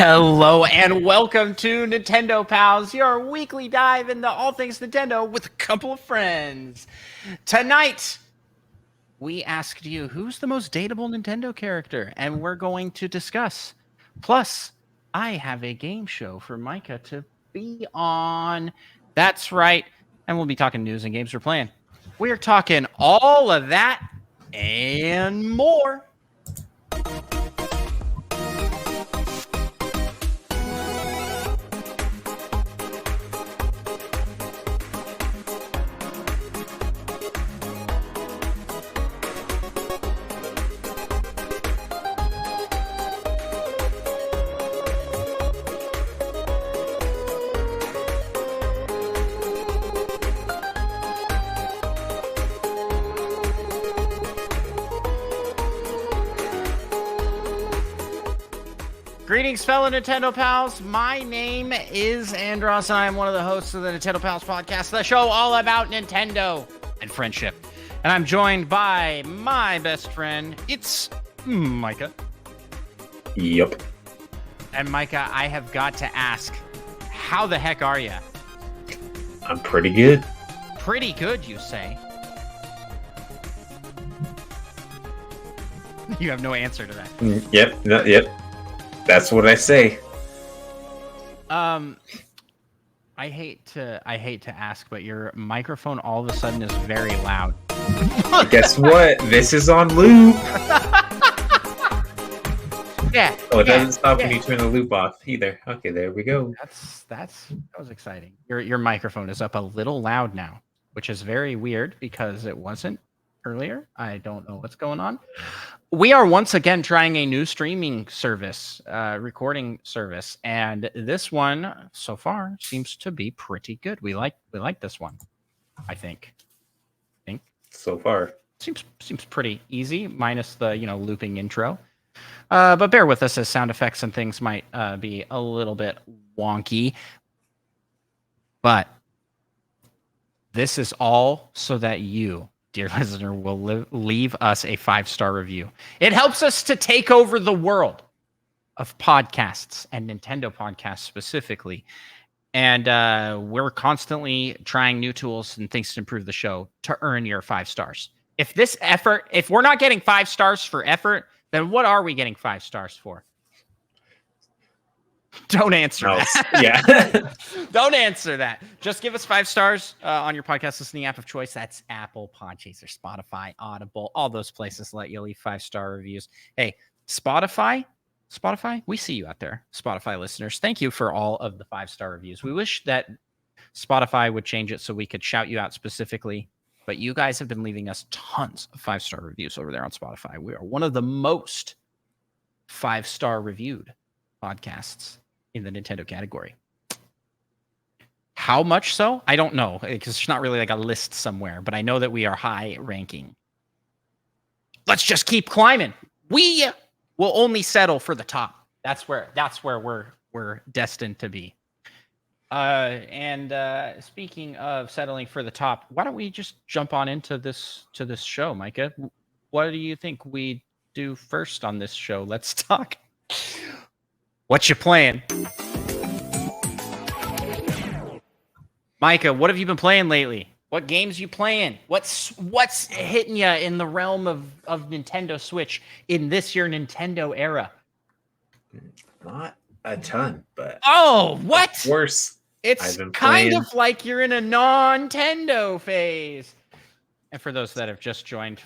Hello and welcome to Nintendo Pals, your weekly dive into all things Nintendo with a couple of friends. Tonight, we asked you who's the most dateable Nintendo character, and we're going to discuss. Plus, I have a game show for Micah to be on. That's right, and we'll be talking news and games we're playing. We're talking all of that and more. Greetings, fellow Nintendo Pals. My name is Andros, and I am one of the hosts of the Nintendo Pals podcast, the show all about Nintendo and friendship. And I'm joined by my best friend, it's Micah. Yep. And Micah, I have got to ask, how the heck are you? I'm pretty good. Pretty good, you say? You have no answer to that. Yep. That's what I say. I hate to ask, but your microphone all of a sudden is very loud. Guess what? This is on loop. Yeah. Oh, it doesn't stop when you turn the loop off either. Okay, there we go. That was exciting. Your microphone is up a little loud now, which is very weird because it wasn't earlier. I don't know what's going on. We are once again trying a new streaming service, recording service, and this one so far seems to be pretty good. We like this one, I think. So far seems pretty easy, minus the looping intro. But bear with us as sound effects and things might be a little bit wonky. But this is all so that you, dear listener, will leave us a 5-star review. It helps us to take over the world of podcasts and Nintendo podcasts specifically. And we're constantly trying new tools and things to improve the show to earn your 5 stars. If we're not getting 5 stars for effort, then what are we getting 5 stars for? Don't answer that. Yeah. Don't answer that. Just give us 5 stars on your podcast listening app of choice. That's Apple, Podchaser, Spotify, Audible, all those places let you leave 5-star reviews. Hey, Spotify, we see you out there, Spotify listeners. Thank you for all of the 5-star reviews. We wish that Spotify would change it so we could shout you out specifically, but you guys have been leaving us tons of 5-star reviews over there on Spotify. We are one of the most 5-star reviewed podcasts in the Nintendo category. How much so? I don't know, because it's not really like a list somewhere, but I know that we are high ranking. Let's just keep climbing. We will only settle for the top. That's where we're destined to be. And speaking of settling for the top, why don't we just jump on into this show, Micah? What do you think we do first on this show? Let's talk. What you playing? Micah, what have you been playing lately? What games you playing? What's hitting you in the realm of Nintendo Switch in this year Nintendo era? Not a ton, but what? Of course, it's kind of like you're in a non-Nintendo phase. And for those that have just joined,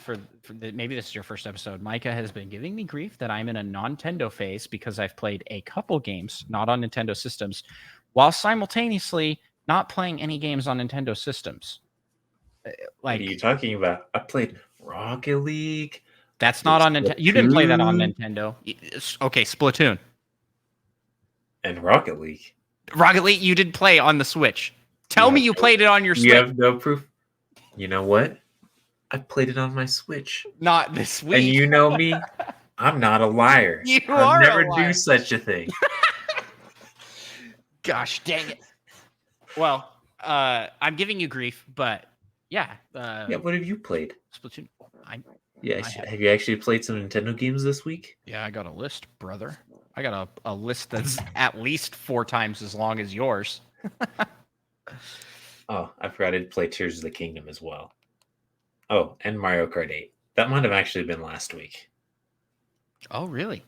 maybe this is your first episode, Micah has been giving me grief that I'm in a non-Nintendo phase because I've played a couple games not on Nintendo systems, while simultaneously not playing any games on Nintendo systems. What are you talking about? I played Rocket League. That's not on Nintendo. You didn't play that on Nintendo. Okay, Splatoon. And Rocket League. Rocket League you did play on the Switch. Tell me you played it on your Switch. You have no proof. You know what? I played it on my Switch. Not this week. And you know me, I'm not a liar. I'll never do such a thing. Gosh dang it. Well, I'm giving you grief, but yeah. What have you played? Splatoon. Have you actually played some Nintendo games this week? Yeah, I got a list, brother. I got a list that's at least 4 times as long as yours. Oh, I forgot to play Tears of the Kingdom as well. Oh, and Mario Kart 8. That might have actually been last week. Oh, really?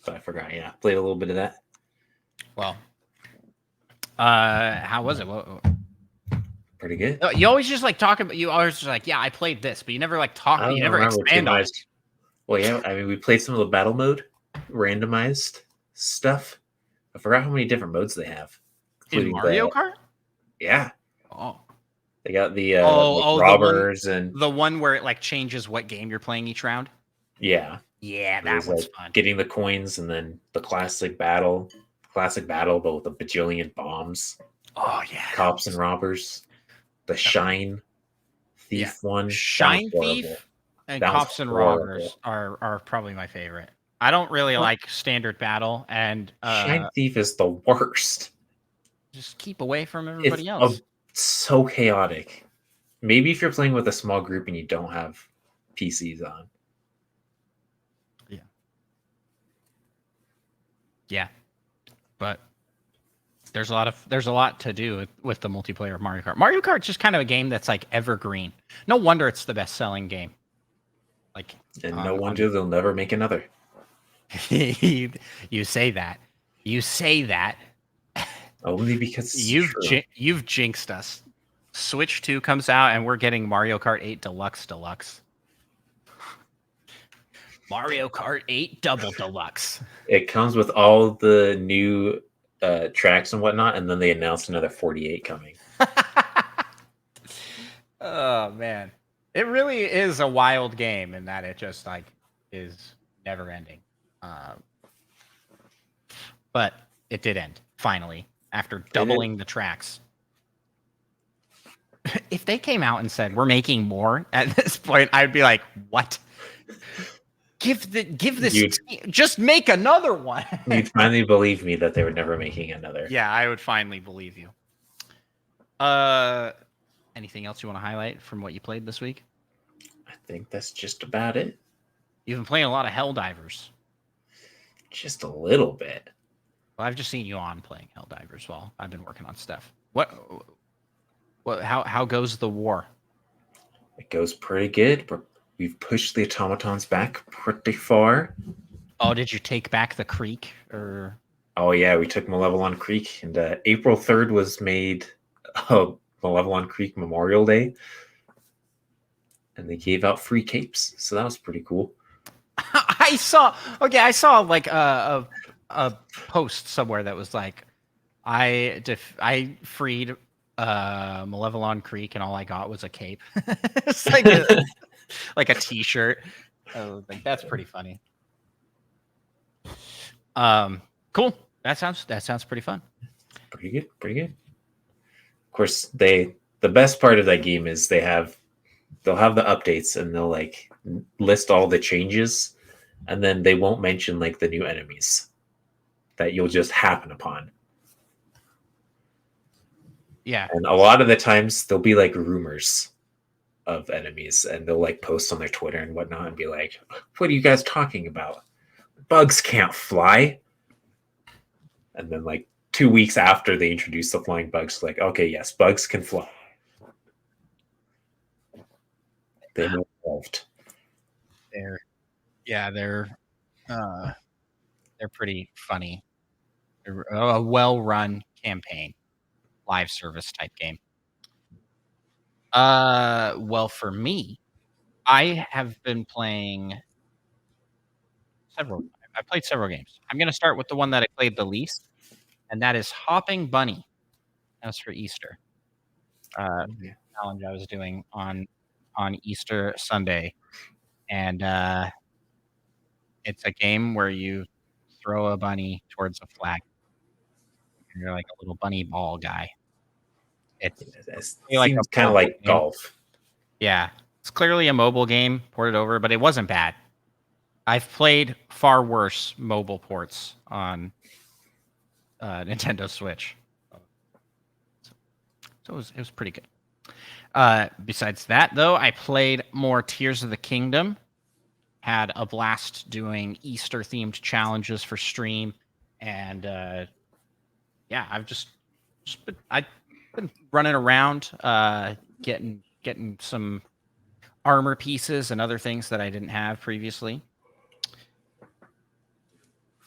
But I forgot. Yeah, played a little bit of that. Well, how was it? Pretty good. You always just like talk about. You always just like, yeah, I played this, but you never like talk. You never expand on it. Well, yeah, I mean, we played some of the battle mode, randomized stuff. I forgot how many different modes they have. In Mario Kart? Yeah. Oh. They got the robbers and the one where it like changes what game you're playing each round. Yeah. Yeah, that one's fun. Getting the coins and then the classic battle, but with a bajillion bombs. Oh yeah. Cops and robbers. The Shine Thief one. Shine Thief and Cops and Robbers are probably my favorite. I don't really like standard battle, and Shine Thief is the worst. Just keep away from everybody else. So chaotic. Maybe if you're playing with a small group and you don't have PCs on. Yeah. But there's a lot to do with the multiplayer of Mario Kart. Mario Kart's just kind of a game that's like evergreen. No wonder it's the best-selling game. Like, and no wonder they'll never make another. You say that. Only because you've jinxed us. Switch 2 comes out and we're getting Mario Kart 8 Deluxe. Mario Kart 8 Double Deluxe. It comes with all the new tracks and whatnot, and then they announced another 48 coming. Oh man, it really is a wild game in that it just like is never ending. But it did end finally after doubling the tracks. If they came out and said we're making more at this point, I'd be like, what? Give this just make another one. You'd finally believe me that they were never making another. Yeah, I would finally believe you. Anything else you want to highlight from what you played this week? I think that's just about it. You've been playing a lot of Helldivers. Just a little bit. Well, I've just seen you on playing Helldivers while I've been working on stuff. How goes the war? It goes pretty good. We've pushed the automatons back pretty far. Oh, did you take back the creek? Or? Oh, yeah, we took Malevelon Creek, and April 3rd was made Malevelon Creek Memorial Day, and they gave out free capes, so that was pretty cool. I saw like a post somewhere that was like, I freed Malevelon Creek, and all I got was a cape. It's like like a T-shirt. I was like, that's pretty funny. Cool. That sounds pretty fun. Pretty good. Of course, the best part of that game is they'll have the updates and they'll like list all the changes, and then they won't mention like the new enemies that you'll just happen upon. Yeah. And a lot of the times there'll be like rumors of enemies, and they'll like post on their Twitter and whatnot and be like, what are you guys talking about? Bugs can't fly. And then like 2 weeks after they introduce the flying bugs, like, okay, yes, bugs can fly. They evolved. They're pretty funny. They're a well-run campaign, live service type game. Well, for me, I have been playing several. I've played several games. I'm going to start with the one that I played the least, and that is Hopping Bunny. That's for Easter. Challenge I was doing on Easter Sunday, and it's a game where you throw a bunny towards a flag. And you're like a little bunny ball guy. It seems kind of like golf. Yeah, it's clearly a mobile game ported over, but it wasn't bad. I've played far worse mobile ports on Nintendo Switch, so it was pretty good. Besides that, though, I played more Tears of the Kingdom. had a blast doing Easter themed challenges for stream, and yeah, I've been running around, getting some armor pieces and other things that I didn't have previously.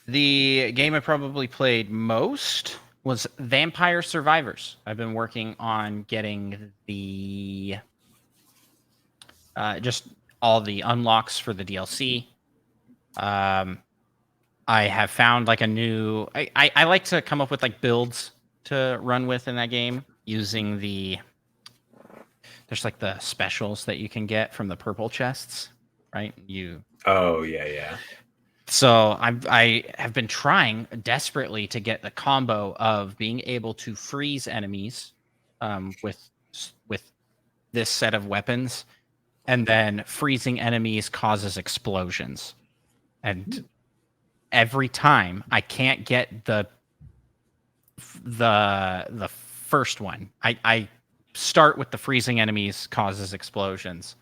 The game I probably played most was Vampire Survivors. I've been working on getting the just all the unlocks for the DLC. I have found like a new. I like to come up with like builds to run with in that game using the. There's like the specials that you can get from the purple chests, right? Oh yeah. So I have been trying desperately to get the combo of being able to freeze enemies with this set of weapons, and then freezing enemies causes explosions. And every time I can't get the first one. I start with the freezing enemies causes explosions,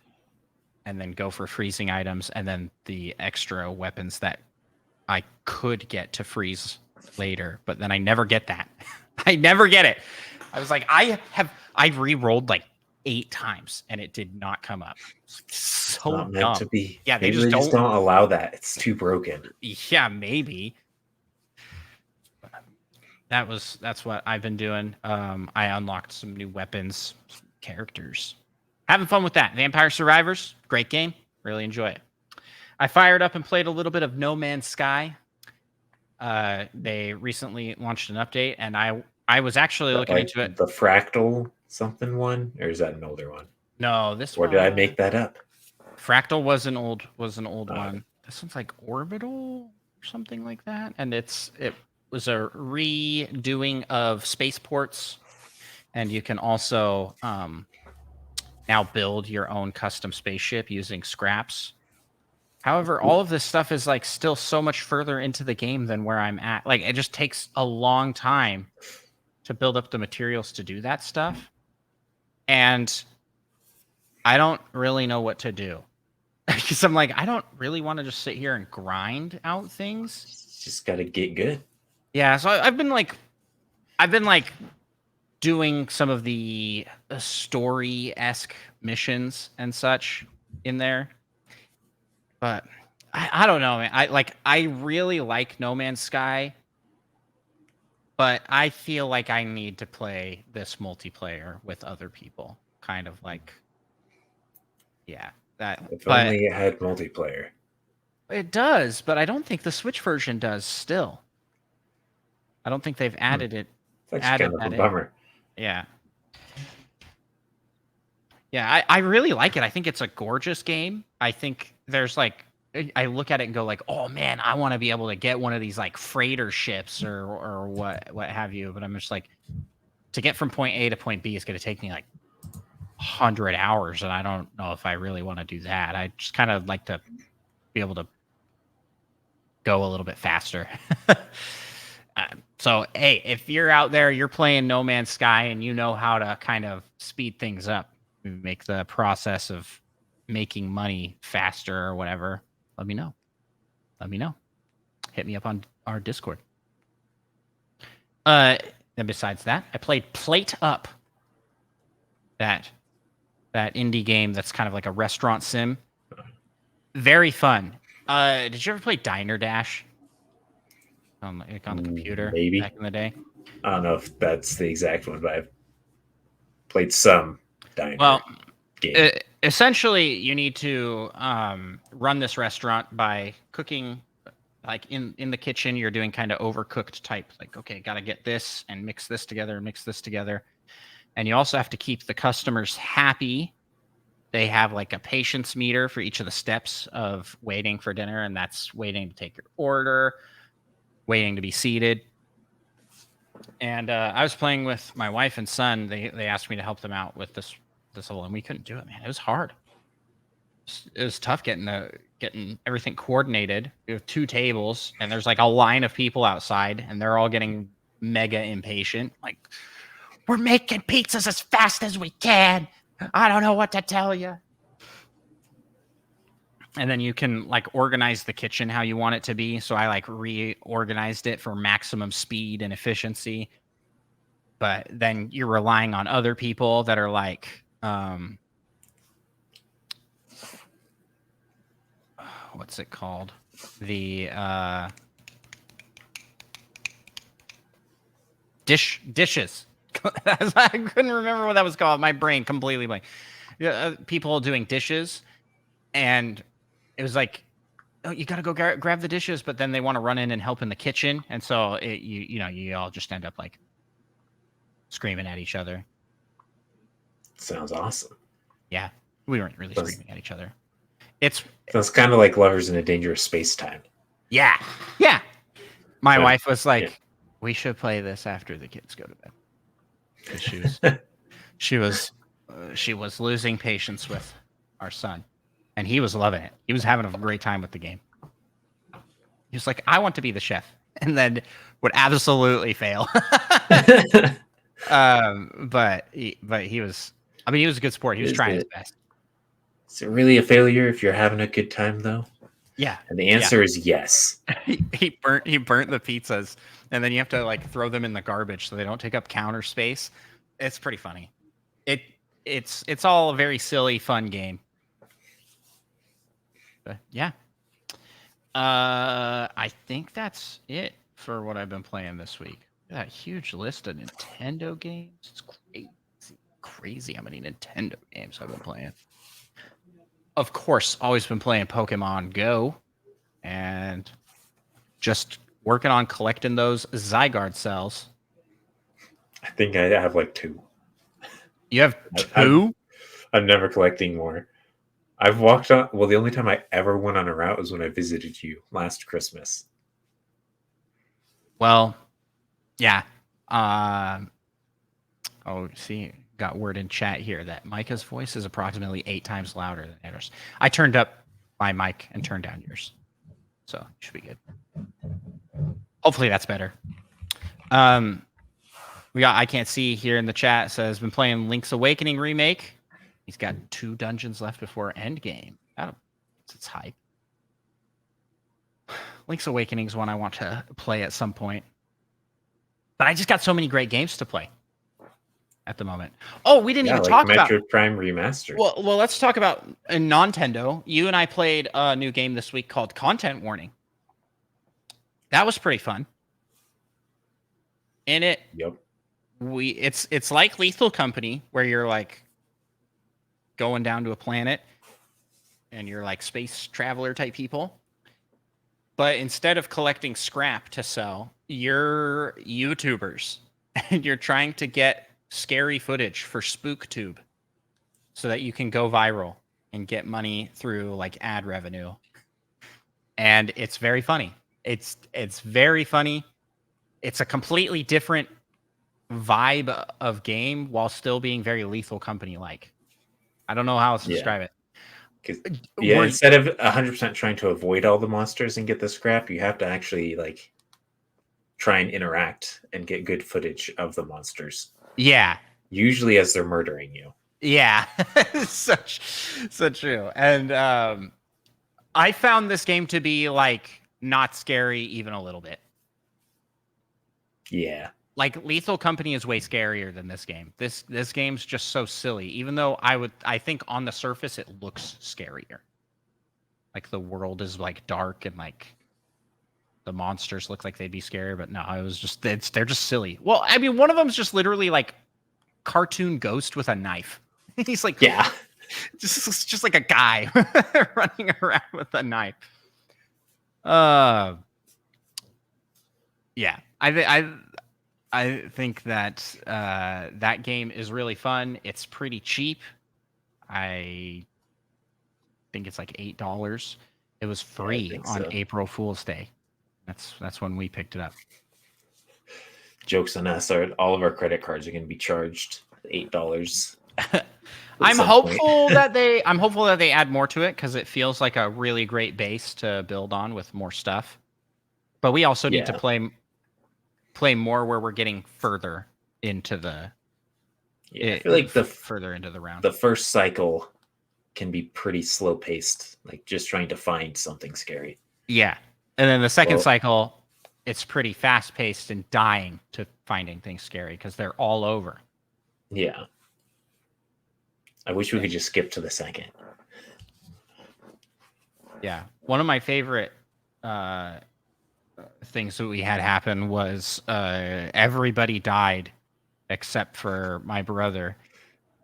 and then go for freezing items, and then the extra weapons that I could get to freeze later, but then I never get that. I never get it. I was like, I re-rolled like 8 times and it did not come up. So Not meant dumb. to be. Yeah, Maybe they just don't allow that. It's too broken. Yeah, maybe. That's what I've been doing. I unlocked some new weapons, some characters. Having fun with that. Vampire Survivors, great game. Really enjoy it. I fired up and played a little bit of No Man's Sky. They recently launched an update, and I was actually looking into it. The Fractal something one, or is that an older one? No, this or one. Did I make that up? Fractal was an old one. This one's like Orbital or something like that, and it was a redoing of spaceports, and you can also now build your own custom spaceship using scraps. However, all of this stuff is like still so much further into the game than where I'm at. Like, it just takes a long time to build up the materials to do that stuff. And I don't really know what to do. Because I'm like, I don't really want to just sit here and grind out things. Just got to get good. Yeah, so I've been like doing some of the story-esque missions and such in there. But I don't know, man. I really like No Man's Sky, but I feel like I need to play this multiplayer with other people. Kind of like, yeah, that. If but only it had multiplayer. It does, but I don't think the Switch version does still. I don't think they've added it. It's actually kind of a bummer. Yeah. Yeah, I really like it. I think it's a gorgeous game. I think there's like, I look at it and go like, oh man, I want to be able to get one of these like freighter ships or what have you. But I'm just like, to get from point A to point B is going to take me like 100 hours, and I don't know if I really want to do that. I just kind of like to be able to go a little bit faster. So, hey, if you're out there, you're playing No Man's Sky, and you know how to kind of speed things up, make the process of making money faster or whatever, let me know. Hit me up on our Discord. And besides that, I played Plate Up. That indie game that's kind of like a restaurant sim. Very fun. Did you ever play Diner Dash? On the computer? Maybe. Back in the day? I don't know if that's the exact one, but I've played some diner game. Essentially, you need to run this restaurant by cooking, like in the kitchen. You're doing kind of overcooked type, like, okay, got to get this and mix this together, and you also have to keep the customers happy. They have like a patience meter for each of the steps of waiting for dinner, and that's waiting to take your order, waiting to be seated. And I was playing with my wife and son. They asked me to help them out with this whole, and we couldn't do it, man. It was hard. It was tough getting everything coordinated. We have 2 tables, and there's like a line of people outside, and they're all getting mega impatient. Like, we're making pizzas as fast as we can. I don't know what to tell you. And then you can like organize the kitchen how you want it to be. So I like reorganized it for maximum speed and efficiency. But then you're relying on other people that are like, what's it called? The dishes. I couldn't remember what that was called. My brain completely blank. People doing dishes, and it was like, oh, you got to go grab the dishes, but then they want to run in and help in the kitchen, and so you all just end up like screaming at each other. Sounds awesome. Yeah, we weren't really screaming at each other. It's kind of like Lovers in a Dangerous Space Time. Yeah. My wife was like, we should play this after the kids go to bed. She was losing patience with our son, and he was loving it. He was having a great time with the game. He was like, I want to be the chef, and then would absolutely fail. But he was, I mean, he was a good sport. He was trying his best. Is it really a failure if you're having a good time though? Yeah. And the answer is yes. He burnt the pizzas, and then you have to like throw them in the garbage so they don't take up counter space. It's pretty funny. It's all a very silly, fun game. But yeah. I think that's it for what I've been playing this week. That huge list of Nintendo games. It's crazy how many Nintendo games I've been playing. Of course, always been playing Pokemon Go, and just working on collecting those Zygarde cells. I think I have like 2. You have 2? I'm never collecting more. I've walked on. Well, the only time I ever went on a route was when I visited you last Christmas. Well, yeah. See, got word in chat here that Micah's voice is approximately 8 times louder than yours. I turned up my mic and turned down yours, so it should be good. Hopefully that's better. We got I can't see here in the chat says been playing Link's Awakening remake. He's got 2 dungeons left before endgame. It's hype. Link's Awakening is one I want to play at some point, but I just got so many great games to play at the moment. Oh, we didn't even talk about Metroid Prime Remastered. Well, let's talk about Nintendo. You and I played a new game this week called Content Warning. That was pretty fun. In it, yep. It's like Lethal Company, where you're like going down to a planet and you're like space traveler type people. But instead of collecting scrap to sell, you're YouTubers and you're trying to get scary footage for SpookTube so that you can go viral and get money through like ad revenue. And it's very funny. It's very funny. It's a completely different vibe of game while still being very Lethal Company like. I don't know how else to describe it. Instead of 100% trying to avoid all the monsters and get the scrap, you have to actually like try and interact and get good footage of the monsters. Yeah. Usually as they're murdering you. Yeah. so true. And I found this game to be like not scary even a little bit. Yeah. Like Lethal Company is way scarier than this game. This game's just so silly. Even though I think on the surface it looks scarier. Like the world is like dark and like the monsters look like they'd be scary, but no, it was just they're just silly. Well, I mean, one of them's just literally like cartoon ghost with a knife. He's like, yeah, just like a guy running around with a knife. Yeah, I think that that game is really fun. It's pretty cheap. I think it's like $8. It was free on April Fool's Day. That's when we picked it up. Jokes on us. All of our credit cards are going to be charged $8. I'm hopeful that they add more to it because it feels like a really great base to build on with more stuff. But we also need to play more where we're getting further into the. Yeah, I feel like further into the round. The first cycle can be pretty slow paced, like just trying to find something scary. Yeah. And then the second Well- cycle, it's pretty fast paced and dying to finding things scary because they're all over. Yeah. I wish we could just skip to the second. Yeah. One of my favorite things that we had happen was everybody died except for my brother.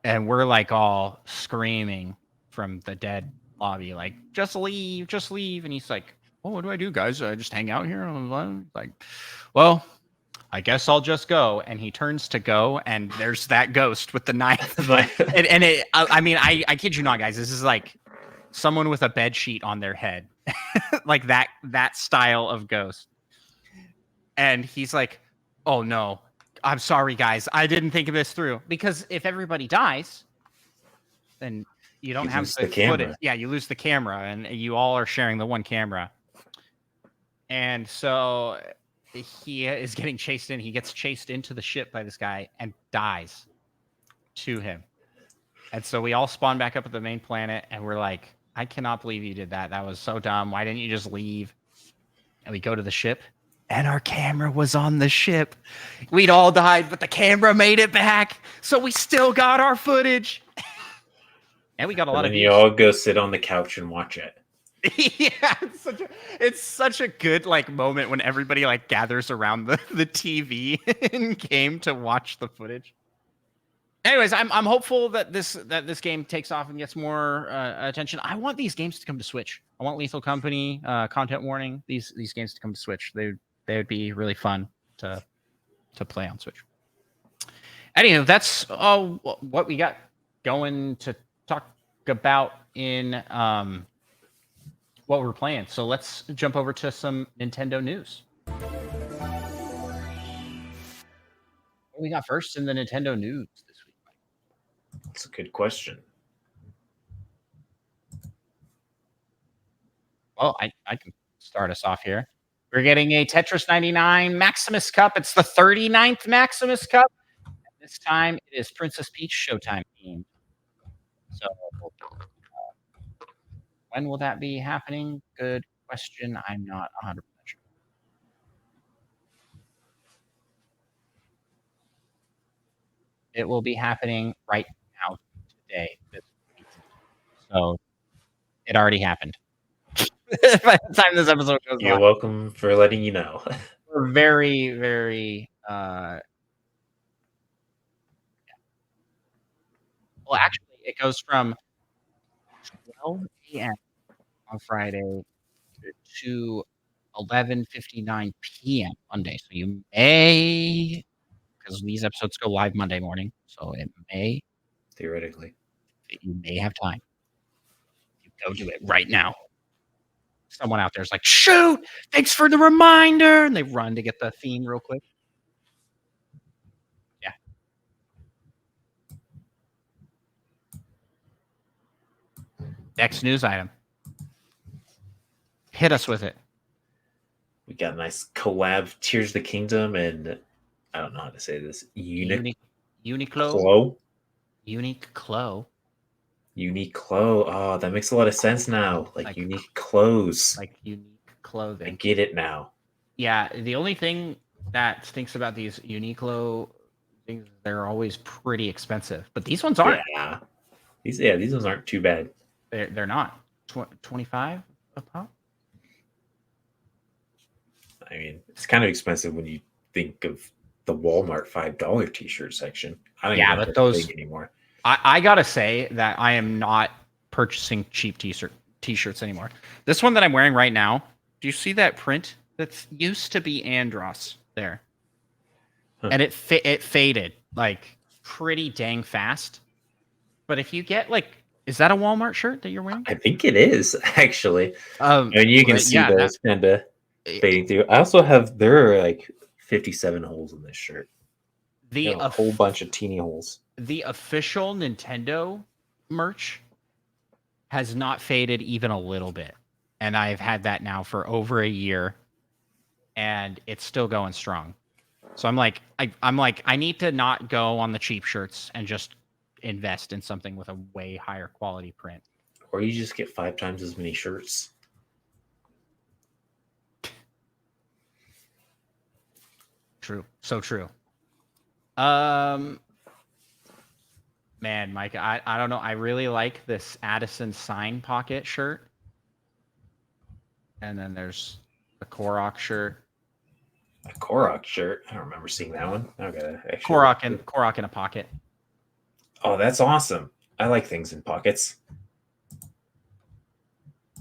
And we're like all screaming from the dead lobby, like, just leave, just leave. And he's like, oh, what do I do, guys? Just hang out here? Like, well, I guess I'll just go. And he turns to go, and there's that ghost with the knife. and it, I mean, I kid you not, guys. This is like someone with a bed sheet on their head, like that style of ghost. And he's like, oh no, I'm sorry, guys. I didn't think of this through. Because if everybody dies, then you don't have the footage. Yeah, you lose the camera, and you all are sharing the one camera. And so he is getting chased in. He gets chased into the ship by this guy and dies to him. And so we all spawn back up at the main planet, and we're like, I cannot believe you did that. That was so dumb. Why didn't you just leave? And we go to the ship, and our camera was on the ship. We'd all died, but the camera made it back. So we still got our footage. And we got a lot of views. You all go sit on the couch and watch it. Yeah, it's such a good like moment when everybody like gathers around the TV and game to watch the footage. Anyways, I'm hopeful that this game takes off and gets more attention. I want these games to come to Switch. I want Lethal Company, Content Warning, these games to come to Switch. They would be really fun to play on Switch. Anyway, that's all what we got going to talk about in what we're playing. So let's jump over to some Nintendo news. What we got first in the Nintendo news this week? That's a good question. Well, I can start us off here. We're getting a Tetris 99 Maximus Cup. It's the 39th Maximus Cup. This time it is Princess Peach Showtime themed. So when will that be happening? Good question. I'm not 100% sure. It will be happening right now, today, this week. So it already happened. By the time this episode goes You're on. welcome for letting you know. We're very, very well, actually, it goes from 12 a.m. on Friday to 11:59 p.m. Monday. So you may, because these episodes go live Monday morning, so it may, Theoretically. you may have time. You go do it right now. Someone out there's like, shoot, thanks for the reminder. And they run to get the theme real quick. Yeah. Next news item. Hit us with it. We got a nice collab Tears of the Kingdom and I don't know how to say this. Uniqlo. Uniqlo. Uniqlo. Oh, that makes a lot of sense now. Like unique clothes. Like unique clothing. I get it now. Yeah, the only thing that stinks about these Uniqlo things, they're always pretty expensive. But these ones aren't. Yeah. These ones aren't too bad. They're not. 25 a pop? I mean, it's kind of expensive when you think of the Walmart $5 t-shirt section. I don't even know but those anymore. I gotta say that I am not purchasing cheap t-shirts anymore. This one that I'm wearing right now, do you see that print? That used to be Andros there. Huh. And it faded like pretty dang fast. But if you get like, is that a Walmart shirt that you're wearing? I think it is, actually. And you can see those kind of fading through. I also have, there are like 57 holes in this shirt. A whole bunch of teeny holes. The official Nintendo merch has not faded even a little bit. And I've had that now for over a year. And it's still going strong. So I'm like, I need to not go on the cheap shirts and just invest in something with a way higher quality print. Or you just get 5 times as many shirts. True. So true. Man, Mike, I don't know. I really like this Addison sign pocket shirt. And then there's the Korok shirt. A Korok shirt. I don't remember seeing that one. I gotta actually. Korok in a pocket. Oh, that's awesome. I like things in pockets.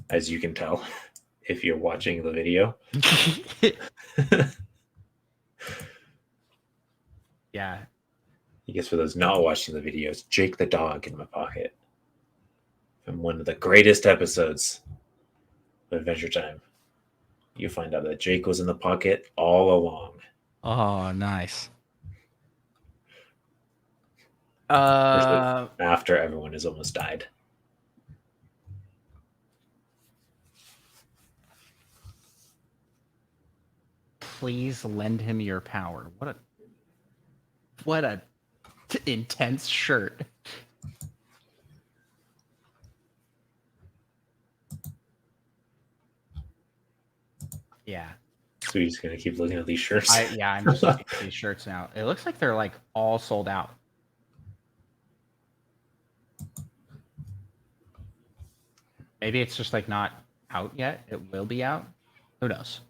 As you can tell, if you're watching the video. Yeah. I guess for those not watching the videos, Jake the dog in my pocket. From one of the greatest episodes of Adventure Time. You find out that Jake was in the pocket all along. Oh, nice. After everyone has almost died. Please lend him your power. What a intense shirt. Yeah. So you're just gonna keep looking at these shirts. I'm just looking at these shirts now. It looks like they're like all sold out. Maybe it's just like not out yet. It will be out. Who knows?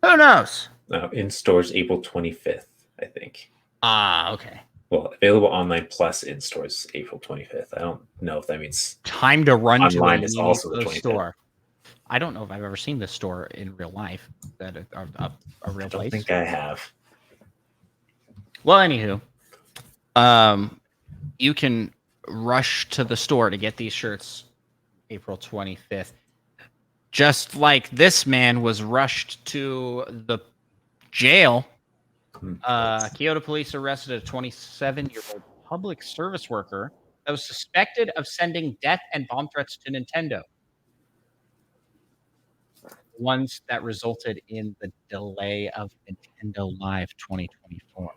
Who knows? In stores April 25th, I think. Ah, okay. Well, available online plus in stores April 25th. I don't know if that means time to run online to is also the 25th. Store. I don't know if I've ever seen this store in real life. That a real place. I don't think I have. Well, anywho, you can rush to the store to get these shirts April 25th. Just like this man was rushed to the jail. Kyoto police arrested a 27-year-old public service worker that was suspected of sending death and bomb threats to Nintendo. Ones that resulted in the delay of Nintendo Live 2024.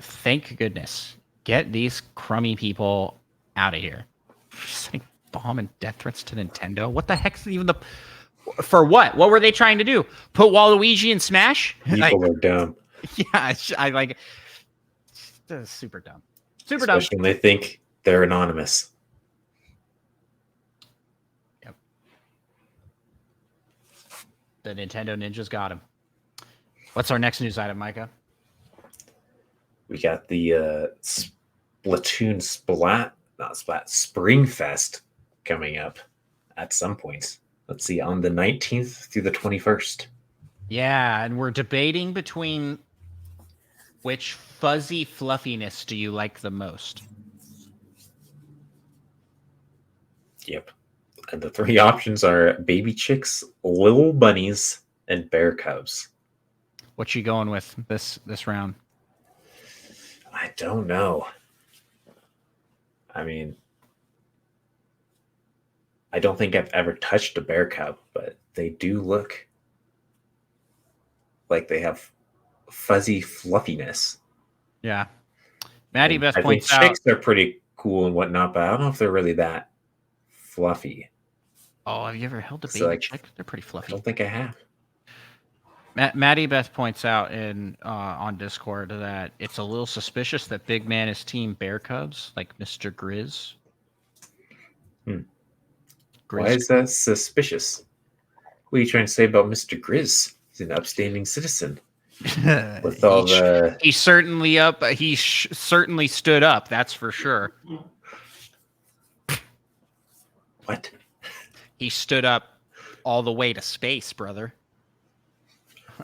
Thank goodness. Get these crummy people out of here. Just like bomb and death threats to Nintendo. What the heck's even the... For what? What were they trying to do? Put Waluigi in Smash? People are dumb. Yeah, I like... It's super dumb. Super Especially dumb. when they think they're anonymous. Yep. The Nintendo ninjas got him. What's our next news item, Micah? We got the Splatoon Springfest coming up at some point. Let's see, on the 19th through the 21st. Yeah, and we're debating between which fuzzy fluffiness do you like the most? Yep. And the 3 options are baby chicks, little bunnies, and bear cubs. What you going with this round? I don't know. I mean, I don't think I've ever touched a bear cub, but they do look like they have fuzzy fluffiness. Yeah. Maddie Best I points think out... chicks are pretty cool and whatnot, but I don't know if they're really that fluffy. Oh, have you ever held a baby chick? They're pretty fluffy. I don't think I have. Maddie Beth points out on Discord that it's a little suspicious that Big Man is Team Bear Cubs, like Mr. Grizz. Grizz. Why is that suspicious? What are you trying to say about Mr. Grizz? He's an upstanding citizen. With all he certainly certainly stood up. That's for sure. What? He stood up all the way to space, brother.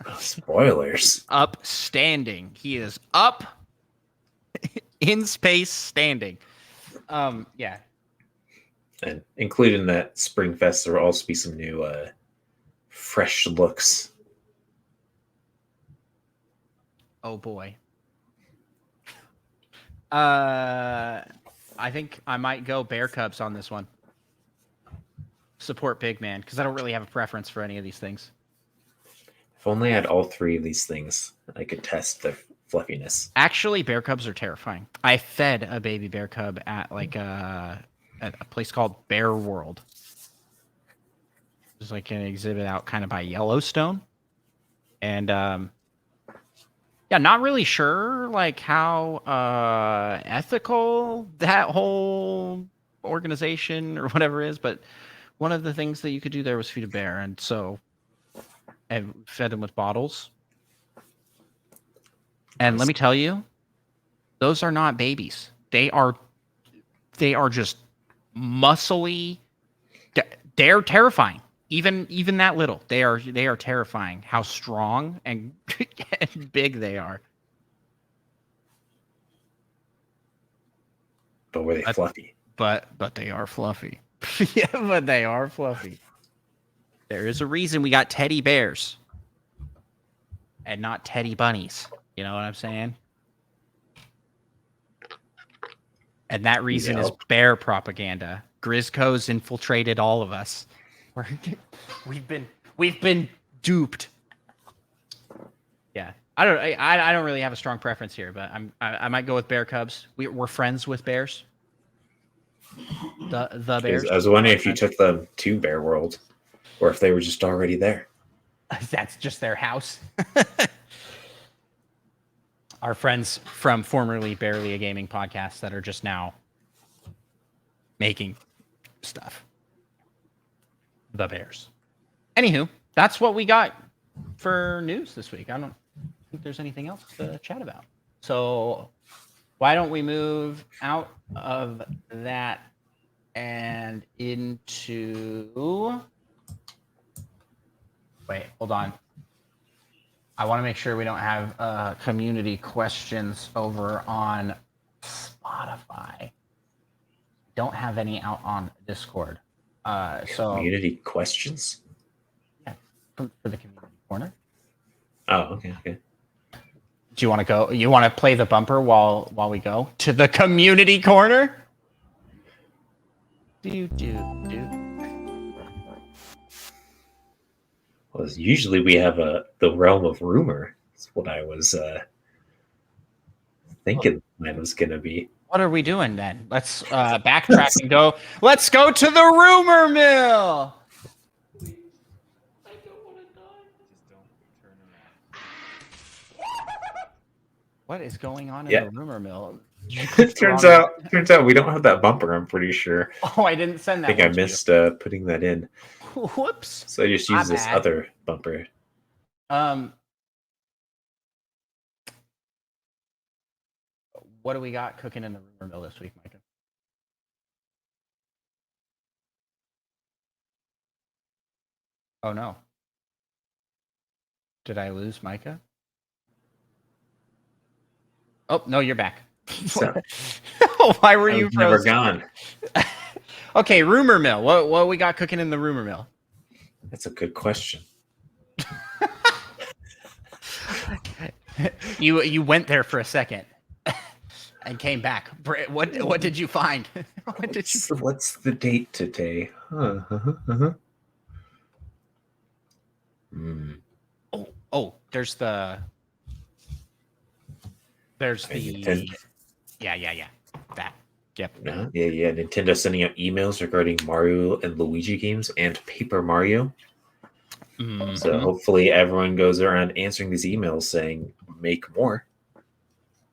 Oh, spoilers. Upstanding. He is up in space standing. Yeah. And included in that Springfest, there will also be some new fresh looks. Oh boy. I think I might go Bear Cubs on this one. Support Big Man, because I don't really have a preference for any of these things. If only I had all 3 of these things, I could test the fluffiness. Actually, bear cubs are terrifying. I fed a baby bear cub at at a place called Bear World. There's like an exhibit out kind of by Yellowstone, and yeah, not really sure like how ethical that whole organization or whatever is, but one of the things that you could do there was feed a bear, and so I fed him with bottles. And let me tell you, those are not babies. They are just muscly. They're terrifying. Even that little, they are terrifying. How strong and, and big they are. But were they fluffy? But they are fluffy. Yeah, but they are fluffy. There is a reason we got teddy bears and not teddy bunnies. You know what I'm saying? And that reason is bear propaganda. Grizzco's infiltrated all of us. We've been duped. Yeah, I don't really have a strong preference here, but I might go with bear cubs. We're friends with bears. The bears. I was wondering if you took them to Bear World, or if they were just already there. That's just their house. Our friends from formerly Barely a Gaming podcast that are just now making stuff. The Bears. Anywho, that's what we got for news this week. I don't think there's anything else to chat about. So why don't we move out of that and into... Wait, hold on. I want to make sure we don't have community questions over on Spotify. Don't have any out on Discord. So community questions? Yeah, for the community corner. Oh, okay. Do you want to go? You want to play the bumper while we go to the community corner? Do. Well, usually we have the realm of rumor. That's what I was thinking mine was going to be. What are we doing then? Let's backtrack and go. Let's go to the rumor mill. I don't want to die. Just don't turn around. What is going on in the rumor mill? turns out we don't have that bumper. I'm pretty sure. Oh, I didn't send that. I think I missed putting that in. Whoops. So I just use this other bumper. What do we got cooking in the rumor mill this week, Micah? Oh no. Did I lose Micah? Oh no, you're back. So, why were you never gone? Okay, rumor mill. What we got cooking in the rumor mill? That's a good question. You went there for a second and came back. What did you find? What's the date today? Oh, there's the yeah. That. Yep. Yeah. Nintendo sending out emails regarding Mario and Luigi games and Paper Mario. Mm-hmm. So hopefully everyone goes around answering these emails saying, make more.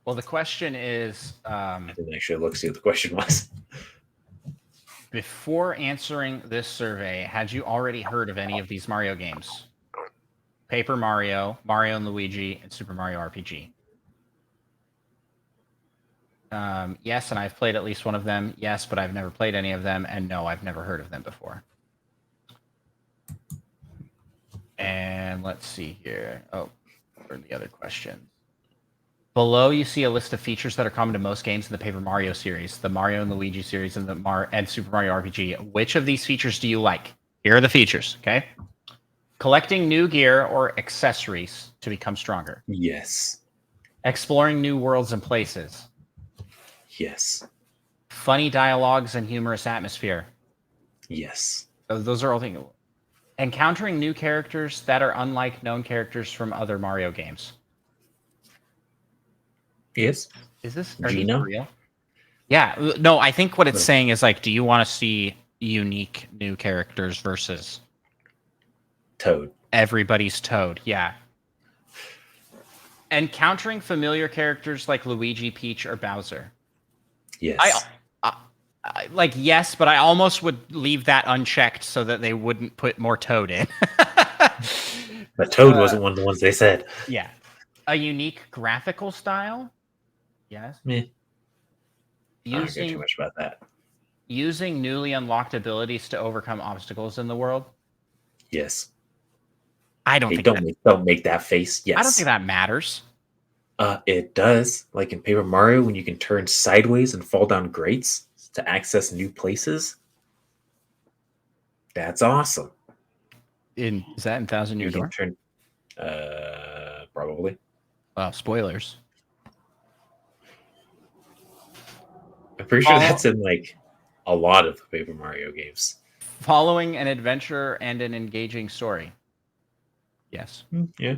Well, the question is... I didn't actually look see what the question was. Before answering this survey, had you already heard of any of these Mario games? Paper Mario, Mario and Luigi, and Super Mario RPG. Yes, and I've played at least one of them. Yes, but I've never played any of them. And no, I've never heard of them before. And let's see here. Oh, where are the other questions? Below, you see a list of features that are common to most games in the Paper Mario series, the Mario and Luigi series, and and Super Mario RPG. Which of these features do you like? Here are the features, okay? Collecting new gear or accessories to become stronger. Yes. Exploring new worlds and places. Yes. Funny dialogues and humorous atmosphere. Yes. Those are all things. Encountering new characters that are unlike known characters from other Mario games. Yes. Are these Gina. real? Yeah. No, I think what it's No. saying is like, do you want to see unique new characters versus Toad. everybody's Toad? Yeah. Encountering familiar characters like Luigi, Peach, or Bowser. Yes. Like, yes, but I almost would leave that unchecked so that they wouldn't put more Toad in. But Toad wasn't one of the ones they said. Yeah. A unique graphical style? Yes. Meh. I don't care too Using much about that. using newly unlocked abilities to overcome obstacles in the world? Yes. I don't Hey, think don't make that face. Yes. I don't think that matters. It does. Like in Paper Mario, when you can turn sideways and fall down grates to access new places. That's awesome. Is that in Thousand Year You Door? can turn. Probably. Well, spoilers. I'm pretty sure that's in like a lot of the Paper Mario games. Following an adventure and an engaging story. Yes. Yeah.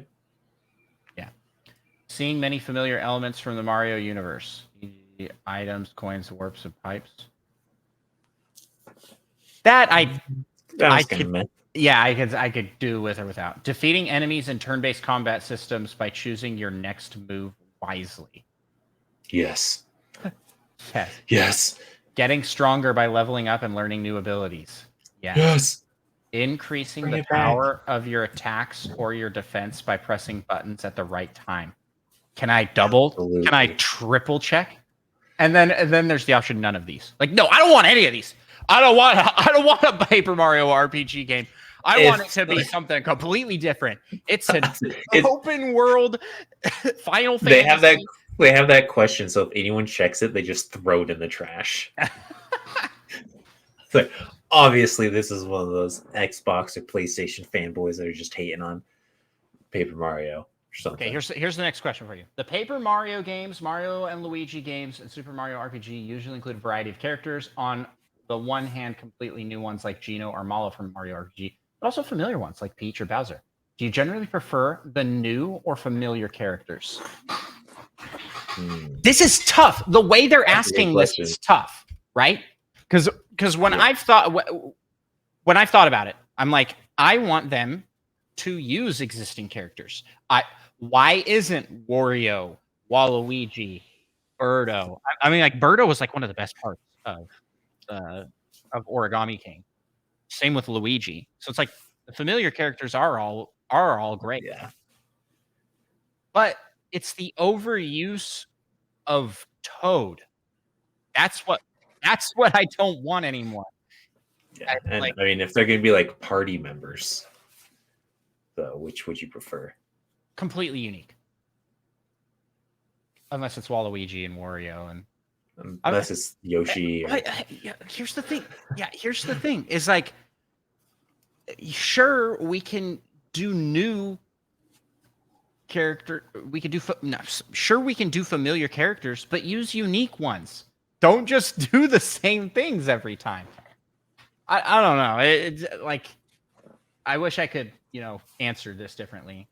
Seeing many familiar elements from the Mario universe. Items, coins, warps, and pipes. That That I was kind of could, meh. yeah, I could do with or without. Defeating enemies in turn-based combat systems by choosing your next move wisely. Yes. Yes. Yes. Getting stronger by leveling up and learning new abilities. Yes. Yes. Increasing Bring the it back. power of your attacks or your defense by pressing buttons at the right time. Can I double? Absolutely. Can I triple check? And then there's the option none of these. Like, no, I don't want any of these. I don't want a Paper Mario RPG game. I want it to be something completely different. It's an open world Final Fantasy. They have that question, so if anyone checks it, they just throw it in the trash. It's like, obviously, this is one of those Xbox or PlayStation fanboys that are just hating on Paper Mario or something. Okay, here's the next question for you. The Paper Mario games, Mario and Luigi games, and Super Mario RPG usually include a variety of characters. On the one hand, completely new ones like Geno or Malo from Mario RPG, but also familiar ones like Peach or Bowser. Do you generally prefer the new or familiar characters? This is tough. The way they're asking this is tough, right? Because when I've thought about it, I'm like, I want them to use existing characters. Why isn't Wario, Waluigi, Birdo? I mean, like Birdo was like one of the best parts of Origami King. Same with Luigi. So it's like the familiar characters are all great. Yeah. But it's the overuse of Toad. That's what I don't want anymore. Yeah. And I mean, if they're going to be like party members, though, which would you prefer? Completely unique. Unless it's Waluigi and Wario and unless it's Yoshi. Here's the thing. Yeah, here's the thing. Is like, sure, we can do new character. We could do sure we can do familiar characters, but use unique ones. Don't just do the same things every time. I don't know. It's like, I wish I could, answer this differently.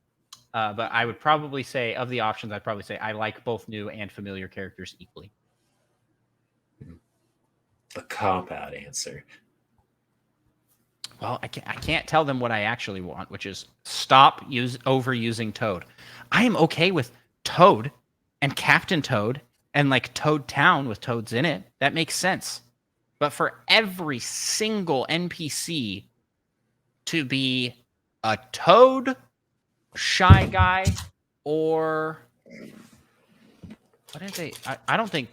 But I would probably say, of the options, I'd probably say I like both new and familiar characters equally. The cop-out answer. Well, I can't tell them what I actually want, which is stop overusing Toad. I am okay with Toad and Captain Toad and like Toad Town with Toads in it. That makes sense. But for every single NPC to be a Toad, Shy Guy, or what did they? I don't think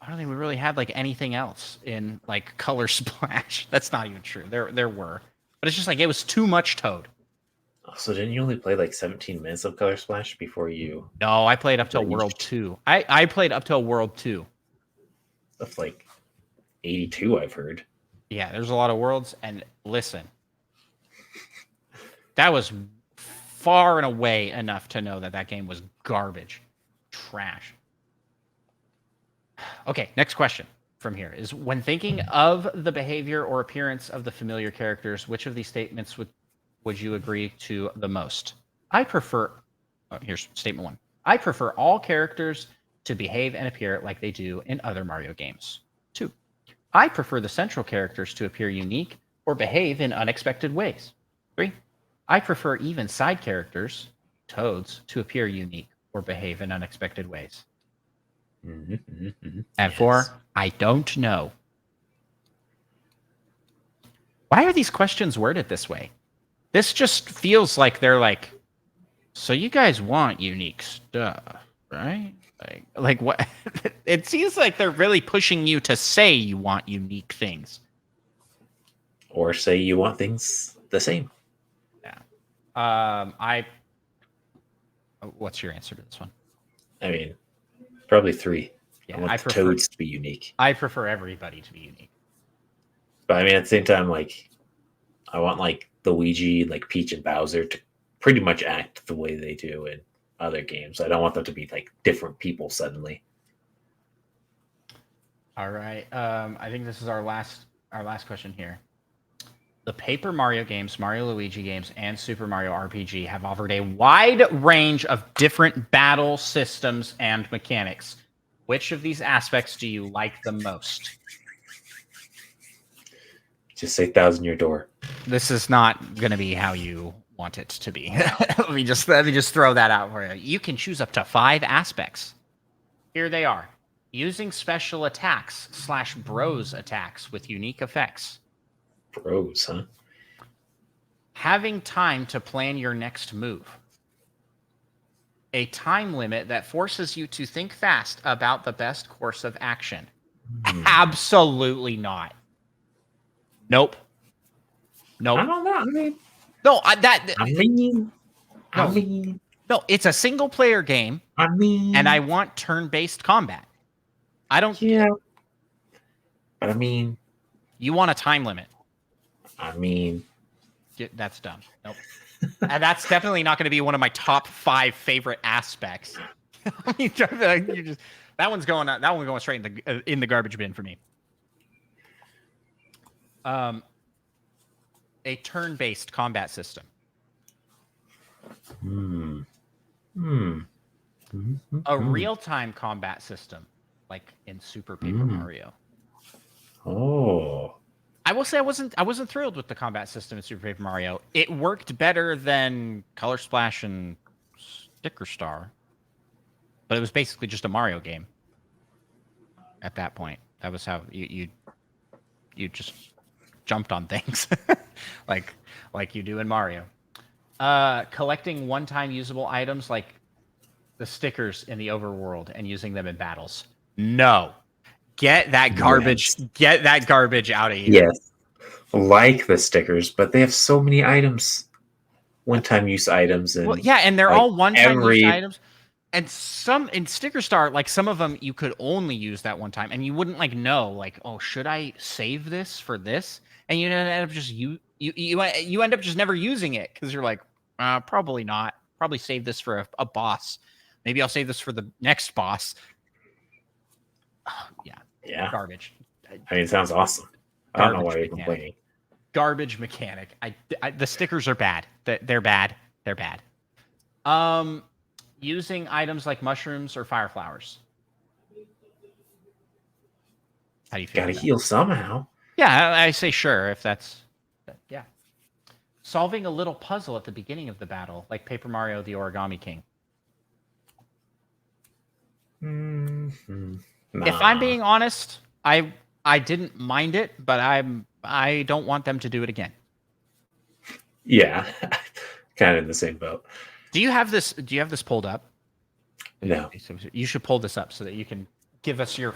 we really had like anything else in like Color Splash. That's not even true. There were, but it's just like it was too much Toad. So didn't you only play like 17 minutes of Color Splash before you? No, I played up till World 2. I played up till World 2. That's like 82, I've heard. Yeah, there's a lot of worlds, and listen, that was far and away enough to know that game was garbage, trash. Okay, next question from here is, when thinking of the behavior or appearance of the familiar characters, which of these statements would you agree to the most? I prefer Here's statement 1. I prefer all characters to behave and appear like they do in other Mario games. 2. I prefer the central characters to appear unique or behave in unexpected ways. 3. I prefer even side characters, Toads, to appear unique or behave in unexpected ways. And 4, I don't know. Why are these questions worded this way? This just feels like they're like, so you guys want unique stuff, right? Like what? It seems like they're really pushing you to say you want unique things. Or say you want things the same. Yeah. What's your answer to this one? I mean, probably 3. Yeah, I want the Toads to be unique. I prefer everybody to be unique. But I mean, at the same time, like, I want like Luigi, like Peach and Bowser to pretty much act the way they do in other games. I don't want them to be like different people suddenly. All right. I think this is our last question here. The Paper Mario games, Mario Luigi games, and Super Mario RPG have offered a wide range of different battle systems and mechanics. Which of these aspects do you like the most? Just say 1,000-Year Door. This is not going to be how you want it to be. let me just throw that out for you. You can choose up to 5 aspects. Here they are. Using special attacks / bros attacks with unique effects. Bros, huh? Having time to plan your next move. A time limit that forces you to think fast about the best course of action. Absolutely not. Nope. I don't know. I mean, no, no, it's a single player game. And I want turn-based combat. I don't. Yeah. But I mean, you want a time limit. I mean, that's dumb. Nope. And that's definitely not going to be one of my top 5 favorite aspects. I mean, that one's going straight in the garbage bin for me. A turn-based combat system. A real-time combat system, like in Super Paper Mario. Oh. I will say I wasn't thrilled with the combat system in Super Paper Mario. It worked better than Color Splash and Sticker Star, but it was basically just a Mario game. At that point, that was how you just jumped on things, like you do in Mario. Collecting one-time usable items like the stickers in the overworld and using them in battles. No. Get that garbage. Yes. Get that garbage out of here. Yes, like the stickers, but they have so many items, one-time use items, and and they're all one-time use items. And some in Sticker Star, like some of them, you could only use that one time, and you wouldn't know, like, oh, should I save this for this? And you end up just you end up just never using it because you're like, probably not. Probably save this for a boss. Maybe I'll save this for the next boss. Yeah. Garbage. I mean, it sounds awesome. I don't know why you're complaining. Garbage mechanic. The stickers are bad. They're bad. They're bad. Using items like mushrooms or fire flowers. How do you feel? Gotta heal somehow. Yeah, I say sure if that's. Yeah. Solving a little puzzle at the beginning of the battle, like Paper Mario: The Origami King. Nah. If I'm being honest, I didn't mind it, but I don't want them to do it again. Yeah, kind of in the same boat. Do you have this pulled up? No. You should pull this up so that you can give us your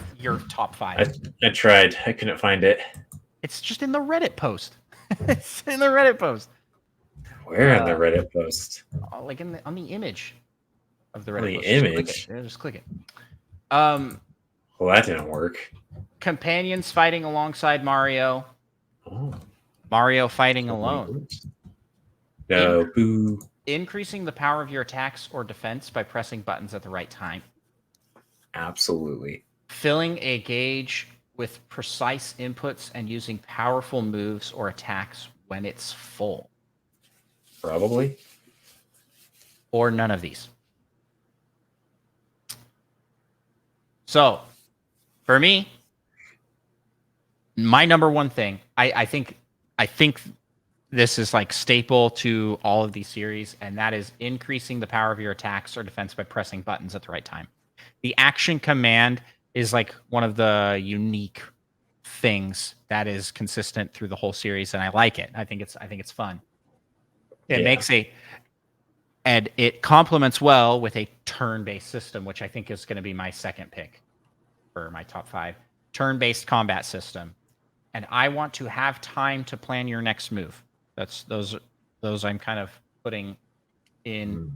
top 5. I tried. I couldn't find it. It's just in the Reddit post. It's in the Reddit post. Where in the Reddit post? Like on the image of the Reddit post. Image? Just click it. Well, that didn't work. Companions fighting alongside Mario. Oh. Mario fighting alone. No, boo. Increasing the power of your attacks or defense by pressing buttons at the right time. Absolutely. Filling a gauge with precise inputs and using powerful moves or attacks when it's full. Probably. Or none of these. So for me, my number one thing, I think this is like staple to all of these series, and that is increasing the power of your attacks or defense by pressing buttons at the right time. The action command is like one of the unique things that is consistent through the whole series, and I like it. I think it's fun. And it complements well with a turn-based system, which I think is going to be my second pick for my top 5. Turn-based combat system. And I want to have time to plan your next move. That's those I'm kind of putting in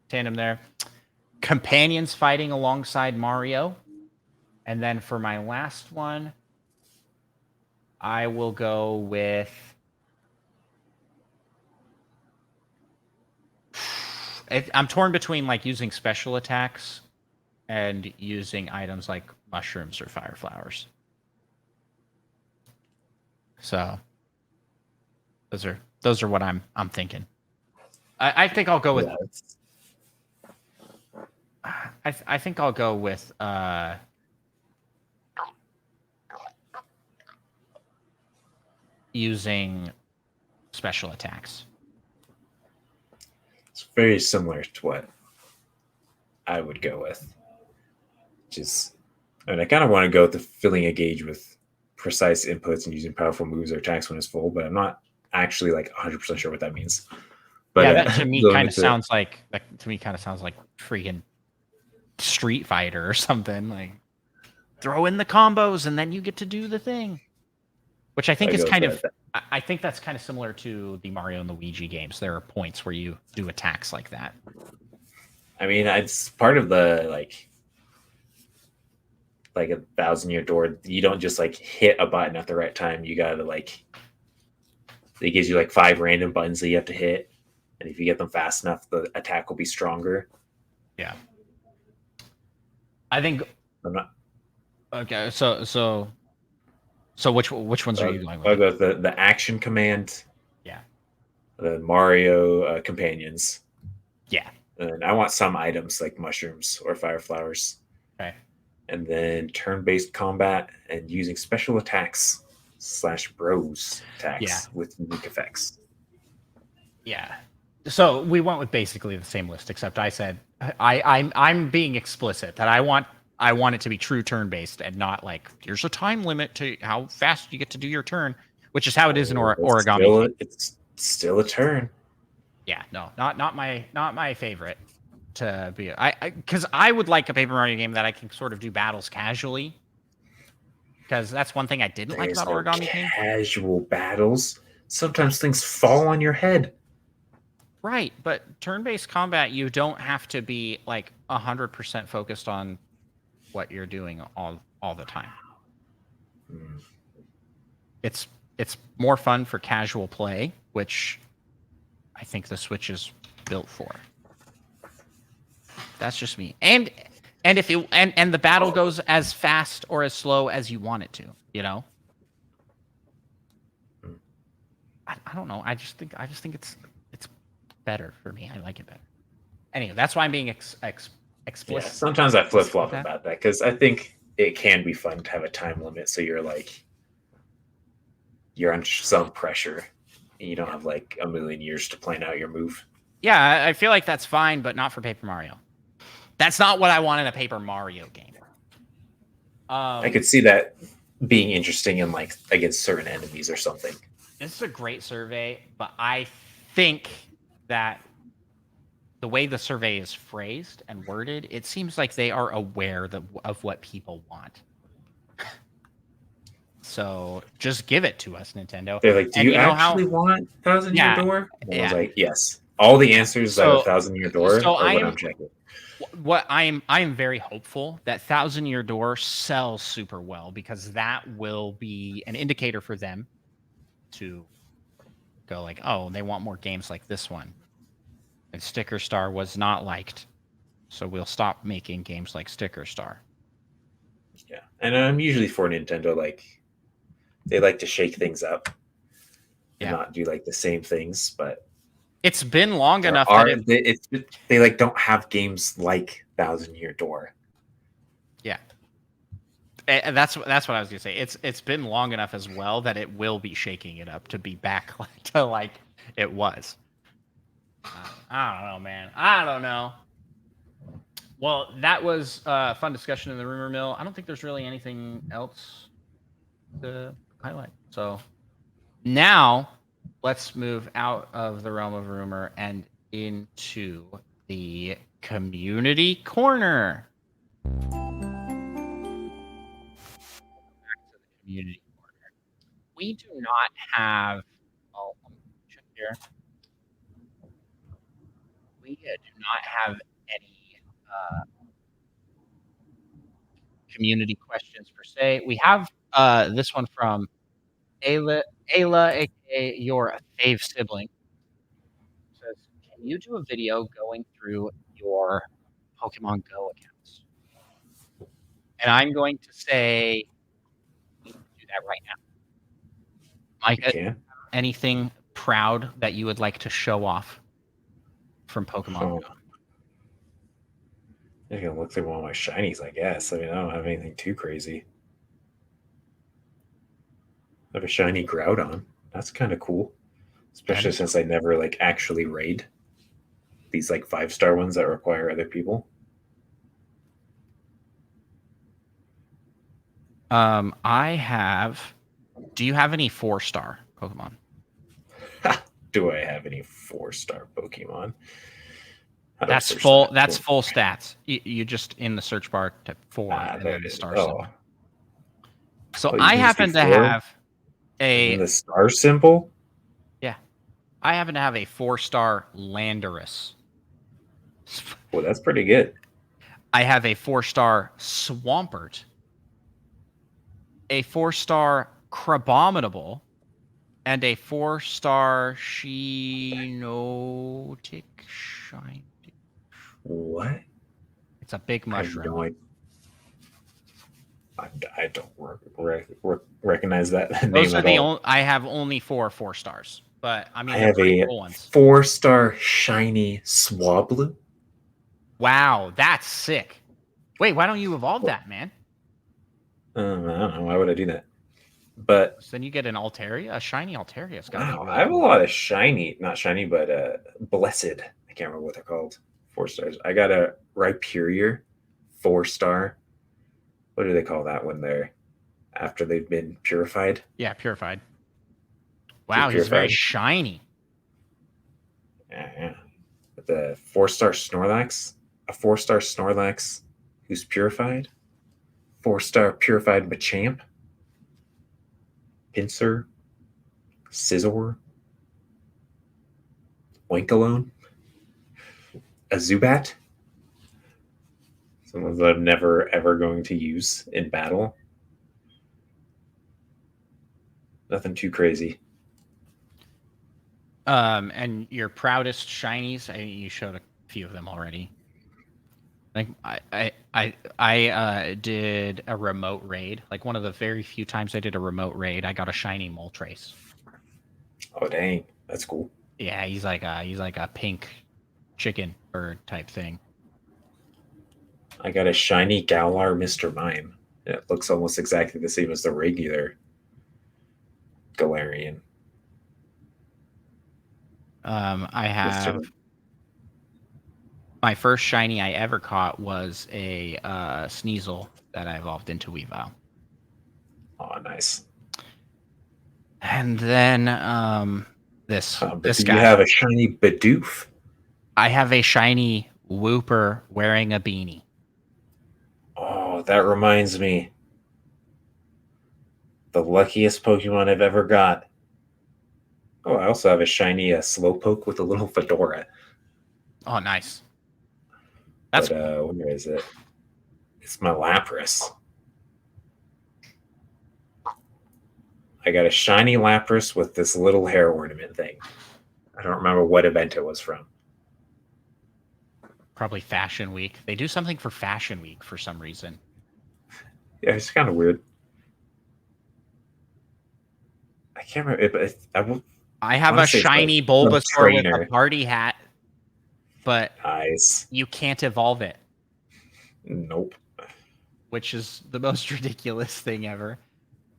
tandem there. Companions fighting alongside Mario. And then for my last one, I will go with I'm torn between like using special attacks and using items like mushrooms or fire flowers. So those are what I'm thinking. I think I'll go with. I think I'll go with. Using special attacks. It's very similar to what I would go with. I kind of want to go with the filling a gauge with precise inputs and using powerful moves or attacks when it's full, but I'm not actually like 100% sure what that means. But yeah, that to me kind of sounds like freaking Street Fighter or something. Like throw in the combos and then you get to do the thing. Which I think is kind of I think that's kind of similar to the Mario and Luigi games. There are points where you do attacks like that. I mean, it's part of the like a 1,000-year door. You don't just like hit a button at the right time. You gotta like it gives you like 5 random buttons that you have to hit, and if you get them fast enough, the attack will be stronger. Yeah, I think I'm not okay. So which ones are you going with? I'll go with the action command. Yeah. The Mario companions. Yeah. And I want some items like mushrooms or fire flowers. Okay. And then turn-based combat and using special attacks / bros attacks with unique effects. Yeah. So we went with basically the same list, except I said I'm being explicit that I want it to be true turn-based and not like here's a time limit to how fast you get to do your turn, which is how it is in Origami. It's still a turn. Yeah, no, not my favorite to be. Because I would like a Paper Mario game that I can sort of do battles casually. Because that's one thing I didn't like about Origami King. Casual battles. Sometimes things fall on your head. Right, but turn-based combat, you don't have to be like 100% focused on what you're doing all the time. It's more fun for casual play, which I think the Switch is built for. That's just me. And if you and the battle goes as fast or as slow as you want it to, you know. I don't know. I just think it's better for me. I like it better. Anyway, that's why I'm being explicit. Yeah, sometimes I flip flop about that because I think it can be fun to have a time limit, so you're under some pressure. And you don't have like a million years to plan out your move. Yeah, I feel like that's fine, but not for Paper Mario. That's not what I want in a Paper Mario game. I could see that being interesting in like against certain enemies or something. This is a great survey, but I think that the way the survey is phrased and worded, it seems like they are aware of what people want. So just give it to us, Nintendo. They're like, do you actually want 1,000-year door? And I was like, yes. All the answers that are 1,000-year door are what I'm checking. What I am very hopeful that 1,000-year door sells super well because that will be an indicator for them to go like, oh, they want more games like this one. And Sticker Star was not liked, so we'll stop making games like Sticker Star. Yeah, and I'm usually for Nintendo, like they like to shake things up and not do like the same things, but it's been long enough that they like don't have games like 1,000-year door. Yeah. And that's what I was gonna say. It's been long enough as well that it will be shaking it up to be back to like it was. I don't know, man. I don't know. Well, that was a fun discussion in the rumor mill. I don't think there's really anything else to highlight. So now let's move out of the realm of rumor and into the community corner. Community corner. We do not have. Oh, let me check here. We do not have any community questions per se. We have this one from Ayla, aka your fave sibling, says, "Can you do a video going through your Pokemon Go accounts?" And I'm going to say, we need to do that right now. You Mike, can. anything proud that you would like to show off from Pokemon Oh, Go? I can look through all my shinies, I guess. I mean, I don't have anything too crazy. I have a shiny Groudon. That's kind of cool, That especially is since I never like actually raid these like 5-star ones that require other people. I have. Do you have any 4-star Pokemon? Do I have any 4-star Pokemon? How do I That's search full. that? That's full stats. You just in the search bar type 4 and There then it the is. star Oh, symbol. So oh, you I can see happen to 4 have and then a the star symbol. yeah. I happen to have a 4-star Landorus. Well, that's pretty good. I have a 4-star Swampert, a 4-star Crabominable, and a 4-star Shinotic Shine. What? It's a big I have mushroom. no idea. I don't recognize that Those name are at the all. only. I have only 4 4-stars, but I I mean they're have pretty a cool ones. 4-star shiny Swablu. Wow, that's sick. Wait, why don't you evolve What? that, man? I don't know. Why would I do that? But So then you get an Altaria, a shiny Altaria. It's got to be wow, I really have a cool. lot of shiny, not shiny, but blessed. I can't remember what they're called. 4 stars. I got a Rhyperior, 4-star. What do they call that when they're after they've been purified? Yeah, purified. Is it Wow, he's very purified? shiny. Yeah, yeah. But the 4-star Snorlax, a 4-star Snorlax who's purified, 4-star purified Machamp, Pinsir, Scizor, Oinkologne, a Zubat. Some ones that I'm never ever going to use in battle. Nothing too crazy. And your proudest shinies. You showed a few of them already. Like I did a remote raid. Like one of the very few times I did a remote raid, I got a shiny Moltres. Oh dang, that's cool. Yeah, he's like a pink chicken bird type thing. I got a shiny Galar Mr. Mime. It looks almost exactly the same as the regular Galarian. I have Mr. my first shiny I ever caught was a Sneasel that I evolved into Weavile. Oh, nice. And then But this do you guy. have a shiny Bidoof? I have a shiny Wooper wearing a beanie. Oh, that reminds me. The luckiest Pokemon I've ever got. Oh, I also have a shiny Slowpoke with a little fedora. Oh, nice. That's But cool. where is it? It's my Lapras. I got a shiny Lapras with this little hair ornament thing. I don't remember what event it was from. Probably Fashion Week. They do something for Fashion Week for some reason. Yeah, it's kind of weird. I can't remember it, but I have want a to say it's like shiny some Bulbasaur with a trainer. party hat, but Nice. you can't evolve it. Nope. which is the most ridiculous thing ever.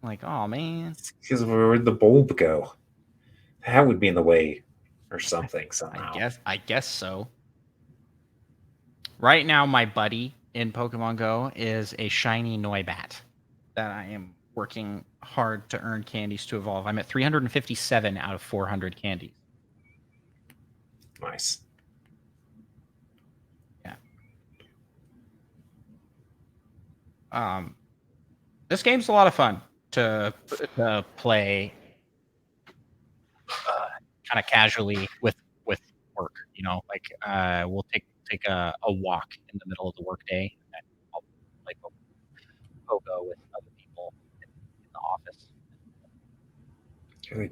I'm like, oh man. Because where'd the bulb go? That would be in the way or something somehow. I guess so. Right now, my buddy in Pokemon Go is a shiny Noibat that I am working hard to earn candies to evolve. I'm at 357 out of 400 candies. Nice. Yeah. This game's a lot of fun to play, kind of casually with work. You know, like we'll take a walk in the middle of the workday, and I'll play Pogo with other people in the office. Your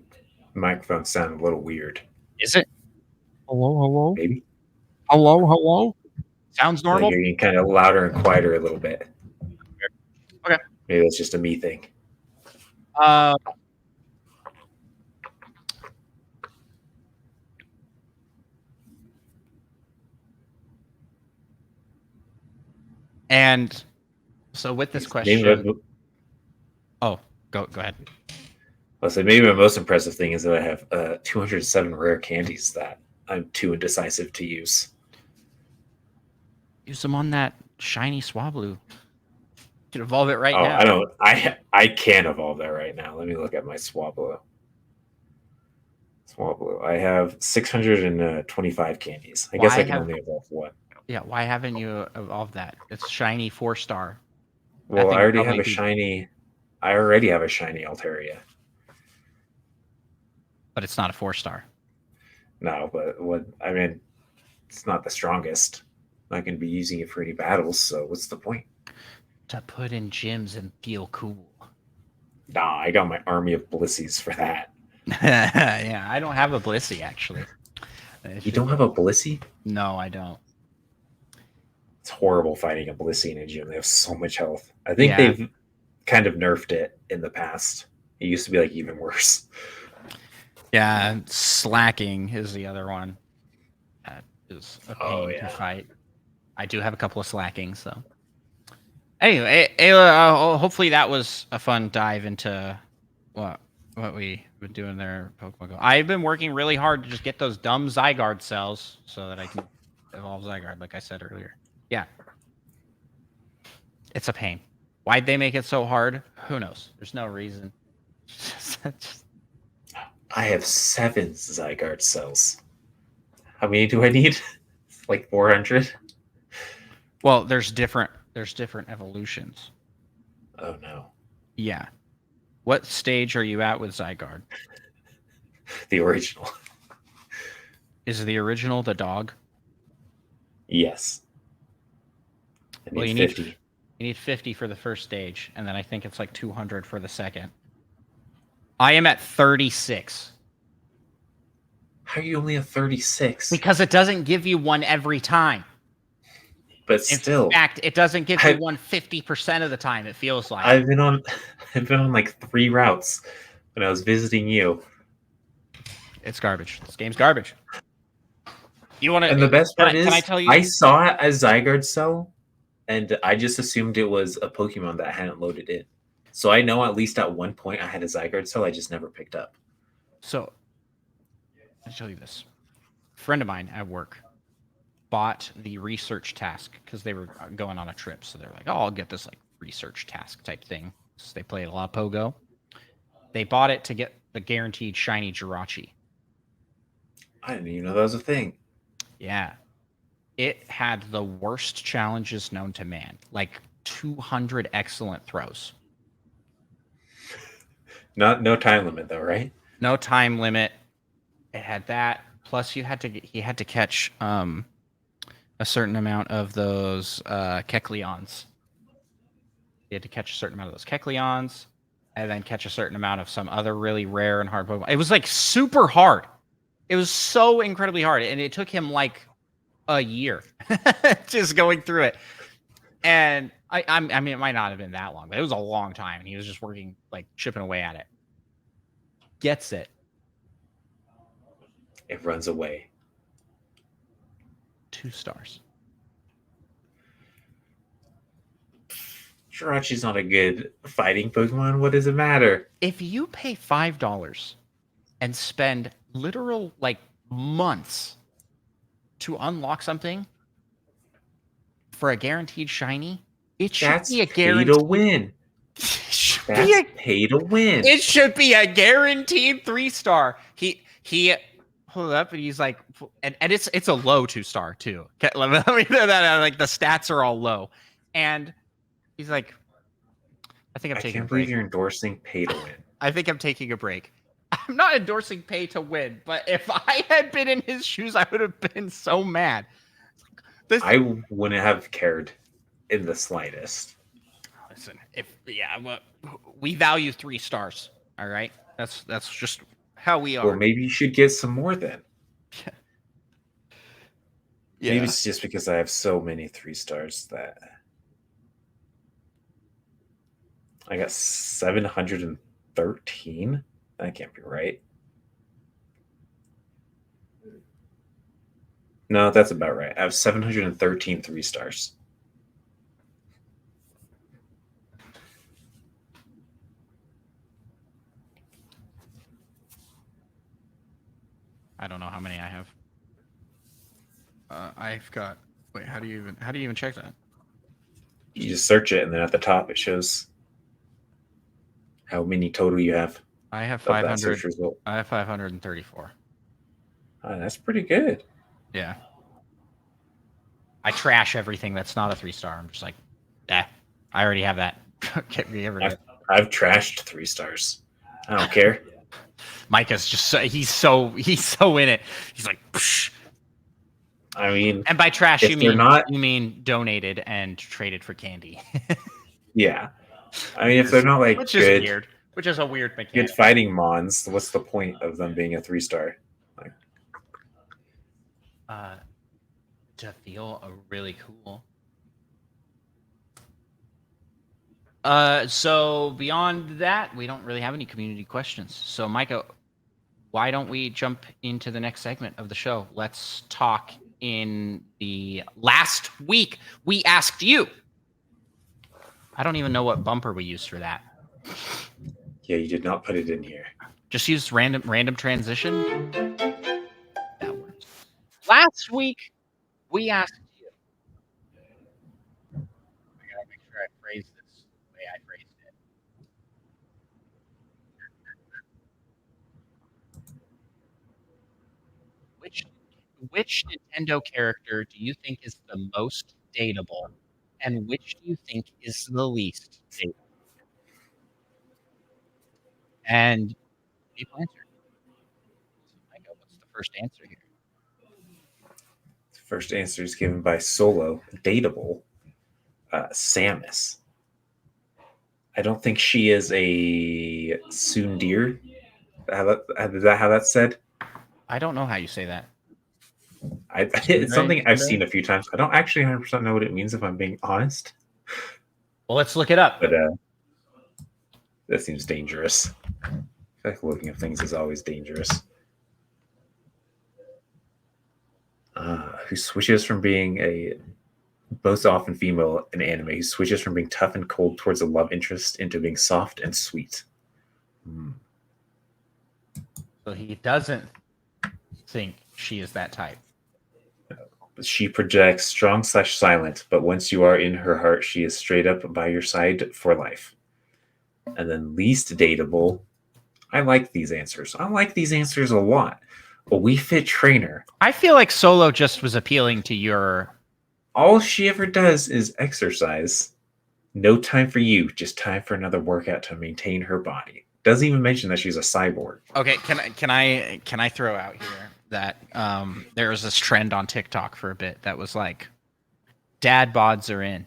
microphone sounded a little weird. Is it? Hello. Maybe. Hello. Sounds Like normal. you're getting kind of louder and quieter a little bit. Okay. Maybe that's just a me thing. And so with this question, go ahead. I'll say maybe my most impressive thing is that I have 207 rare candies that I'm too indecisive to use. Use them on that shiny Swablu. You can evolve it right Oh, now. I can't evolve that right now. Let me look at my Swablu. I have 625 candies. I guess I can only evolve one. Yeah, why haven't you evolved that? It's shiny 4-star. Well, I already have a shiny. I already have a shiny Altaria. But it's not a 4-star. No, but what I mean, it's not the strongest. I'm not going to be using it for any battles, so what's the point? To put in gyms and feel cool. Nah, I got my army of Blissies for that. Yeah, I don't have a Blissey, actually. You don't have a Blissey? No, I don't. It's horrible fighting a Blissey in a gym. They have so much health. I think they've kind of nerfed it in the past. It used to be like even worse. Yeah, slacking is the other one. That is a pain to fight. I do have a couple of slackings, so. Anyway, Ayla, hopefully that was a fun dive into what we've been doing there at Pokemon Go. I've been working really hard to just get those dumb Zygarde cells so that I can evolve Zygarde, like I said earlier. Yeah. It's a pain. Why'd they make it so hard? Who knows? There's no reason. I have 7 Zygarde cells. How many do I need? Like 400? Well, there's different evolutions. Oh no. Yeah. What stage are you at with Zygarde? The original. Is the original the dog? Yes. I need Well, you 50. You need 50 for the first stage, and then I think it's like 200 for the second. I am at 36. How are you only at 36? Because it doesn't give you one every time. But still. In fact, it doesn't give you one 50% of the time, it feels like. I've been on like 3 routes when I was visiting you. It's garbage. This game's garbage. You want to? And the best part is, can I tell you? I saw it as Zygarde cell, and I just assumed it was a Pokemon that I hadn't loaded in. So I know at least at one point I had a Zygarde cell I just never picked up. So, I'll tell you this. A friend of mine at work bought the research task because they were going on a trip. So they're like, oh, I'll get this like research task type thing. So they played a lot of Pogo. They bought it to get the guaranteed shiny Jirachi. I didn't even know that was a thing. Yeah. It had the worst challenges known to man. Like 200 excellent throws. No time limit though, right? No time limit. It had that. Plus he had to catch a certain amount of those Kecleons. He had to catch a certain amount of those Kecleons and then catch a certain amount of some other really rare and hard Pokemon. It was like super hard. It was so incredibly hard. And it took him like a year just going through it. And I mean, it might not have been that long, but it was a long time. And he was just working, like chipping away at it. Gets it. It runs away. 2 stars. Jirachi's not a good fighting Pokemon. What does it matter? If you pay $5 and spend literal like months to unlock something for a guaranteed shiny, it should That's be a pay to guarantee. win. It should That's be a, pay to win. it should be a guaranteed 3-star. He pulled up and he's like, and it's a low 2-star too. Okay, let me throw that out. Like the stats are all low, and he's like, I think I'm I taking a can't believe break. you're endorsing pay to win. I think I'm taking a break. I'm not endorsing pay to win, but if I had been in his shoes, I would have been so mad. I wouldn't have cared in the slightest. Listen, we value 3 stars. All right, that's just how we are. Well, maybe you should get some more then. Yeah. Maybe it's just because I have so many 3 stars that I got 713. That can't be right. No, that's about right. I have 713 3 stars. I don't know how many I have. I've got. Wait, how do you even check that? You just search it, and then at the top it shows how many total you have. I have of that 500. search result. I have 534. That's pretty good. Yeah. I trash everything that's not a 3-star. I'm just like, I already have that. Get rid of it. I've trashed 3 stars. I don't care. Micah's just he's so in it. He's like, psh. I mean, and by trash if you they're mean not- you mean donated and traded for candy. yeah. I mean, if they're not like which good, is weird. Which is a weird mechanic. good fighting mons, what's the point of them being a 3-star? Like, to feel really cool. So beyond that, we don't really have any community questions. So Micah, why don't we jump into the next segment of the show? Let's talk. In the last week, we asked you. I don't even know what bumper we used for that. yeah, you did not put it in here. Just use random transition. That works. Last week, we asked you. I gotta make sure I phrase this the way I phrased it. Which Nintendo character do you think is the most dateable, and which do you think is the least dateable? And people answered. So, Micah, what's the first answer here? The first answer is given by Solo, dateable, Samus. I don't think she is a tsundere. Is that how that's said? I don't know how you say that. It's something I've seen a few times. I don't actually 100% know what it means if I'm being honest. Well, let's look it up. But that seems dangerous. I feel like looking at things is always dangerous. Who switches from being a most often female in anime, who switches from being tough and cold towards a love interest into being soft and sweet. So he doesn't think she is that type. She projects strong/silent, but once you are in her heart, she is straight up by your side for life. And then least dateable. I like these answers. I like these answers a lot. A Wii Fit trainer. I feel like Solo just was appealing to your. All she ever does is exercise. No time for you, just time for another workout to maintain her body. Doesn't even mention that she's a cyborg. Okay, can I throw out here that there was this trend on TikTok for a bit that was like, dad bods are in,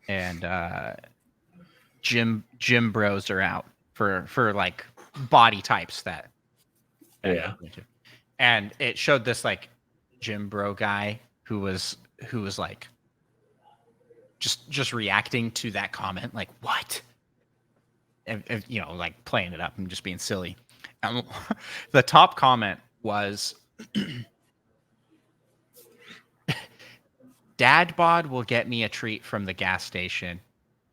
and gym bros are out for like body types that. Yeah. And it showed this like gym bro guy who was like just reacting to that comment, like, what? And, you know, like playing it up and just being silly. The top comment was, dad bod will get me a treat from the gas station.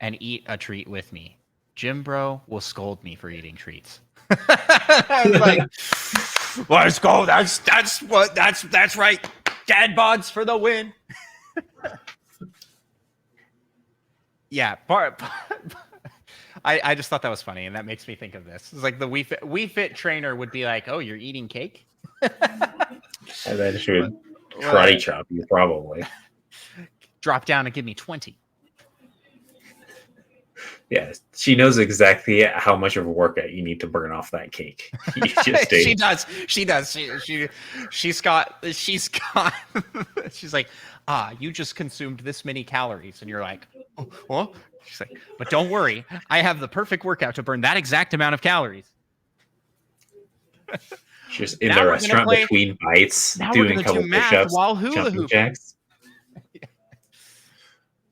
and eat a treat with me. Jim Bro will scold me for eating treats. I was like, let's go. That's right. Dad bods for the win. Yeah, I just thought that was funny, and that makes me think of this. It's like the We Fit trainer would be like, "Oh, you're eating cake?" And then she would karate chop you, probably. Drop down and give me 20. Yeah, she knows exactly how much of a workout you need to burn off that cake. You just She does. She's got. She's like, you just consumed this many calories, and you're like, oh, well. She's like, but don't worry, I have the perfect workout to burn that exact amount of calories. Just in the restaurant between bites, doing a couple push-ups, while hula jumping jacks.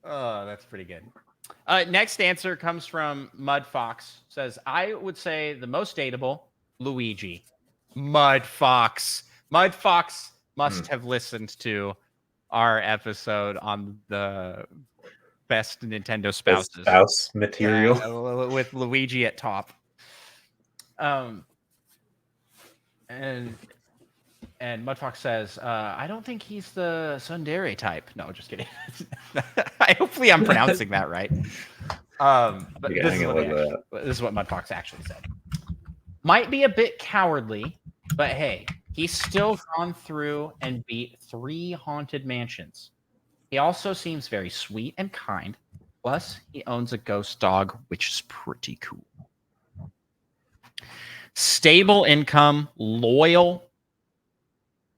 Oh, that's pretty good. Next answer comes from Mud Fox. Says, I would say the most dateable, Luigi. Mud Fox. Mud Fox must have listened to our episode on the best Nintendo spouses. Spouse material. Yeah, with Luigi at top. And Mudfox says, I don't think he's the tsundere type. No, just kidding. Hopefully I'm pronouncing that right. But this is what Mudfox actually said. Might be a bit cowardly, but hey, he's still gone through and beat 3 haunted mansions. He also seems very sweet and kind. Plus, he owns a ghost dog, which is pretty cool. Stable income, loyal,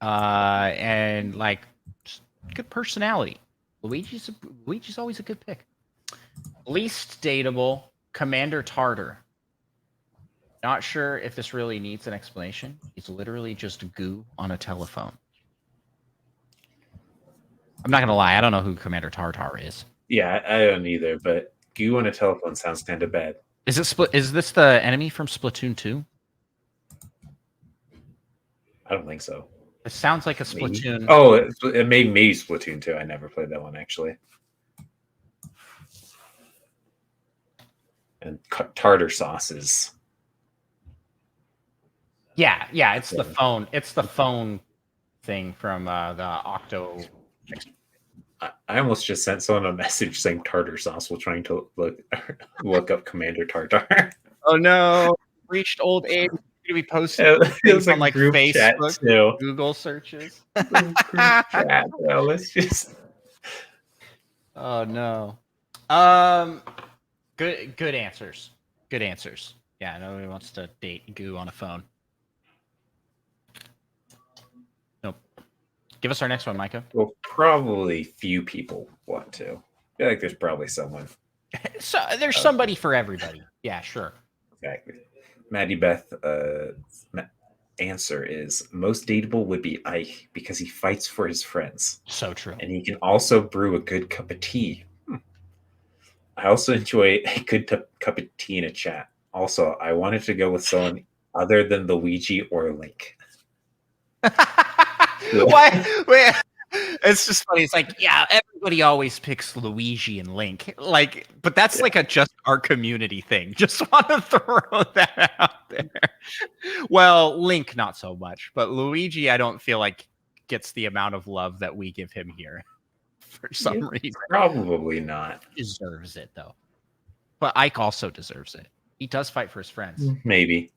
and like good personality. Luigi's always a good pick. Least dateable, Commander Tartar. Not sure if this really needs an explanation. He's literally just goo on a telephone. I'm not gonna lie, I don't know who Commander Tartar is. Yeah, I don't either, but goo on a telephone sounds kind of bad. Is this the enemy from Splatoon 2? I don't think so. It sounds like a Splatoon. Maybe. Oh, it made me Splatoon 2. I never played that one, actually. And tartar sauces. Yeah, it's the phone. It's the phone thing from the Octo. I almost just sent someone a message saying tartar sauce while trying to look up Commander Tartar. Oh no! Reached old age. We posted things on like Facebook, Google searches. Chat, bro. Let's just. Oh no. Good answers. Good answers. Yeah, nobody wants to date goo on a phone. Nope. Give us our next one, Micah. Well, probably few people want to. I feel like there's probably someone. So there's somebody for everybody. Yeah, sure. Exactly. Maddie Beth answer is most dateable would be Ike because he fights for his friends. So true. And he can also brew a good cup of tea. I also enjoy a good cup of tea in a chat. Also, I wanted to go with someone other than Luigi or Link. Why? Wait. It's just funny. It's like, yeah, everybody always picks Luigi and Link. Like, but that's like a just our community thing. Just want to throw that out there. Well, Link not so much, but Luigi, I don't feel like gets the amount of love that we give him here for some reason. Probably not. He deserves it though. But Ike also deserves it. He does fight for his friends. Maybe.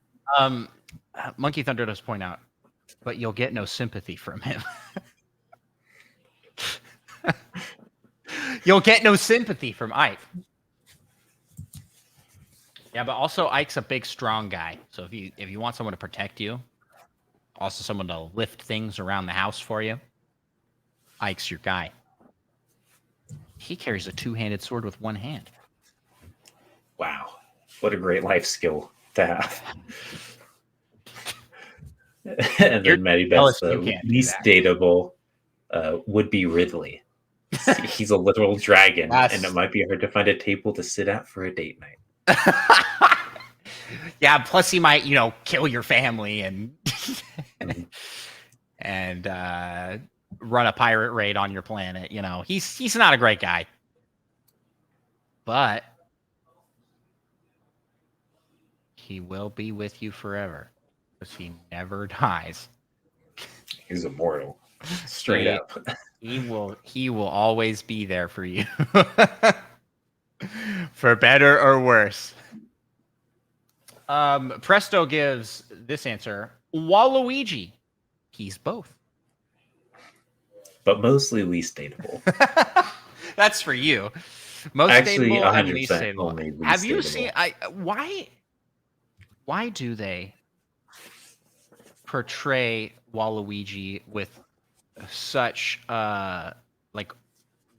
Monkey Thunder does point out, but you'll get no sympathy from him. You'll get no sympathy from Ike. Yeah, but also Ike's a big, strong guy. So if you want someone to protect you, also someone to lift things around the house for you, Ike's your guy. He carries a 2-handed sword with one hand. Wow, what a great life skill to have. And then Maddie Beth, the least dateable would be Ridley. He's a literal dragon, and it might be hard to find a table to sit at for a date night. Yeah, plus he might, kill your family and run a pirate raid on your planet. He's not a great guy, but he will be with you forever because he never dies. He's immortal. Straight He- up. He will always be there for you. For better or worse. Presto gives this answer. Waluigi. He's both. But mostly least dateable. That's for you. Most Actually, dateable and 100% least dateable. only least Have you dateable. seen why do they portray Waluigi with such like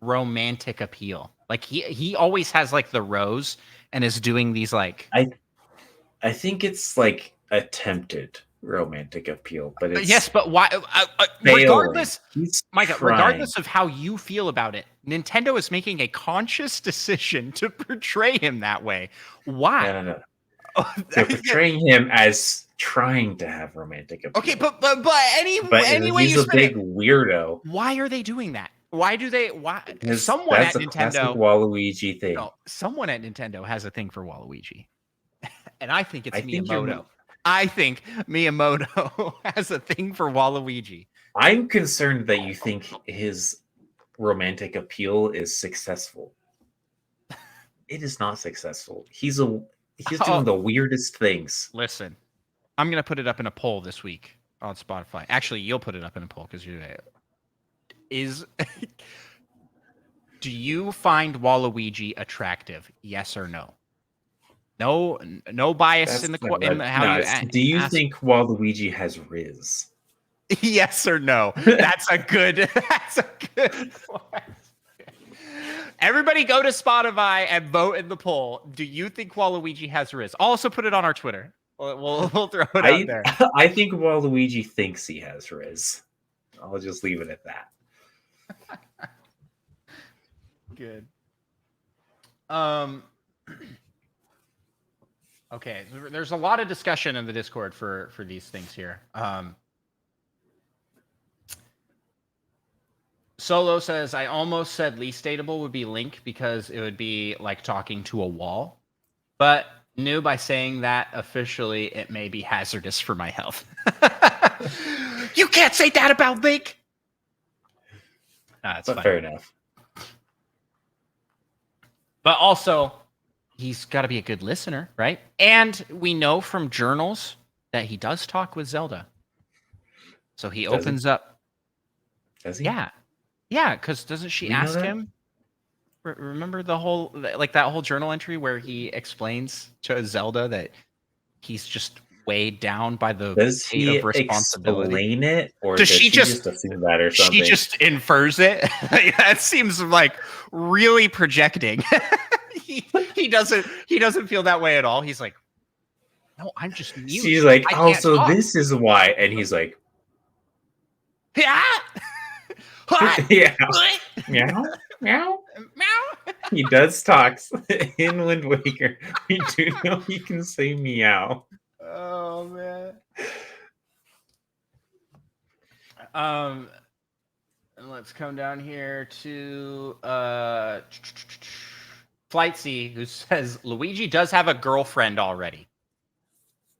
romantic appeal? Like he always has like the rose and is doing these like I think it's like attempted romantic appeal, but it's yes, but why failing. regardless He's Micah, trying. regardless of how you feel about it, Nintendo is making a conscious decision to portray him that way. Why? No. They're portraying him as trying to have romantic appeal. Okay, but anyway, he's you a spin big it. weirdo. Why are they doing that? Why do they? Why? Because Someone that's at a classic Nintendo. Waluigi thing. No, someone at Nintendo has a thing for Waluigi, and I think it's I think you're- Miyamoto. I think Miyamoto has a thing for Waluigi. I'm concerned that you think his romantic appeal is successful. It is not successful. He's doing the weirdest things. Listen, I'm gonna put it up in a poll this week on Spotify. Actually, you'll put it up in a poll because you're is. Do you find Waluigi attractive? Yes or no? No bias in the how you. Do you ask. think Waluigi has Riz? Yes or no? That's a good. That's a good question. Everybody go to Spotify and vote in the poll. Do you think Waluigi has Riz? Also put it on our Twitter. We'll throw it out there. I think Waluigi thinks he has Riz. I'll just leave it at that. Good. Okay, there's a lot of discussion in the Discord for these things here. Solo says, I almost said least dateable would be Link because it would be like talking to a wall. But knew by saying that officially it may be hazardous for my health. You can't say that about Link! That's But fair enough. But also, he's got to be a good listener, right? And we know from journals that he does talk with Zelda. So he opens up. Does he? Yeah. Yeah, because doesn't she ask him? Remember the whole, like that whole journal entry where he explains to Zelda that he's just weighed down by the weight of responsibility? Explain it, or does she just assume that or something? She just infers it. That seems like really projecting. he doesn't feel that way at all. He's like, no, I'm just mute. She's like, oh, so talk. This is why, and he's like, yeah. Yeah. Meow. Meow. Meow. He does talks in Wind Waker. We do know he can say meow. Oh man. And let's come down here to Flight C, who says Luigi does have a girlfriend already.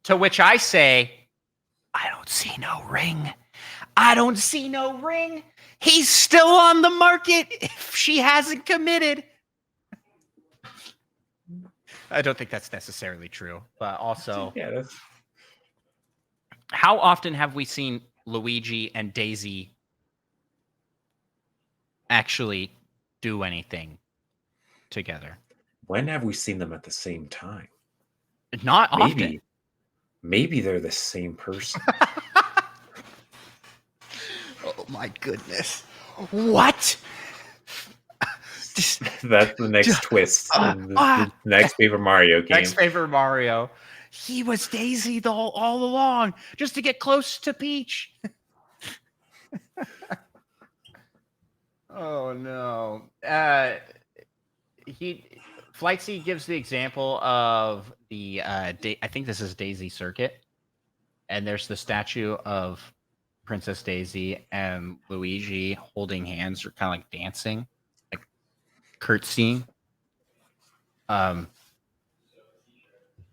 To which I say, I don't see no ring. I don't see no ring. He's still on the market if she hasn't committed. I don't think that's necessarily true, but also, yeah, that's... how often have we seen Luigi and Daisy actually do anything together? When have we seen them at the same time? Not often. Maybe they're the same person. Oh my goodness. What? That's the next twist in the next Paper Mario game. Next Paper Mario. He was Daisy all along, just to get close to Peach. Oh no. Flight C gives the example of the I think this is Daisy Circuit, and there's the statue of Princess Daisy and Luigi holding hands, or kind of like dancing, like curtsying.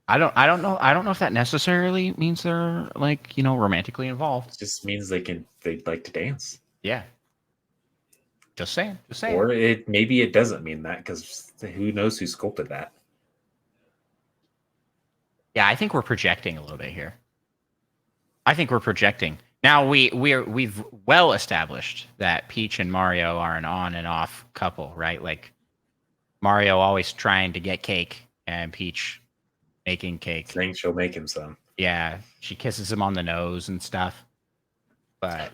I don't know. I don't know if that necessarily means they're like, romantically involved. It just means they'd like to dance. Yeah. Just saying. Just saying. Or maybe it doesn't mean that, because who knows who sculpted that? Yeah, I think we're projecting a little bit here. I think we're projecting. Now we've well established that Peach and Mario are an on and off couple, right? Like Mario always trying to get cake and Peach making cake. Saying she'll make him some. Yeah, she kisses him on the nose and stuff. But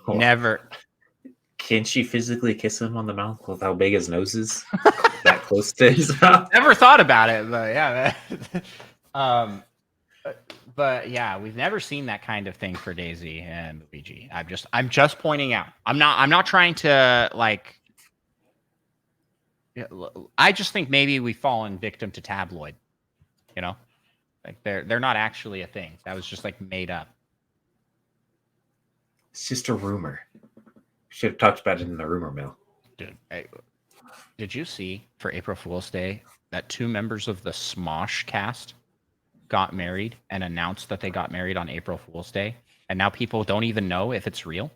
Oh, never. Can she physically kiss him on the mouth with how big his nose is? That close to his mouth? Never thought about it, but yeah. But yeah, we've never seen that kind of thing for Daisy and Luigi. I'm just pointing out. I'm not trying to like. I just think maybe we've fallen victim to tabloid. Like they're not actually a thing. That was just like made up. It's just a rumor. Should have talked about it in the rumor mill. Dude, did you see for April Fool's Day that 2 members of the Smosh cast got married and announced that they got married on April Fool's Day, and now people don't even know if it's real?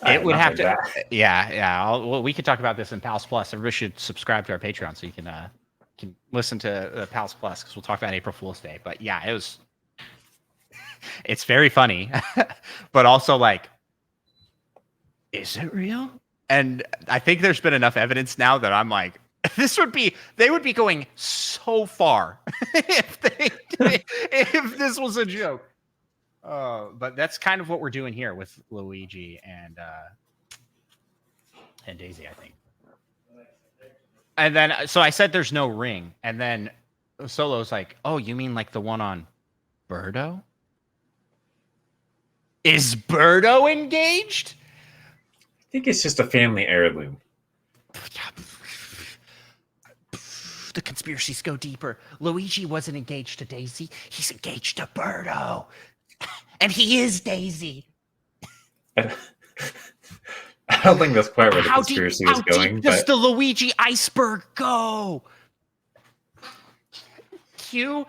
It would have to. Yeah. Well, we could talk about this in Pals Plus. Everybody should subscribe to our Patreon so you can listen to Pals Plus, because we'll talk about April Fool's Day. But yeah, it's very funny, but also like, is it real? And I think there's been enough evidence now that I'm like, they would be going so far if this was a joke. But that's kind of what we're doing here with Luigi and Daisy, I think. And then, so I said there's no ring, and then Solo's like, "Oh, you mean like the one on Birdo? Is Birdo engaged?" I think it's just a family heirloom. The conspiracies go deeper. Luigi wasn't engaged to Daisy. He's engaged to Birdo. And he is Daisy. I don't think that's quite where the conspiracy was going. How deep does the Luigi iceberg go? Cue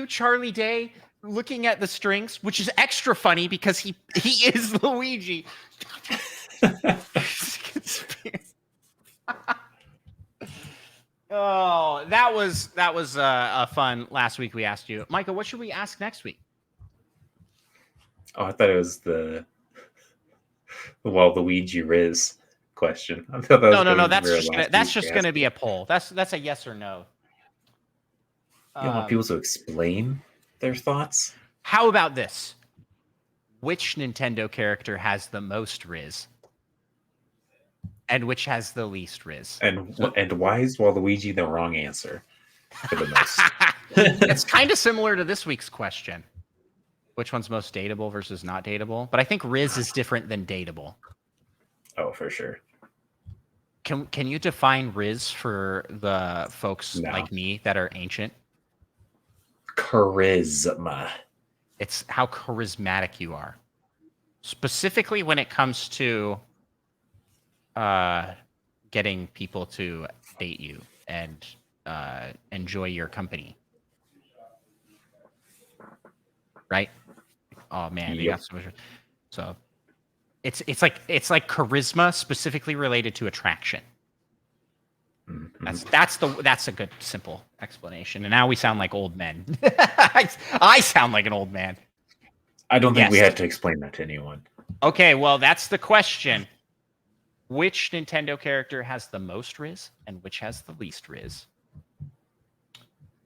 Charlie Day looking at the strings, which is extra funny because he is Luigi. Oh, that was a fun last week. We asked you, Michael, what should we ask next week? Oh, I thought it was the Luigi Riz question. I thought that No. That's just gonna be a poll. That's a yes or no. You want people to explain their thoughts? How about this? Which Nintendo character has the most Riz? And which has the least Riz? And why is Waluigi the wrong answer for the most? It's kind of similar to this week's question. Which one's most dateable versus not dateable? But I think Riz is different than dateable. Oh, for sure. Can you define Riz for the folks like me that are ancient? Charisma. It's how charismatic you are. Specifically when it comes to getting people to date you and enjoy your company. Right? Oh man, they got so much. So it's like charisma specifically related to attraction. Mm-hmm. That's a good simple explanation. And now we sound like old men. I sound like an old man. I don't think we had to explain that to anyone. Okay, well that's the question. Which Nintendo character has the most Riz and which has the least Riz?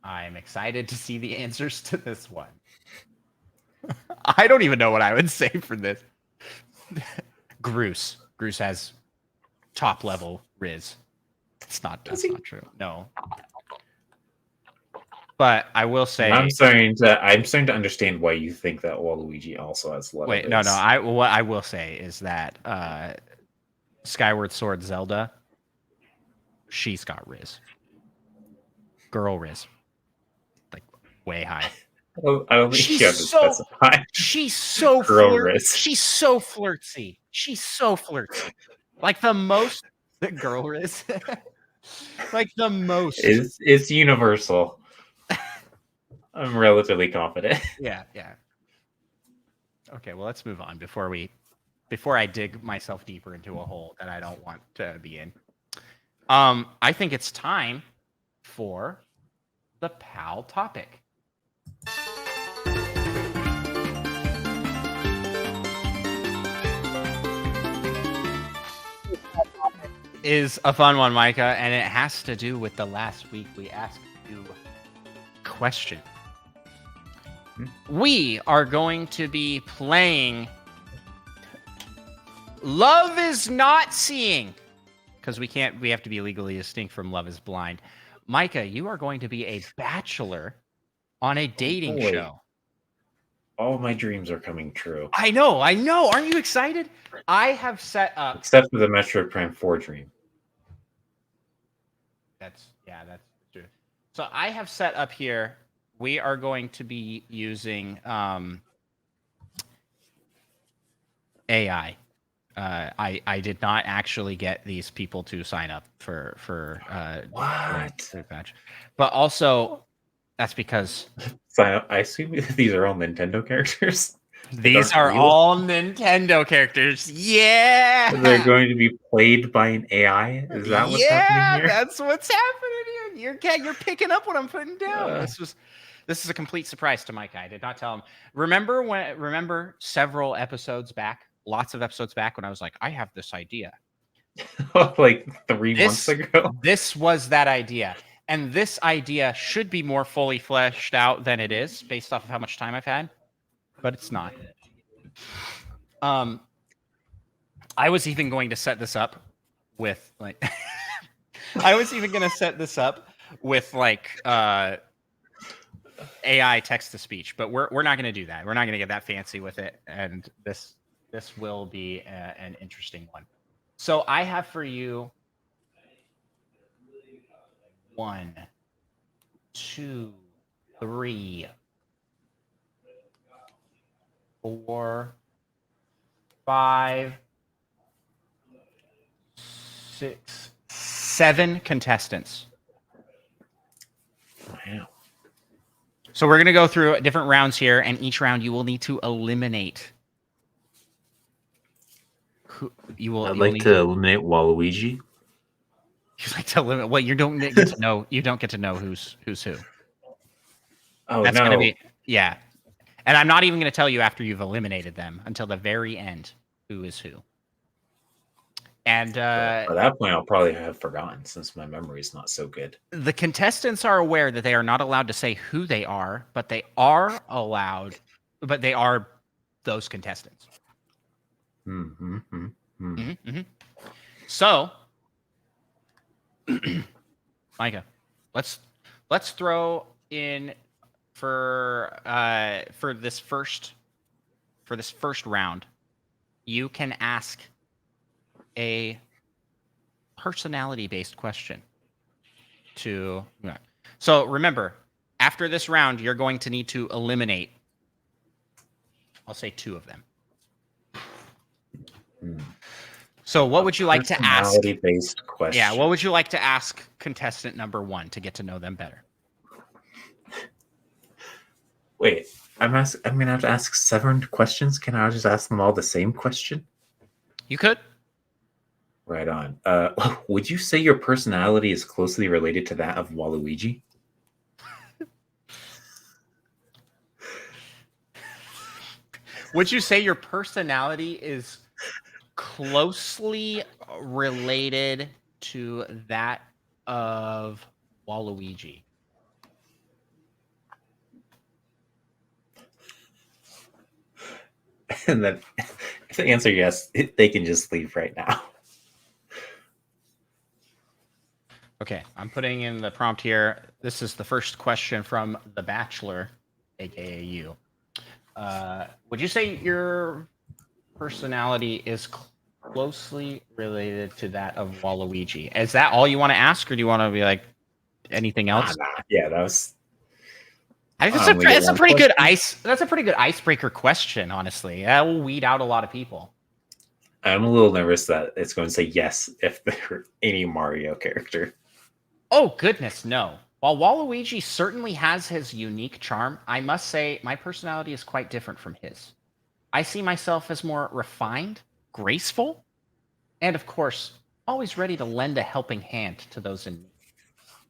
I'm excited to see the answers to this one. I don't even know what I would say for this. Groose has top level Riz. That's not true. No. But I will say I'm starting to understand why you think that Waluigi also has level. Wait, no. What I will say is that Skyward Sword Zelda, she's got Riz. Girl Riz. Like way high. I don't think you have to specify. She's so She's so flirty. She's so flirty. Like the girl Riz. Like the most. It's universal. I'm relatively confident. Yeah, yeah. Okay, well, let's move on before I dig myself deeper into a hole that I don't want to be in. I think it's time for the pal topic. Is a fun one, Micah, and it has to do with the last week we asked you a question. We are going to be playing Love is Not Seeing, because we have to be legally distinct from Love is Blind. Micah, you are going to be a bachelor on a dating show. All my dreams are coming true. I know. Aren't you excited? I have set up... Except for the Metroid Prime 4 dream. That's true. So I have set up here, we are going to be using AI. I did not actually get these people to sign up for what? But also that's because Sign up. I assume these are all Nintendo characters. These are all Nintendo characters. Yeah. They're going to be played by an AI. Is that what's happening here? That's what's happening here. You're picking up what I'm putting down. This is a complete surprise to Mike. I did not tell him. Remember several episodes back, lots of episodes back, when I was like, I have this idea. Like 3 months ago. This was that idea. And this idea should be more fully fleshed out than it is, based off of how much time I've had. But it's not. I was even going to set this up with like AI text to speech, but we're not going to do that. We're not going to get that fancy with it, and this will be an interesting one. So I have for you 1, 2, 3, 4, 5, 6, 7 contestants. Wow. So we're going to go through different rounds here, and each round you will need to eliminate. I'd like to eliminate Waluigi. You'd like to eliminate. Well, you don't get to know. You don't get to know who's who. Oh, that's no. going to be And I'm not even going to tell you after you've eliminated them until the very end who is who. And at that point, I'll probably have forgotten since my memory is not so good. The contestants are aware that they are not allowed to say who they are, but they are those contestants. So, Micah, let's throw in for this first round. You can ask a personality-based question so remember, after this round, you're going to need to eliminate, I'll say 2 of them. So what would you like to ask? Personality-based question. Yeah, what would you like to ask contestant number 1 to get to know them better? Wait, I'm going to have to ask 7 questions? Can I just ask them all the same question? You could. Right on. Would you say your personality is closely related to that of Waluigi? Would you say your personality is closely related to that of Waluigi? And then if the answer yes, they can just leave right now. Okay, I'm putting in the prompt here. This is the first question from The Bachelor, aka you. Would you say your personality is closely related to that of Waluigi? Is that all you want to ask, or do you want to be like anything else? Yeah, that was. That's a pretty good icebreaker question, honestly. That will weed out a lot of people. I'm a little nervous that it's going to say yes if there are any Mario character. Oh, goodness, no. While Waluigi certainly has his unique charm, I must say my personality is quite different from his. I see myself as more refined, graceful, and of course, always ready to lend a helping hand to those in need.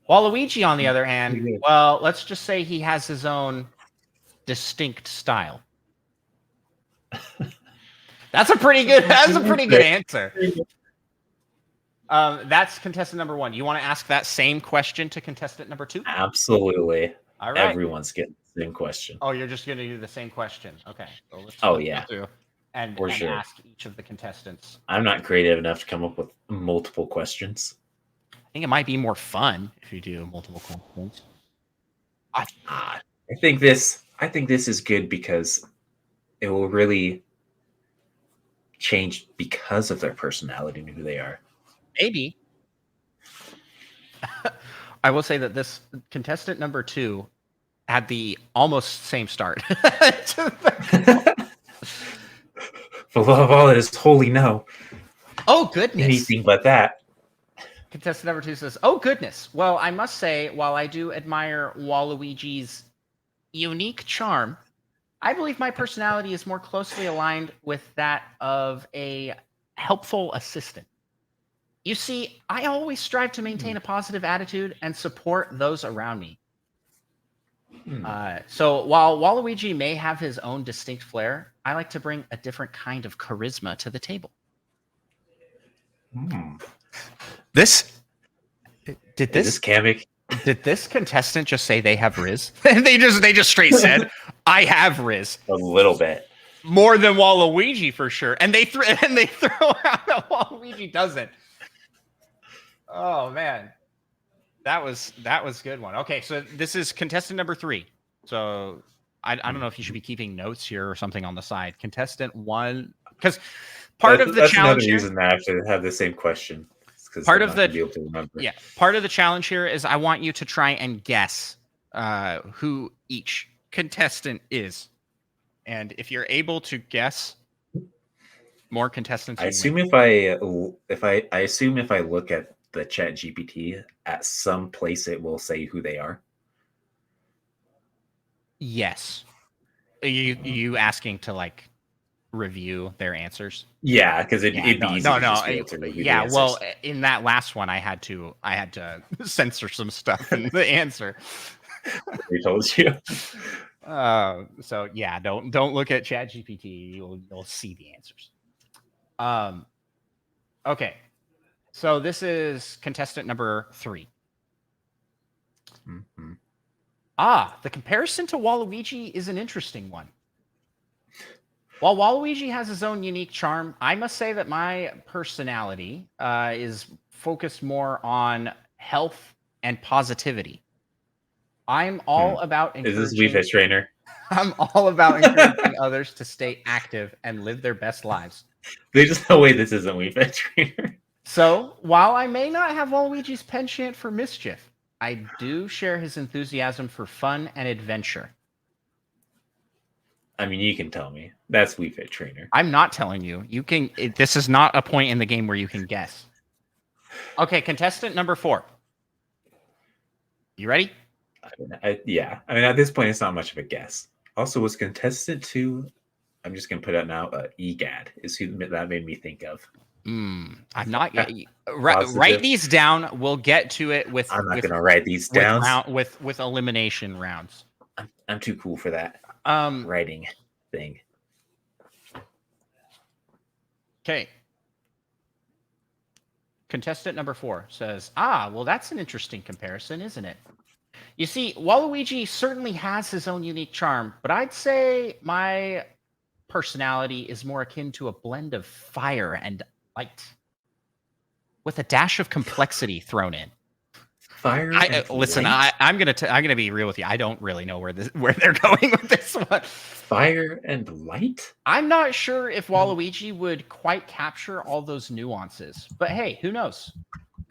Waluigi, on the other hand, Pretty well, let's just say he has his own distinct style. That's a pretty good. That's a pretty good answer. good. That's contestant number 1. You want to ask that same question to contestant number 2? Absolutely. All right. Everyone's getting the same question. Oh, you're just going to do the same question. Okay. So let's Oh, go yeah. through and For sure. ask each of the contestants. I'm not creative enough to come up with multiple questions. I think it might be more fun if you do multiple questions. I think this is good because it will really change because of their personality and who they are. Maybe. I will say that this contestant number 2 had the almost same start. For love of all that is holy, no. Oh, goodness. Anything but that. Contestant number 2 says, oh, goodness. Well, I must say, while I do admire Waluigi's unique charm, I believe my personality is more closely aligned with that of a helpful assistant. You see, I always strive to maintain a positive attitude and support those around me. So while Waluigi may have his own distinct flair, I like to bring a different kind of charisma to the table. Did this contestant just say they have Riz? they just straight said, I have Riz. A little bit. More than Waluigi for sure. And they throw out that Waluigi doesn't. Oh man. That was a good one. Okay, so this is contestant number 3. So I don't know if you should be keeping notes here or something on the side. Contestant 1, because part of the challenge here, reason that I have to have the same question. Part of the challenge here is I want you to try and guess who each contestant is, and if you're able to guess more contestants, I assume if I look at the Chat GPT, at some place it will say who they are. Yes. You asking to like review their answers? Yeah, because it'd be easy to just be able to review the answers. Well, in that last one, I had to censor some stuff in the answer. We told you. So yeah, don't look at ChatGPT. You'll see the answers. Okay. So this is contestant number 3. Mm-hmm. The comparison to Waluigi is an interesting one. While Waluigi has his own unique charm, I must say that my personality is focused more on health and positivity. I'm all about encouraging... Is this Wii Fit Trainer? I'm all about encouraging others to stay active and live their best lives. There's just no way this isn't Wii Fit Trainer. So, while I may not have Waluigi's penchant for mischief, I do share his enthusiasm for fun and adventure. I mean, you can tell me. That's Wii Fit Trainer. I'm not telling you. This is not a point in the game where you can guess. Okay, contestant number 4. You ready? Yeah. I mean, at this point, it's not much of a guess. Also, was contestant 2, I'm just going to put it now, EGAD is who that made me think of. I'm not... Write these down. We'll get to it with... I'm not going to write these down. With elimination rounds. I'm too cool for that writing thing. Okay. Contestant number 4 says, well, that's an interesting comparison, isn't it? You see, Waluigi certainly has his own unique charm, but I'd say my personality is more akin to a blend of fire and light, with a dash of complexity thrown in. Fire. Listen, I'm gonna be real with you. I don't really know where they're going with this one. Fire and light. I'm not sure if Waluigi would quite capture all those nuances, but hey, who knows?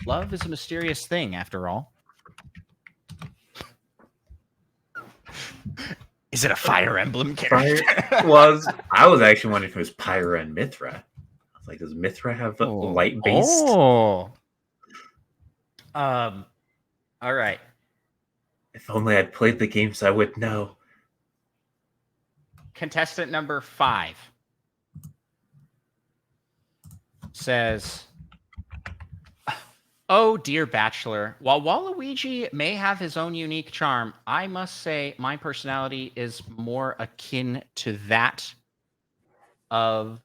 Love is a mysterious thing, after all. Is it a Fire Emblem character? I was actually wondering if it was Pyra and Mithra. I was like, does Mithra have light based? All right. If only I'd played the games, I would know. Contestant number 5 says, "Oh, dear Bachelor, while Waluigi may have his own unique charm, I must say my personality is more akin to that of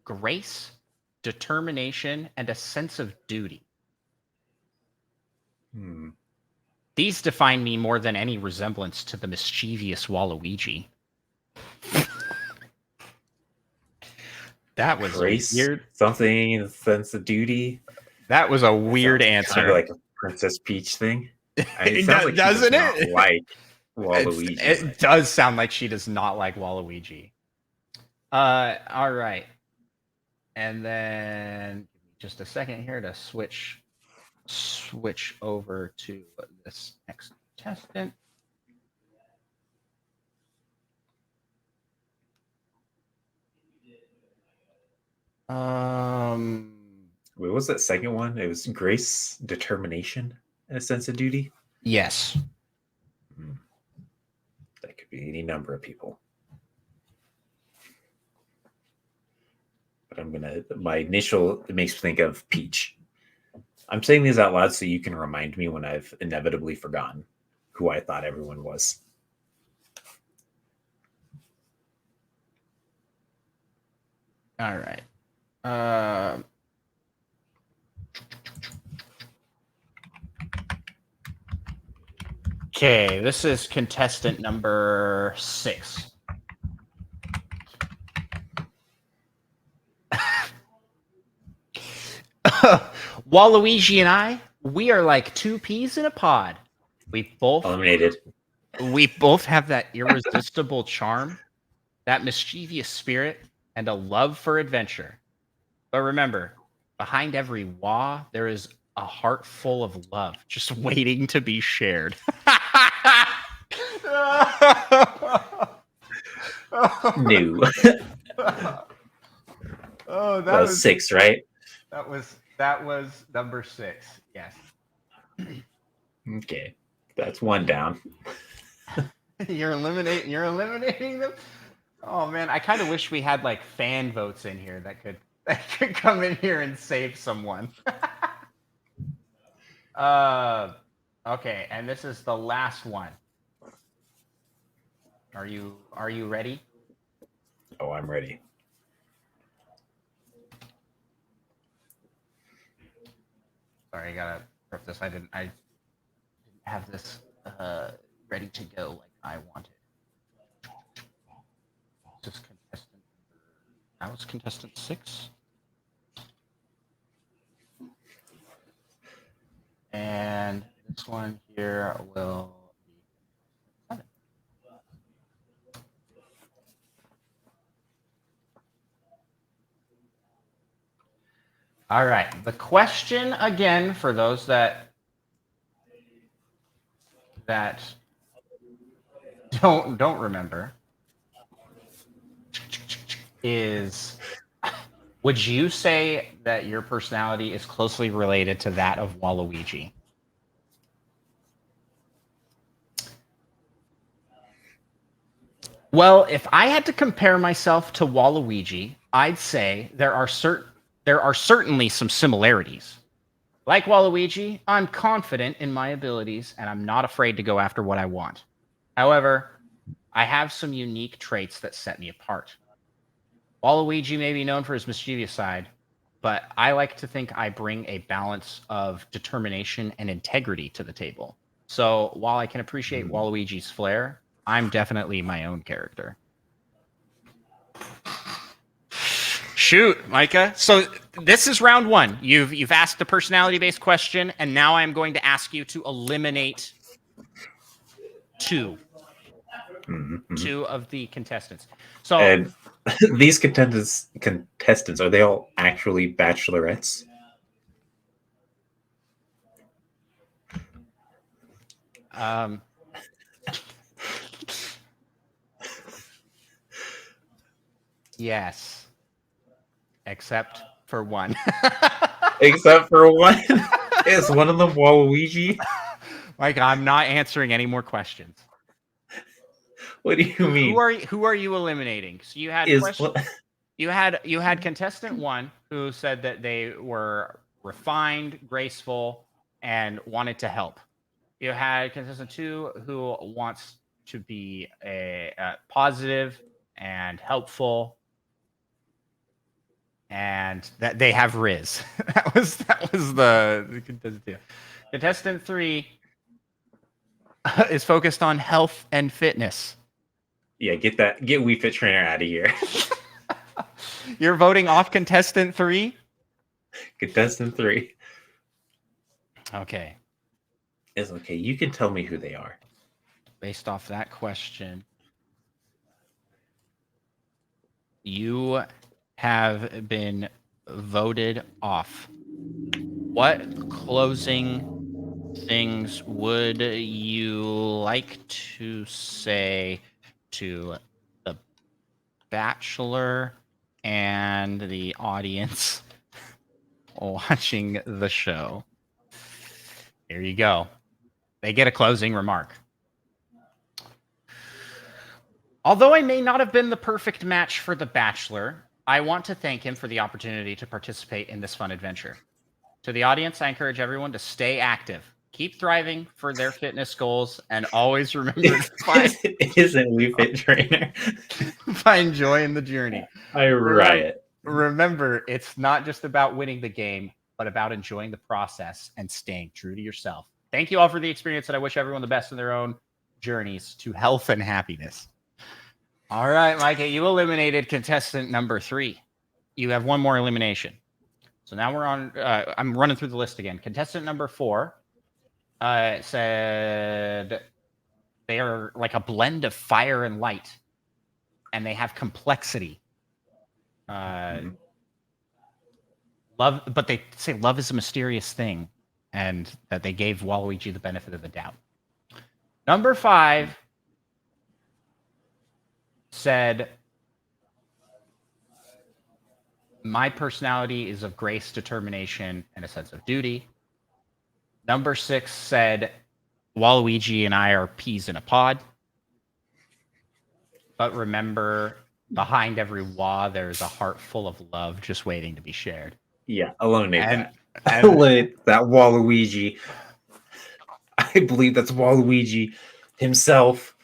grace, determination, and a sense of duty. Hmm. These define me more than any resemblance to the mischievous Waluigi." That was Grace, weird. something, sense of duty. That was a That weird sounds answer. kind of like a Princess Peach thing. It sounds like she Doesn't does not it? like Waluigi. It does sound like she does not like Waluigi. All right. And then give me just a second here to switch over to this next contestant. Wait, what was that second one? It was grace, determination, and a sense of duty. Yes. That could be any number of people. But my initial, it makes me think of Peach. I'm saying these out loud so you can remind me when I've inevitably forgotten who I thought everyone was. All right. Okay, this is contestant number 6. Waluigi and I, we are like two peas in a pod. We both Eliminated. have that irresistible charm, that mischievous spirit, and a love for adventure. But remember, behind every wah, there is a heart full of love just waiting to be shared. New. Oh, that was 6, right? That was number 6. Yes. Okay, that's one down. You're eliminating them. Oh man, I kind of wish we had like fan votes in here that could come in here and save someone. Okay, and this is the last one. Are you ready? Oh, I'm ready. Sorry, I gotta prep this. I didn't have this ready to go like I wanted. This is contestant. That was contestant 6. And this one here will be 7. All right. The question again for those that don't remember is, would you say that your personality is closely related to that of Waluigi? Well, if I had to compare myself to Waluigi, I'd say there are certainly some similarities. Like Waluigi, I'm confident in my abilities and I'm not afraid to go after what I want. However, I have some unique traits that set me apart. Waluigi may be known for his mischievous side, but I like to think I bring a balance of determination and integrity to the table. So while I can appreciate Waluigi's flair, I'm definitely my own character. Shoot, Micah. So this is round 1. You've asked a personality-based question, and now I'm going to ask you to eliminate 2 of the contestants. So and these contestants, are they all actually bachelorettes? Yes. Except for one. Except for one. Is one of them Waluigi? Like, I'm not answering any more questions. What do you mean? Who are you eliminating? So you had you had contestant 1 who said that they were refined, graceful, and wanted to help. You had contestant 2 who wants to be a positive and helpful, and that they have Riz. that was the contestant 2. Contestant 3 is focused on health and fitness. Yeah, get Wii Fit Trainer out of here. You're voting off contestant 3? Contestant 3. Okay. It's okay. You can tell me who they are. Based off that question, you have been voted off. What closing things would you like to say to the Bachelor and the audience watching the show? Here you go. They get a closing remark. Although I may not have been the perfect match for the Bachelor, I want to thank him for the opportunity to participate in this fun adventure. To the audience, I encourage everyone to stay active, keep thriving for their fitness goals, and always remember to find Isn't Wii Fit Trainer? find joy in the journey. I riot. Remember, it's not just about winning the game, but about enjoying the process and staying true to yourself. Thank you all for the experience, and I wish everyone the best in their own journeys to health and happiness. All right, Micah, you eliminated contestant number 3. You have one more elimination. So now we're on. I'm running through the list again. Contestant number 4 said they are like a blend of fire and light, and they have complexity. Love, but they say love is a mysterious thing, and that they gave Waluigi the benefit of the doubt. Number 5 said, my personality is of grace, determination, and a sense of duty. Number 6 said, Waluigi and I are peas in a pod. But remember, behind every wah, there's a heart full of love just waiting to be shared. Yeah, eliminate that. Eliminate that Waluigi. I believe that's Waluigi himself.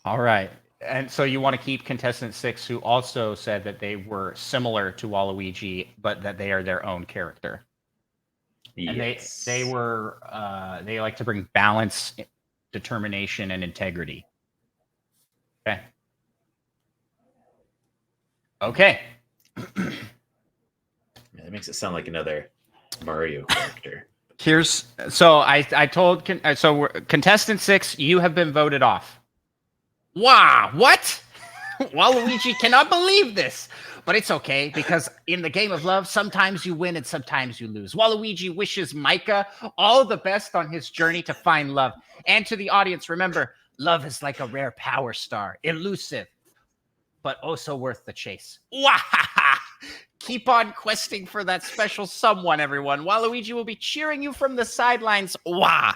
All right. And so you want to keep contestant 6, who also said that they were similar to Waluigi, but that they are their own character. Yes. And they were they like to bring balance, determination, and integrity. Okay. Okay. Yeah, that makes it sound like another Mario character. Contestant 6, you have been voted off. Wow, what? Waluigi cannot believe this. But it's okay, because in the game of love, sometimes you win and sometimes you lose. Waluigi wishes Micah all the best on his journey to find love. And to the audience, remember, love is like a rare power star, elusive, but also worth the chase. Wahaha! Keep on questing for that special someone, everyone. Waluigi will be cheering you from the sidelines. Wah!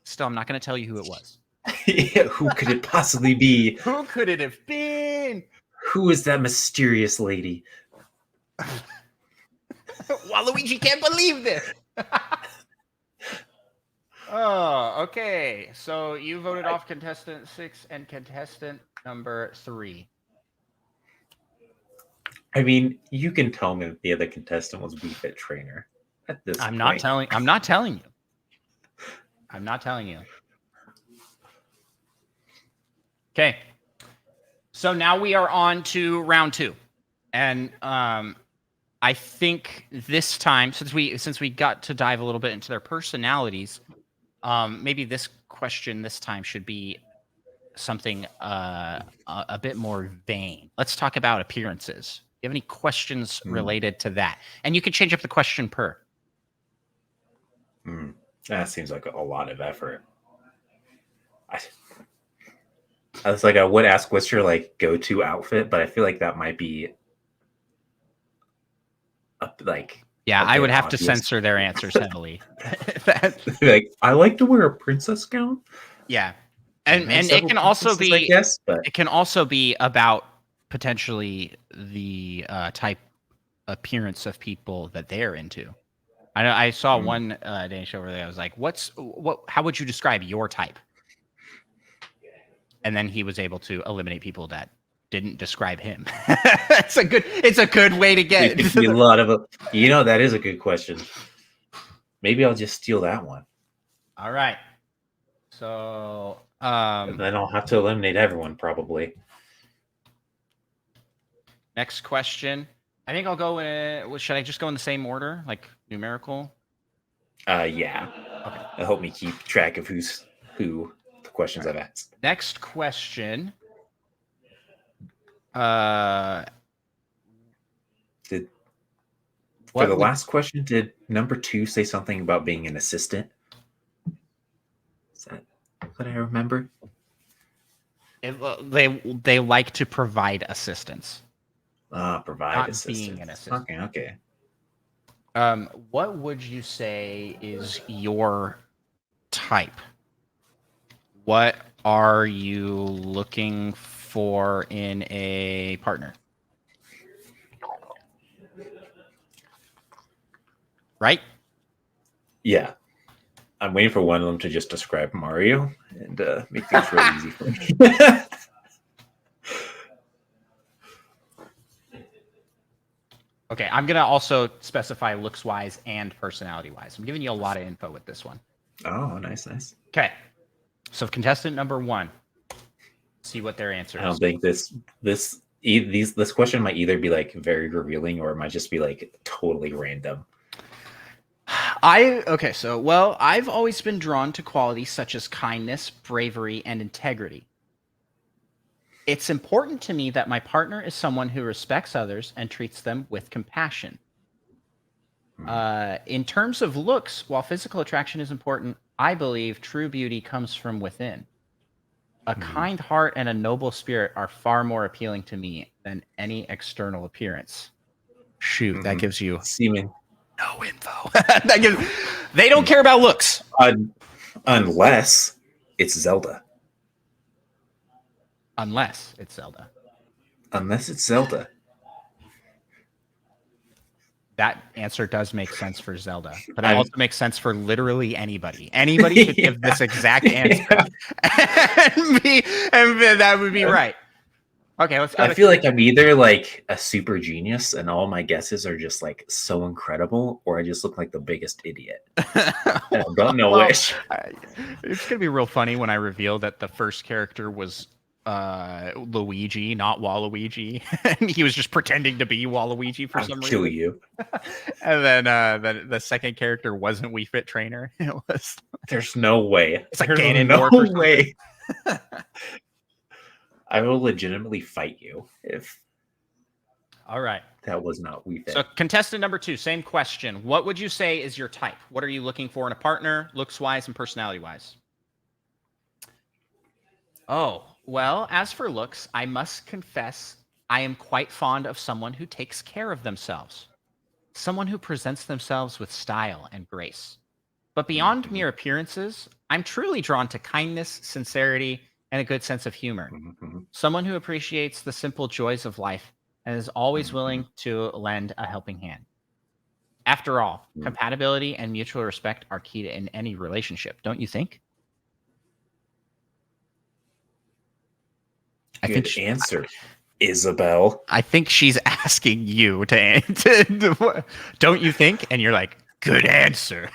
Still, I'm not going to tell you who it was. Yeah, who could it possibly be? Who could it have been? Who is that mysterious lady? Waluigi can't believe this. Oh, okay. So you voted off contestant 6 and contestant number 3. I mean, you can tell me that the other contestant was Wii Fit Trainer. At this I'm point. not telling you. I'm not telling you. Okay. So now we are on to round 2. And I think this time, since we got to dive a little bit into their personalities, maybe this question this time should be something a bit more vain. Let's talk about appearances. Do you have any questions related to that? And you can change up the question per. That seems like a lot of effort. I was like, I would ask what's your like go-to outfit, but I feel like that might be Yeah, a I would bit have to obvious. censor their answers heavily. Like, I like to wear a princess gown. Yeah, I and have and it several can also princesses, I be guess, but about potentially the type appearance of people that they're into. I know I saw one Danish over there. I was like, what? How would you describe your type? And then he was able to eliminate people that didn't describe him. It's a good way to it get. could be a lot of that is a good question. Maybe I'll just steal that one. All right. So, And then I'll have to eliminate everyone probably. next question. I think I'll go in. Should I just go in the same order, like numerical? Yeah. Okay. It'll help me keep track of who's who. The questions I've asked. Next question. For the last question, did number 2 say something about being an assistant? Is that what I remember? They like to provide assistance. Provide Not assistance. being an assistant. Okay. What would you say is your type? What are you looking for in a partner? Right? Yeah. I'm waiting for one of them to just describe Mario and make things real easy for me. Okay, I'm going to also specify looks-wise and personality-wise. I'm giving you a lot of info with this one. Oh, nice. Okay, so contestant number 1. See what their answer is. I don't think this question might either be like very revealing or it might just be like totally random. I've always been drawn to qualities such as kindness, bravery, and integrity. It's important to me that my partner is someone who respects others and treats them with compassion. In terms of looks, while physical attraction is important, I believe true beauty comes from within. A kind heart and a noble spirit are far more appealing to me than any external appearance. Shoot, that gives you seeming no info. They don't care about looks. Unless it's Zelda. Unless it's Zelda. That answer does make sense for Zelda, but it also makes sense for literally anybody. Anybody could give this exact answer, and that would be right. Okay, let's go. I feel like I'm either like a super genius and all my guesses are just like so incredible, or I just look like the biggest idiot. I don't know which. It's gonna be real funny when I reveal that the first character was Luigi, not Waluigi, and he was just pretending to be Waluigi for some reason. Kill you. And then the second character wasn't Wii Fit Trainer. It was. There's no way. It's like There's no way. I will legitimately fight you if. All right. That was not Wii Fit. So contestant number 2, same question. What would you say is your type? What are you looking for in a partner, looks-wise and personality-wise? Oh, well, as for looks, I must confess I am quite fond of someone who takes care of themselves. Someone who presents themselves with style and grace. But beyond mere appearances, I'm truly drawn to kindness, sincerity, and a good sense of humor. Someone who appreciates the simple joys of life and is always willing to lend a helping hand. After all, compatibility and mutual respect are key to in any relationship, don't you think? Good answer, Isabel. I think she's asking you to don't you think? And you're like, good answer.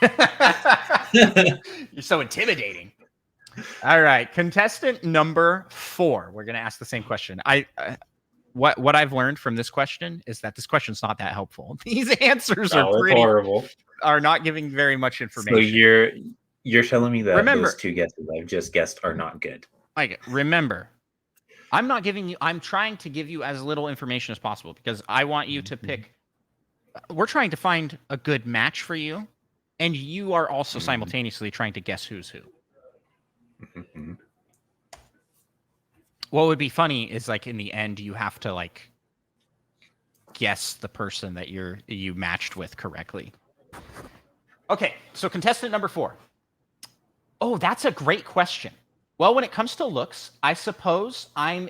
You're so intimidating. All right, contestant number 4. We're gonna ask the same question. What I've learned from this question is that this question's not that helpful. These answers are pretty horrible. Are not giving very much information. So you're telling me that those 2 guesses I've just guessed are not good. Like, remember, I'm trying to give you as little information as possible because I want you to pick. We're trying to find a good match for you, and you are also simultaneously trying to guess who's who. What would be funny is like in the end you have to like guess the person that you matched with correctly. Okay, so contestant number 4. Oh, that's a great question. Well, when it comes to looks, I suppose I'm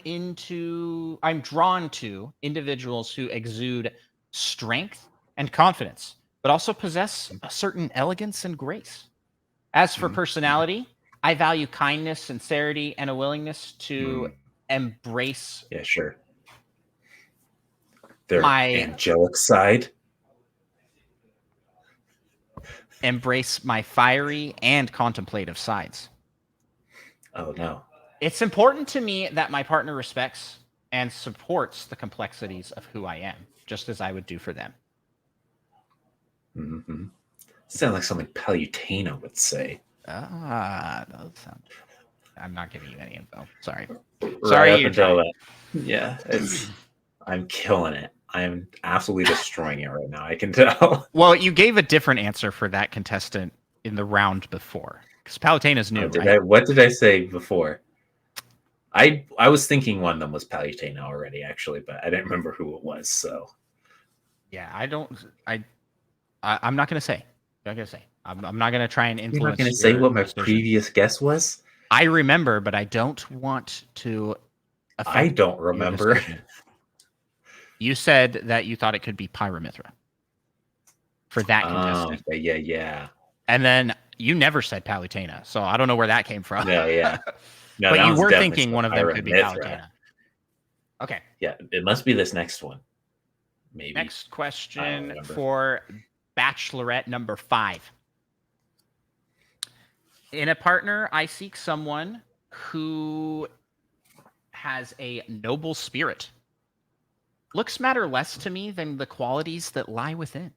drawn to individuals who exude strength and confidence, but also possess a certain elegance and grace. As for personality, I value kindness, sincerity, and a willingness to embrace Yeah, sure. Their my angelic side. fiery and contemplative sides. Oh no. It's important to me that my partner respects and supports the complexities of who I am, just as I would do for them. Mm-hmm. Sounds like something Palutena would say. Ah, that sound. I'm not giving you any info. Sorry. Right Sorry, up you until that. Yeah, I'm killing it. I'm absolutely destroying it right now. I can tell. Well, you gave a different answer for that contestant in the round before, because Palutena's new, right? What did I say before? I was thinking one of them was Palutena already, actually, but I didn't remember who it was. So yeah, I'm not gonna say. I'm not gonna say. I'm not gonna try and influence. You're not going to say what my previous guess was? I remember, but I don't want to affect. I don't remember. You said that you thought it could be Pyramithra for that contestant. Yeah. And then you never said Palutena, so I don't know where that came from. No, yeah. No, but you were thinking one of them could be Palutena. Okay. Yeah, it must be this next one. Maybe. Next question for Bachelorette number 5. In a partner, I seek someone who has a noble spirit. Looks matter less to me than the qualities that lie within.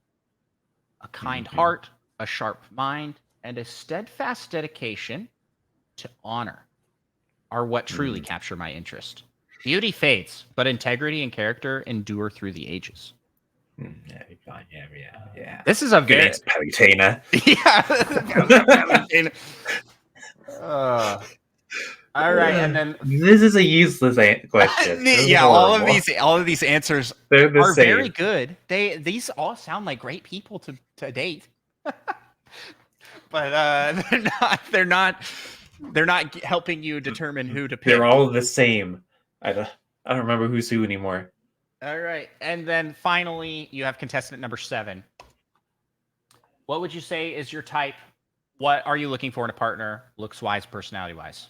A kind heart, a sharp mind, and a steadfast dedication to honor are what truly capture my interest. Beauty fades, but integrity and character endure through the ages. Yeah. This is a good answer, Palutena. Yeah. All right, and then this is a useless question. Yeah, all of these answers are same. very good. These all sound like great people to date, but they're not helping you determine who to pick. They're all the same. I don't remember who's who anymore. All right, and then finally you have contestant number 7. What would you say is your type? What are you looking for in a partner, looks-wise, personality-wise?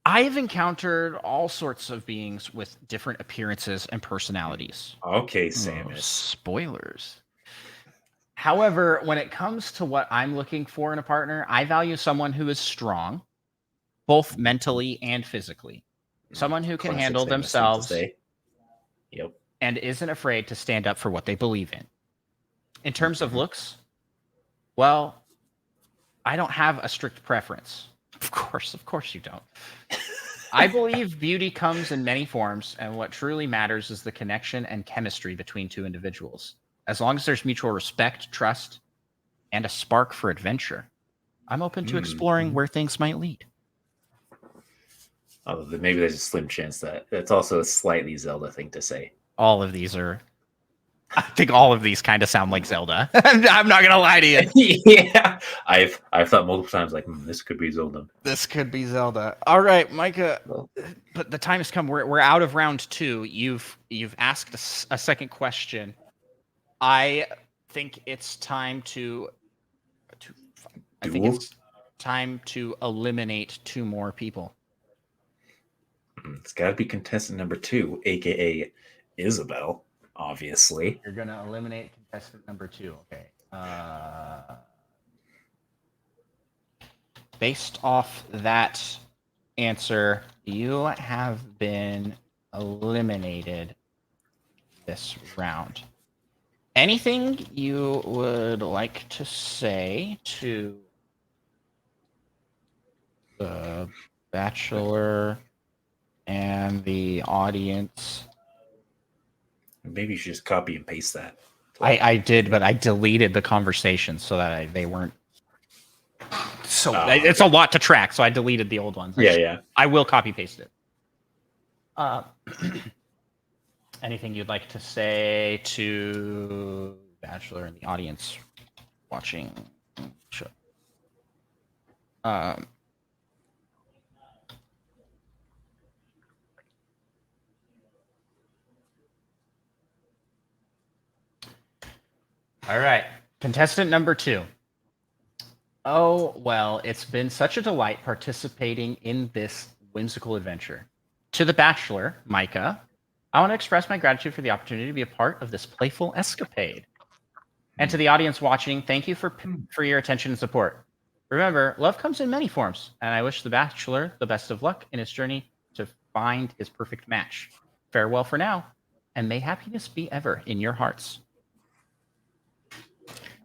I have encountered all sorts of beings with different appearances and personalities. Okay, Samus. Spoilers. However, when it comes to what I'm looking for in a partner, I value someone who is strong, both mentally and physically. Someone who can handle themselves and isn't afraid to stand up for what they believe in. In terms of looks, well, I don't have a strict preference. Of course you don't. I believe beauty comes in many forms, and what truly matters is the connection and chemistry between two individuals. As long as there's mutual respect, trust, and a spark for adventure, I'm open to exploring where things might lead. Although maybe there's a slim chance that that's also a slightly Zelda thing to say. I think all of these kind of sound like Zelda. I'm not gonna lie to you. Yeah, I've thought multiple times like this could be Zelda. This could be Zelda. All right, Micah. But the time has come. We're out of round 2. You've asked a second question. I think it's time to eliminate 2 more people. It's got to be contestant number 2, aka Isabel. Obviously, you're gonna eliminate contestant number 2. Okay. Based off that answer, you have been eliminated this round. Anything you would like to say to the Bachelor and the audience? Maybe you should just copy and paste that. I did, but I deleted the conversation so that they weren't. So it's a lot to track, so I deleted the old ones. Yeah. I will copy paste it. Anything you'd like to say to Bachelor and the audience watching the show? All right. Contestant number 2. Oh, well, it's been such a delight participating in this whimsical adventure. To the Bachelor, Micah, I want to express my gratitude for the opportunity to be a part of this playful escapade. And to the audience watching, thank you for your attention and support. Remember, love comes in many forms, and I wish the Bachelor the best of luck in his journey to find his perfect match. Farewell for now, and may happiness be ever in your hearts.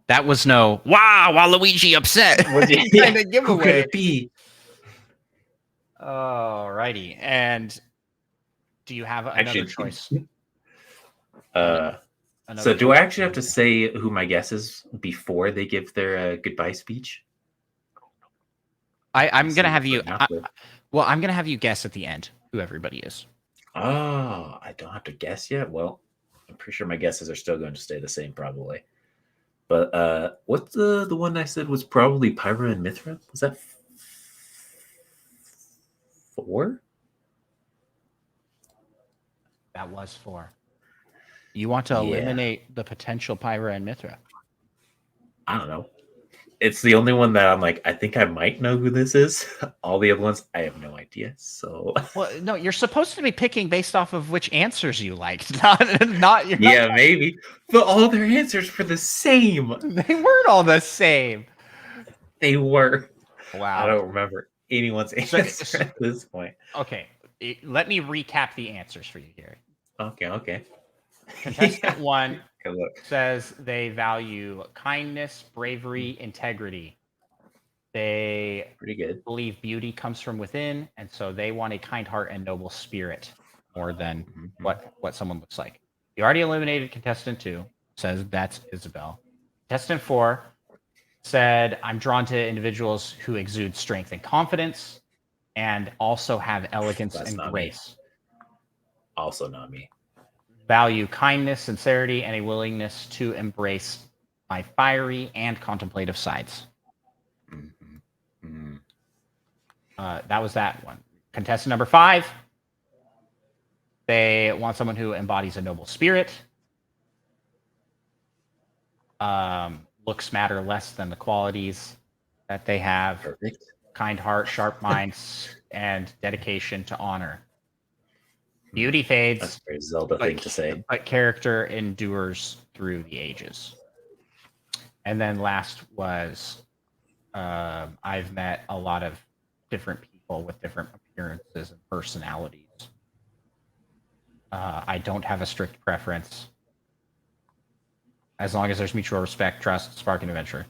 That was no wow, Waluigi upset. Kind of giveaway. Who could it be? Alrighty. And do you have another choice? So do I actually have to say who my guess is before they give their goodbye speech? I'm gonna have you. I'm gonna have you guess at the end who everybody is. Oh, I don't have to guess yet. Well, I'm pretty sure my guesses are still going to stay the same, probably. But what's the one I said was probably Pyra and Mithra? Was that 4? That was 4. You want to eliminate the potential Pyra and Mithra? I don't know. It's the only one that I'm like, I think I might know who this is. All the other ones, I have no idea. So, well, no, you're supposed to be picking based off of which answers you liked, maybe. But all their answers were the same. They weren't all the same. They were. Wow. I don't remember anyone's answer at this point. Okay, let me recap the answers for you here. Okay. Contestant 1 says they value kindness, bravery, integrity. They pretty good. Believe beauty comes from within, and so they want a kind heart and noble spirit more than what someone looks like. The already eliminated contestant 2 says that's Isabel. Contestant 4 said, I'm drawn to individuals who exude strength and confidence and also have elegance and grace. Also not me. Value kindness, sincerity, and a willingness to embrace my fiery and contemplative sides. That was that one. Contestant number 5. They want someone who embodies a noble spirit. Looks matter less than the qualities that they have. Perfect. Kind heart, sharp minds, and dedication to honor. Beauty fades. That's a very Zelda thing to say. But character endures through the ages. And then last was, I've met a lot of different people with different appearances and personalities. I don't have a strict preference. As long as there's mutual respect, trust, spark, and adventure.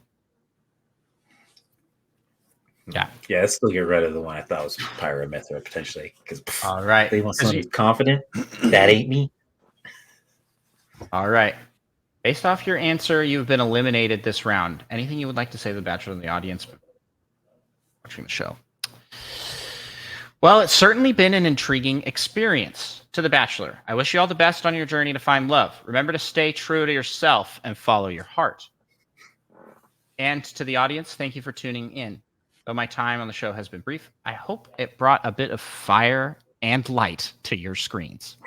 Yeah. Yeah, let's still get rid of the one I thought was Pyra Mithra, potentially. Because all right. They want someone who's confident. That ain't me. All right. Based off your answer, you've been eliminated this round. Anything you would like to say to the Bachelor and the audience watching the show? Well, it's certainly been an intriguing experience. To the Bachelor, I wish you all the best on your journey to find love. Remember to stay true to yourself and follow your heart. And to the audience, thank you for tuning in. Though my time on the show has been brief, I hope it brought a bit of fire and light to your screens.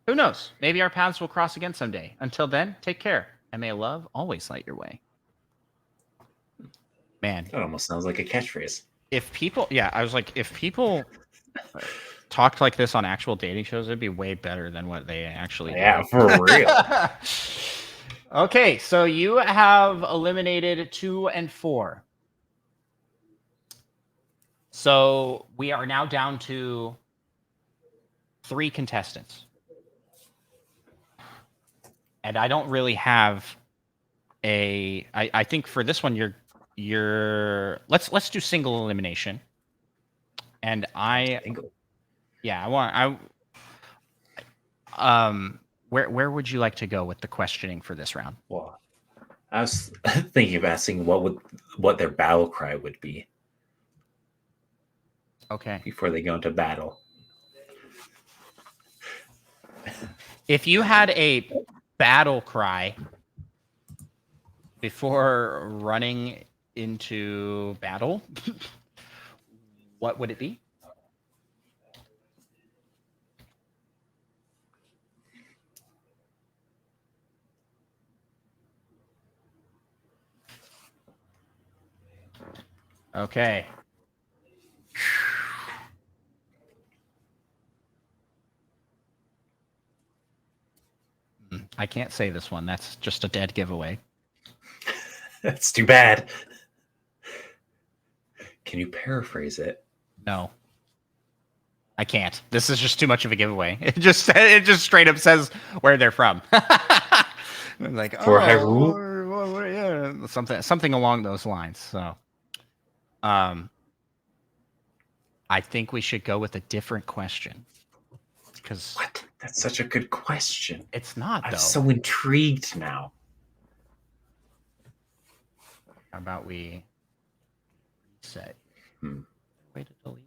Who knows? Maybe our paths will cross again someday. Until then, take care, and may love always light your way. Man. That almost sounds like a catchphrase. If people talked like this on actual dating shows, it'd be way better than what they actually do. Yeah, for real. Okay, so you have eliminated 2 and 4. So we are now down to 3 contestants. And I don't really have I think for this one you're let's do single elimination. And where would you like to go with the questioning for this round? Well, I was thinking of asking what their battle cry would be. Okay. Before they go into battle. If you had a battle cry before running into battle, what would it be? Okay. I can't say this one. That's just a dead giveaway. That's too bad. Can you paraphrase it? No. I can't. This is just too much of a giveaway. It just straight up says where they're from. I'm like, For Hyrule? Yeah, something along those lines. So, I think we should go with a different question because What? That's such a good question. it's not I'm though. so intrigued now. How about we reset? Way to delete.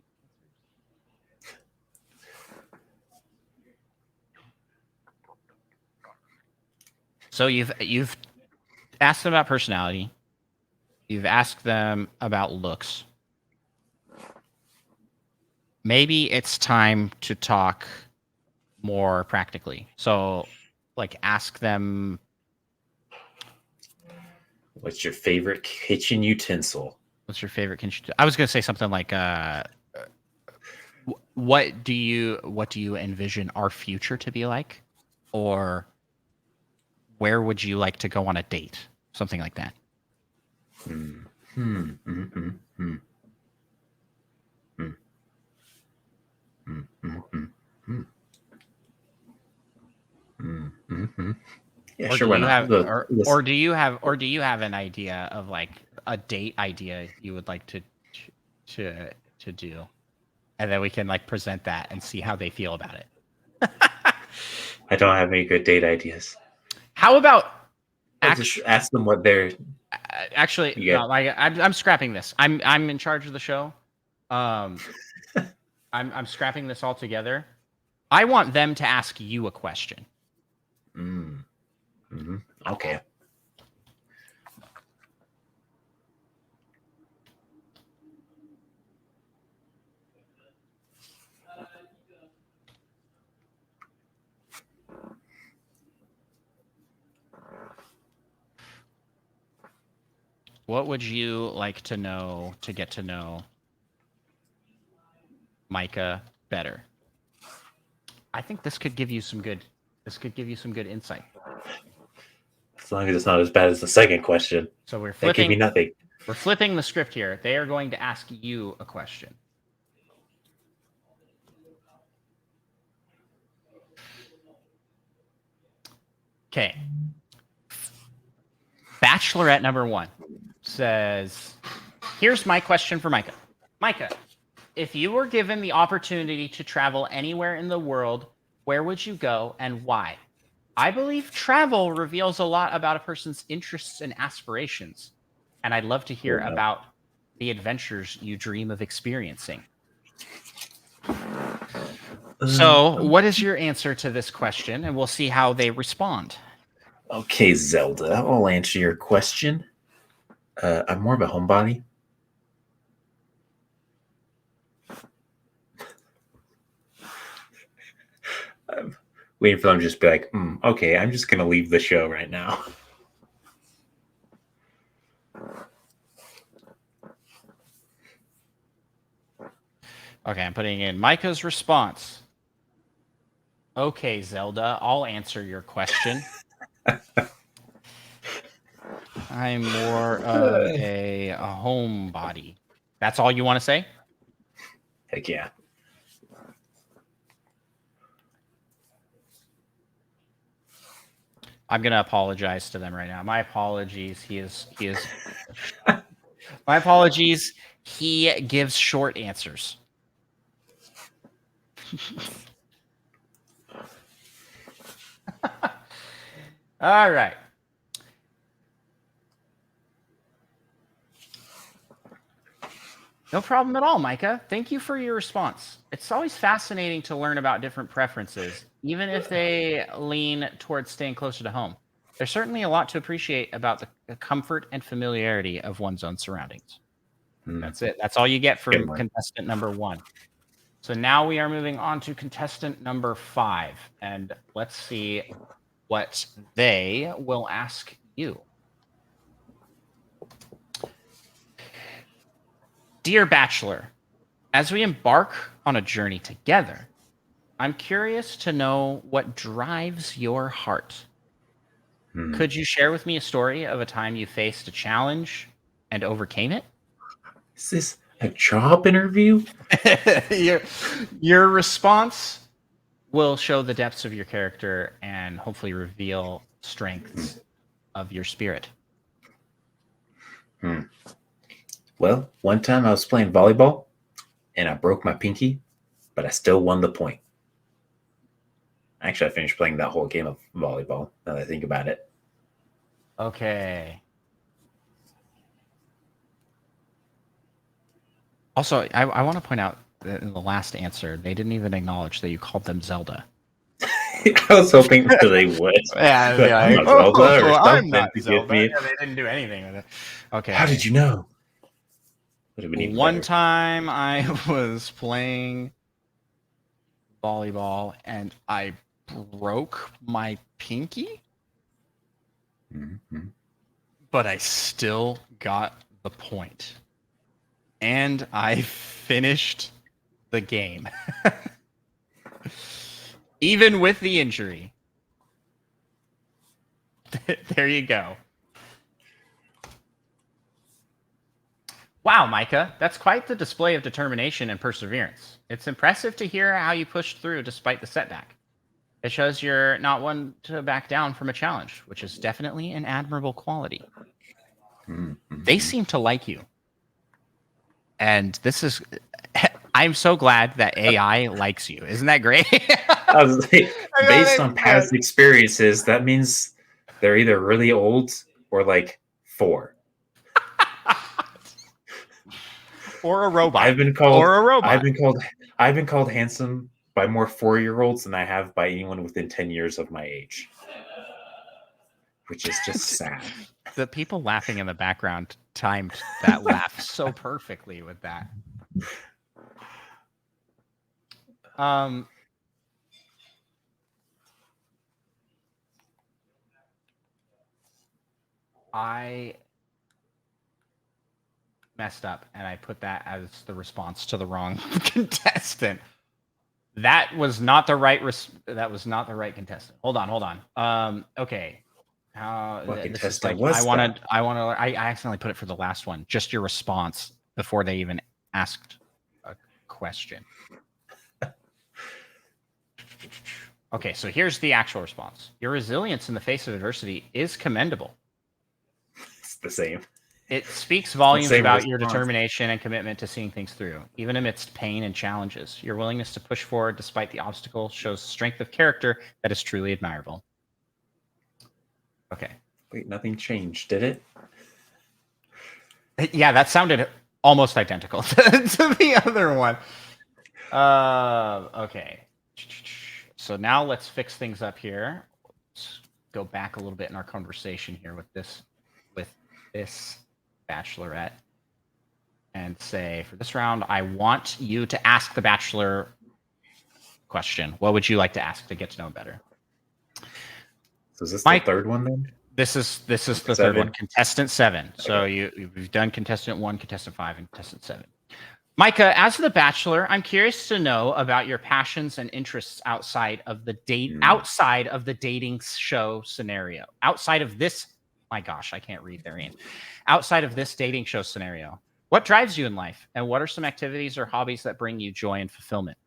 So you've asked them about personality. You've asked them about looks. Maybe it's time to talk more practically. So, like, ask them. What's your favorite kitchen utensil? What's your favorite kitchen? I was gonna say something like, what do you envision our future to be like, or where would you like to go on a date? Something like that. Yeah, Or sure. do Why you not? have, Look, or do you have an idea of like a date idea you would like to do, and then we can like present that and see how they feel about it. I don't have any good date ideas. How about I'll just ask them what they're. actually? Yeah. No, I'm scrapping this. I'm in charge of the show. I'm scrapping this altogether. I want them to ask you a question. Okay. What would you like to know to get to know Micah better? I think this could give you some good. This could give you some good insight. As long as it's not as bad as the second question. So we're That gave me flipping. nothing. We're flipping the script here. They are going to ask you a question. Okay. Bachelorette number 1 says, here's my question for Micah. Micah, if you were given the opportunity to travel anywhere in the world, where would you go and why? I believe travel reveals a lot about a person's interests and aspirations, and I'd love to hear about the adventures you dream of experiencing. So, what is your answer to this question? And we'll see how they respond. Okay, Zelda, I'll answer your question. I'm more of a homebody. I'm waiting for them to just be like, okay, I'm just going to leave the show right now. Okay, I'm putting in Micah's response. Okay, Zelda, I'll answer your question. I'm more of a homebody. That's all you want to say? Heck yeah. I'm gonna apologize to them right now. My apologies. He is. My apologies. He gives short answers. All right. No problem at all, Micah. Thank you for your response. It's always fascinating to learn about different preferences, even if they lean towards staying closer to home. There's certainly a lot to appreciate about the comfort and familiarity of one's own surroundings. That's it. That's all you get Good from one. contestant number 1. So now we are moving on to contestant number 5, and let's see what they will ask you. Dear Bachelor, as we embark on a journey together, I'm curious to know what drives your heart. Could you share with me a story of a time you faced a challenge and overcame it? Is this a job interview? Your response will show the depths of your character and hopefully reveal strengths of your spirit. Well, one time I was playing volleyball and I broke my pinky, but I still won the point. Actually, I finished playing that whole game of volleyball, now that I think about it. Okay. Also, I want to point out that in the last answer, they didn't even acknowledge that you called them Zelda. I was hoping that they would. Yeah, But I'm not Zelda or I'm something not to Zelda. give me. Yeah, they didn't do anything with it. Okay. How did you know? Would have been even One better. time I was playing volleyball and I broke my pinky, Mhm. but I still got the point. And I finished the game. Even with the injury. There you go. Wow, Micah, that's quite the display of determination and perseverance. It's impressive to hear how you pushed through despite the setback. It shows you're not one to back down from a challenge, which is definitely an admirable quality. Mhm. They seem to like you. And this is I'm so glad that AI likes you. Isn't that great? I was like, based on past experiences, that means they're either really old or like 4. Or a robot. I've been called Or a robot. I've been called handsome by more 4-year-olds than I have by anyone within 10 years of my age. Which is just sad. The people laughing in the background timed that laugh so perfectly with that. I messed up and I put that as the response to the wrong contestant. That was not the right contestant. Hold on. Okay. What This is contestant like was that? I accidentally put it for the last one. Just your response before they even asked a question. Okay, so here's the actual response. Your resilience in the face of adversity is commendable. It's the same. It speaks volumes Same about your response. determination and commitment to seeing things through, even amidst pain and challenges. Your willingness to push forward despite the obstacle shows strength of character that is truly admirable. Okay. Wait, nothing changed, did it? Yeah, that sounded almost identical to the other one. Okay. So now let's fix things up here. Let's go back a little bit in our conversation here with this bachelorette and say, for this round, I want you to ask the bachelor question. What would you like to ask to get to know him better? So is this Mike, the third one then? This is the third 7? one, contestant 7. So Okay. you've done contestant 1, contestant 5, and contestant 7. Micah, as the bachelor, I'm curious to know about your passions and interests outside of the dating show scenario. Outside of this, my gosh, I can't read their name. Outside of this dating show scenario, what drives you in life, and what are some activities or hobbies that bring you joy and fulfillment?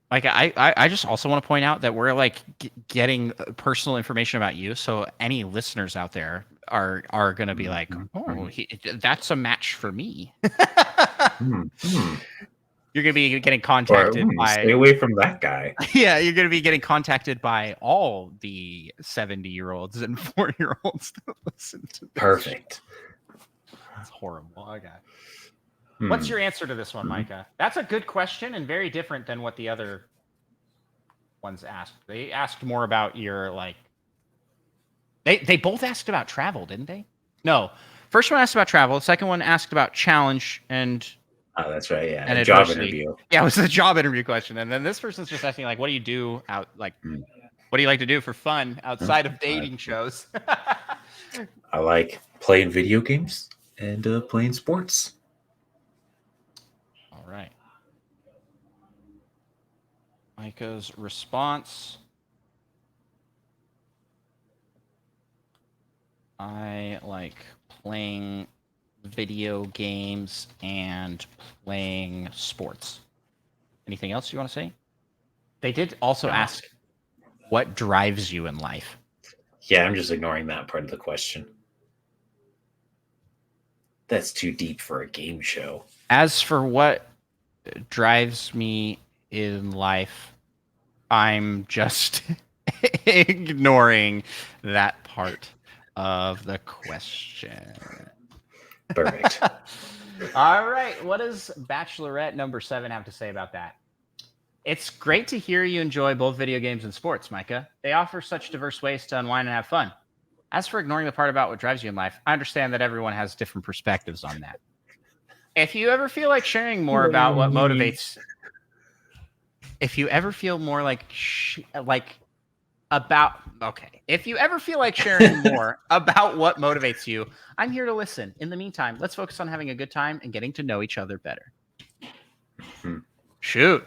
Like, I just also want to point out that we're like getting personal information about you, so any listeners out there are going to be like, oh, that's a match for me. You're going to be getting contacted by. Stay away from that guy. Yeah, you're going to be getting contacted by all the 70-year-olds and 4-year-olds that listen to this. Perfect. That's horrible. Okay. Hmm. What's your answer to this one, Micah? That's a good question and very different than what the other ones asked. They asked more about your like. They both asked about travel, didn't they? No. First one asked about travel. The second one asked about challenge and Oh, that's right. Yeah, and a job adversity. interview. Yeah, it was a job interview question. And then this person's just asking, like, what do you do out, like, what do you like to do for fun outside of dating shows? I like playing video games and playing sports. All right. Micah's response. I like playing video games and playing sports. Anything else you want to say? They did also ask, what drives you in life? Yeah, I'm just ignoring that part of the question. That's too deep for a game show. As for what drives me in life, I'm just ignoring that part of the question. Perfect. All right. What does Bachelorette number 7 have to say about that? It's great to hear you enjoy both video games and sports, Micah. They offer such diverse ways to unwind and have fun. As for ignoring the part about what drives you in life, I understand that everyone has different perspectives on that. If you ever feel like sharing more about what motivates, if you ever feel more like if you ever feel like sharing more about what motivates you, I'm here to listen. In the meantime, let's focus on having a good time and getting to know each other better. Shoot.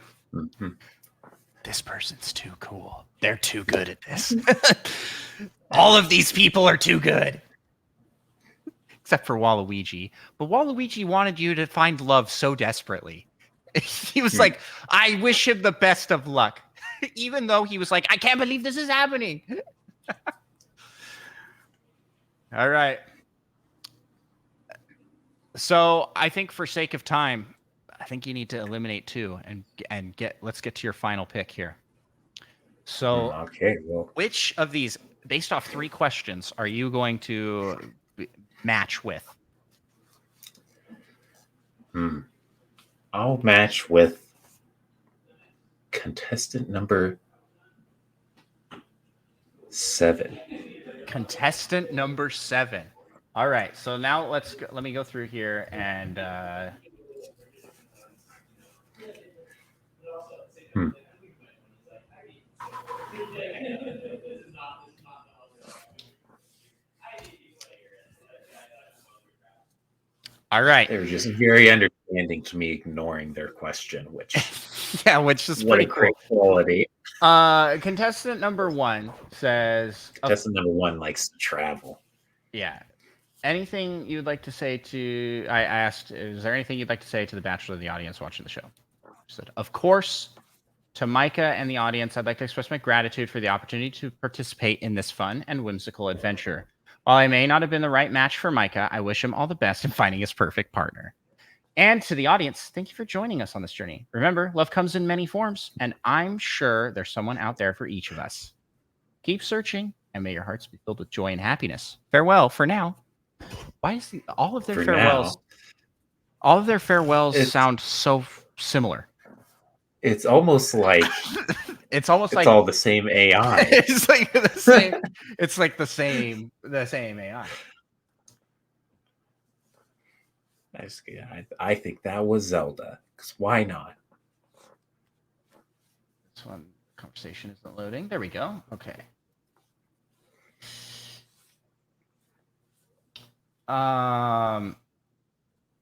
This person's too cool. They're too good at this. All of these people are too good. Except for Waluigi. But Waluigi wanted you to find love so desperately. He was like, I wish him the best of luck. Even though he was like, I can't believe this is happening. All right. So I think for sake of time, I think you need to eliminate 2 and let's get to your final pick here. So okay, well, which of these, based off 3 questions, are you going to match with? I'll match with contestant number 7. Contestant number 7. All right. So now let me go through here and all right. They were just very understanding to me, ignoring their question, which which is what pretty a great quality. Contestant number 1 says Contestant number 1 likes to travel. Yeah. Anything you'd like to say to? I asked, is there anything you'd like to say to the Bachelor of the audience watching the show? I said, of course. To Micah and the audience, I'd like to express my gratitude for the opportunity to participate in this fun and whimsical adventure. While I may not have been the right match for Micah, I wish him all the best in finding his perfect partner. And to the audience, thank you for joining us on this journey. Remember, love comes in many forms, and I'm sure there's someone out there for each of us. Keep searching, and may your hearts be filled with joy and happiness. Farewell for now. Why is all of their For farewells? now, all of their farewells sound so similar. It's almost like it's like all the same AI. It's like the same. It's like the same AI. I think that was Zelda. Because why not? This one conversation isn't loading. There we go. Okay. All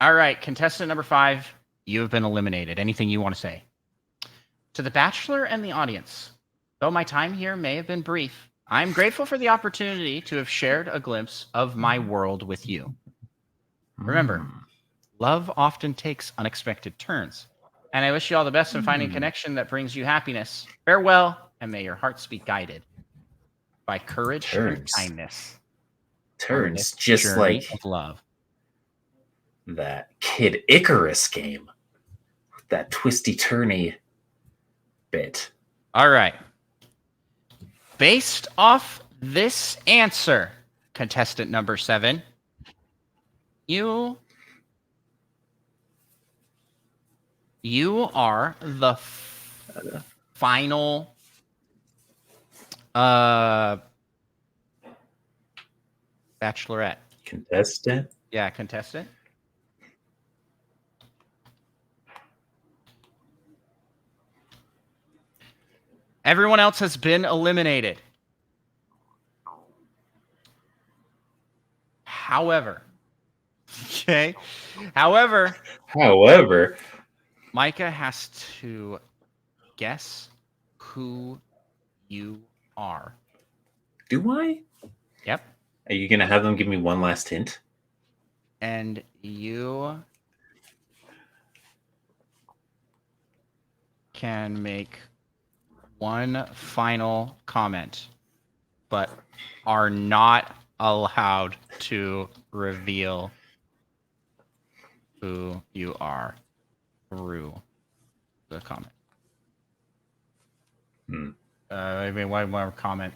right, contestant number 5, you have been eliminated. Anything you want to say? To the Bachelor and the audience, though my time here may have been brief, I'm grateful for the opportunity to have shared a glimpse of my world with you. Remember, love often takes unexpected turns, and I wish you all the best in finding a connection that brings you happiness. Farewell, and may your hearts be guided by courage and kindness. Turns just like of love. That Kid Icarus game. That twisty turny bit. All right. Based off this answer, contestant number 7, You are the final bachelorette. Contestant. Yeah, contestant. Everyone else has been eliminated. However, However, Micah has to guess who you are. Do I? Yep. Are you gonna have them give me one last hint? And you can make one final comment, but are not allowed to reveal who you are through the comment. I mean, one more comment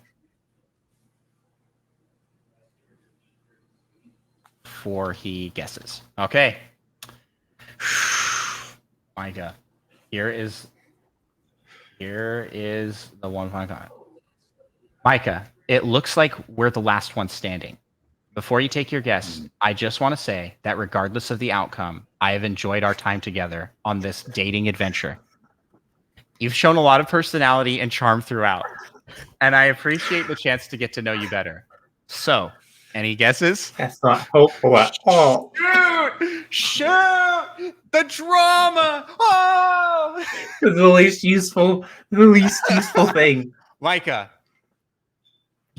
before he guesses. Okay. Micah, here is the one final comment. Micah, it looks like we're the last one standing. Before you take your guess, I just want to say that regardless of the outcome, I have enjoyed our time together on this dating adventure. You've shown a lot of personality and charm throughout, and I appreciate the chance to get to know you better. So, any guesses? That's not hopeful at all. Shoot! The drama! Oh! The least useful thing. Micah,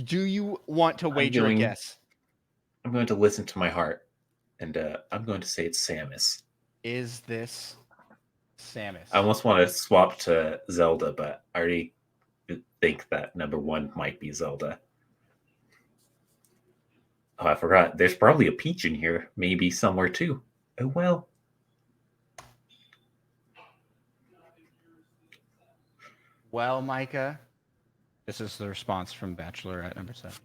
do you want to wager a guess? I'm going to listen to my heart, and I'm going to say it's Samus. Is this Samus? I almost want to swap to Zelda, but I already think that number one might be Zelda. Oh, I forgot. There's probably a Peach in here, maybe somewhere too. Oh well. Well, Micah, this is the response from Bachelor at number 7.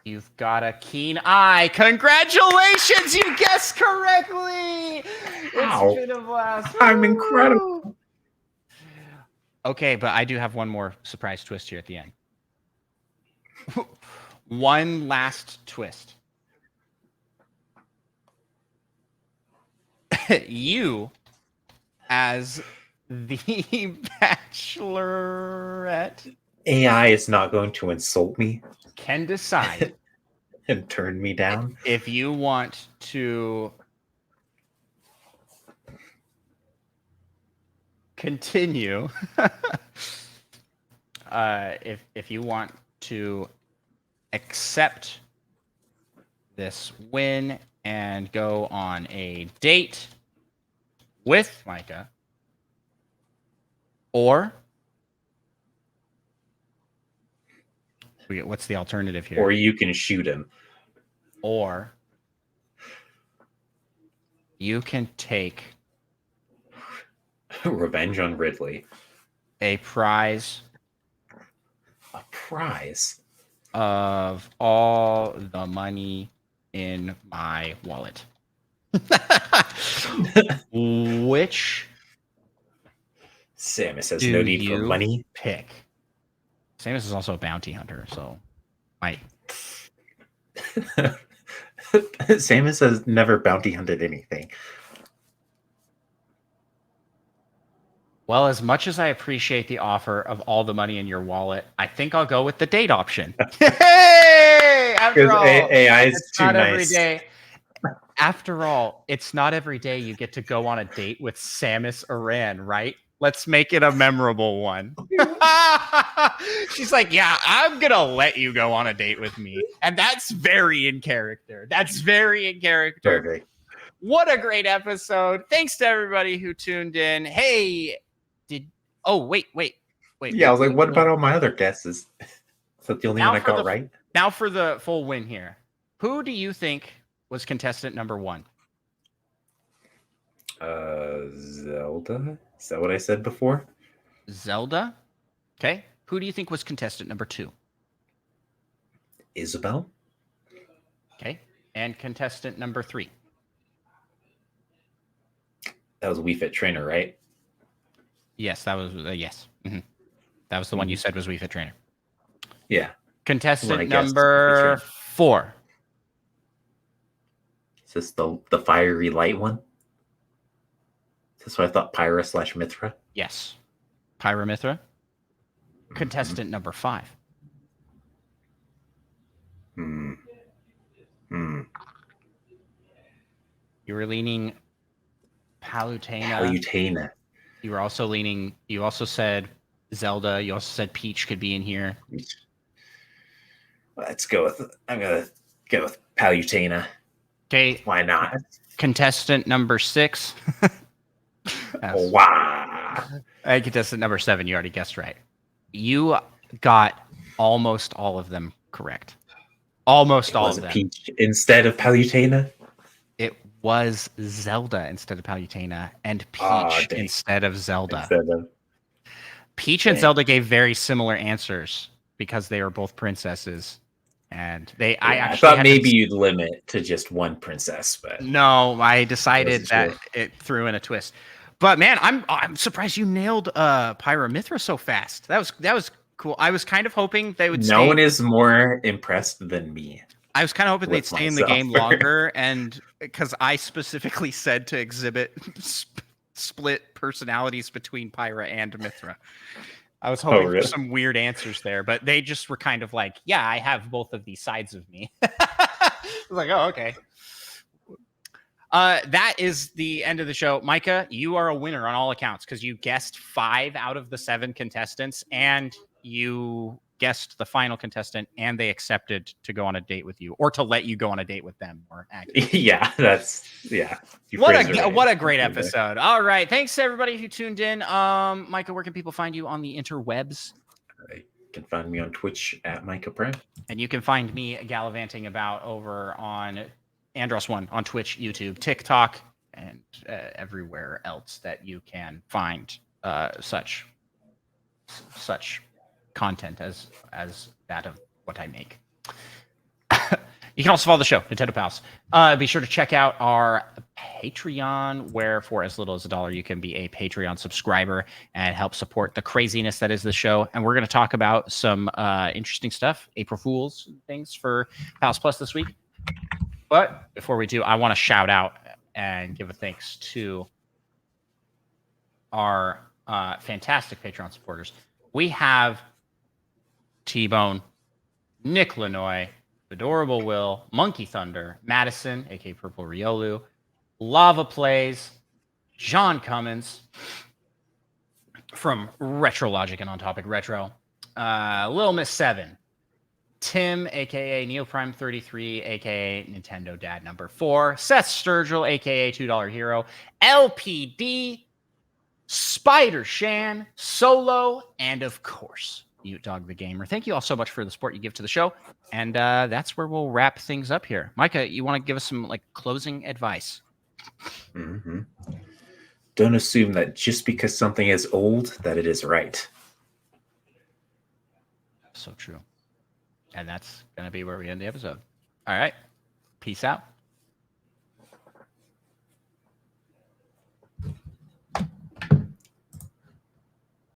You've got a keen eye. Congratulations, you guessed correctly. Wow. It's been a blast. I'm incredible. Okay, but I do have one more surprise twist here at the end. One last twist. You, as the Bachelorette, AI is not going to insult me can decide and turn me down. if you want to continue, if you want to accept this win and go on a date with Micah, or what's the alternative here? Or you can shoot him. Or you can take Revenge on Ridley. a prize A prize? of all the money in my wallet. Which Samus has do no need for you money. pick? Samus is also a bounty hunter, so might. Samus has never bounty hunted anything. Well, as much as I appreciate the offer of all the money in your wallet, I think I'll go with the date option. Hey! After all, AI is it's too not nice. every day. After all, it's not every day you get to go on a date with Samus Aran, right? Let's make it a memorable one. She's like, yeah, I'm going to let you go on a date with me. And that's very in character. That's very in character. Perfect. What a great episode. Thanks to everybody who tuned in. Hey, wait. Yeah, I was like, what about all my other guesses? Is that the only one I got right? Now for the full win here. Who do you think was contestant number 1? Zelda? Is that what I said before? Zelda? Okay. Who do you think was contestant number 2? Isabel? Okay. And contestant number 3. That was Wii Fit Trainer, right? Yes, that was yes. That was the one you said was Wii Fit Trainer. Yeah. Contestant number 4. Is this the fiery light one? Is this what I thought? Pyra / Mithra? Yes. Pyra Mithra. Contestant number 5. You were leaning Palutena. You were also leaning. You also said Zelda. You also said Peach could be in here. Let's go with. I'm gonna go with Palutena. Okay. Why not? Contestant number 6. Wow. And contestant number 7. You already guessed right. You got almost all of them correct. Almost all of them. Peach instead of Palutena? It was Zelda instead of Palutena, and Peach instead of Zelda. Peach and Zelda gave very similar answers because they were both princesses. And I thought maybe you'd limit to just one princess, but no, I decided that it threw in a twist. But man, I'm surprised you nailed Pyra Mithra so fast. That was cool. I was kind of hoping they would. No one is more impressed than me. I was kind of hoping they'd stay in the game longer, and because I specifically said to exhibit split personalities between Pyra and Mithra. I was hoping for some weird answers there, but they just were kind of like, yeah, I have both of these sides of me. I was like, oh, okay. That is the end of the show. Micah, you are a winner on all accounts because you guessed 5 out of the 7 contestants, and you guessed the final contestant, and they accepted to go on a date with you, or to let you go on a date with them. More accurately. Yeah. What a great episode. All right, thanks to everybody who tuned in. Micah, where can people find you on the interwebs? You can find me on Twitch at Micah Prime, and you can find me gallivanting about over on Andros1 on Twitch, YouTube, TikTok, and everywhere else that you can find such content as that of what I make. You can also follow the show, Nintendo Pals. Be sure to check out our Patreon, where for as little as $1, you can be a Patreon subscriber and help support the craziness that is the show. And we're going to talk about some interesting stuff, April Fools things for Pals Plus this week. But before we do, I want to shout out and give a thanks to our fantastic Patreon supporters. We have T-Bone, Nick Lanoy, Adorable Will, Monkey Thunder, Madison, aka Purple Riolu, Lava Plays, John Cummins from Retro Logic and On Topic Retro, Little Miss 7, Tim, aka Neoprime33, aka Nintendo Dad number 4, Seth Sturgill, aka $2 Hero, LPD, Spider Shan, Solo, and of course, Mute Dog the Gamer. Thank you all so much for the support you give to the show. And that's where we'll wrap things up here. Micah, you want to give us some closing advice? Mm-hmm. Don't assume that just because something is old, that it is right. So true. And that's going to be where we end the episode. All right. Peace out.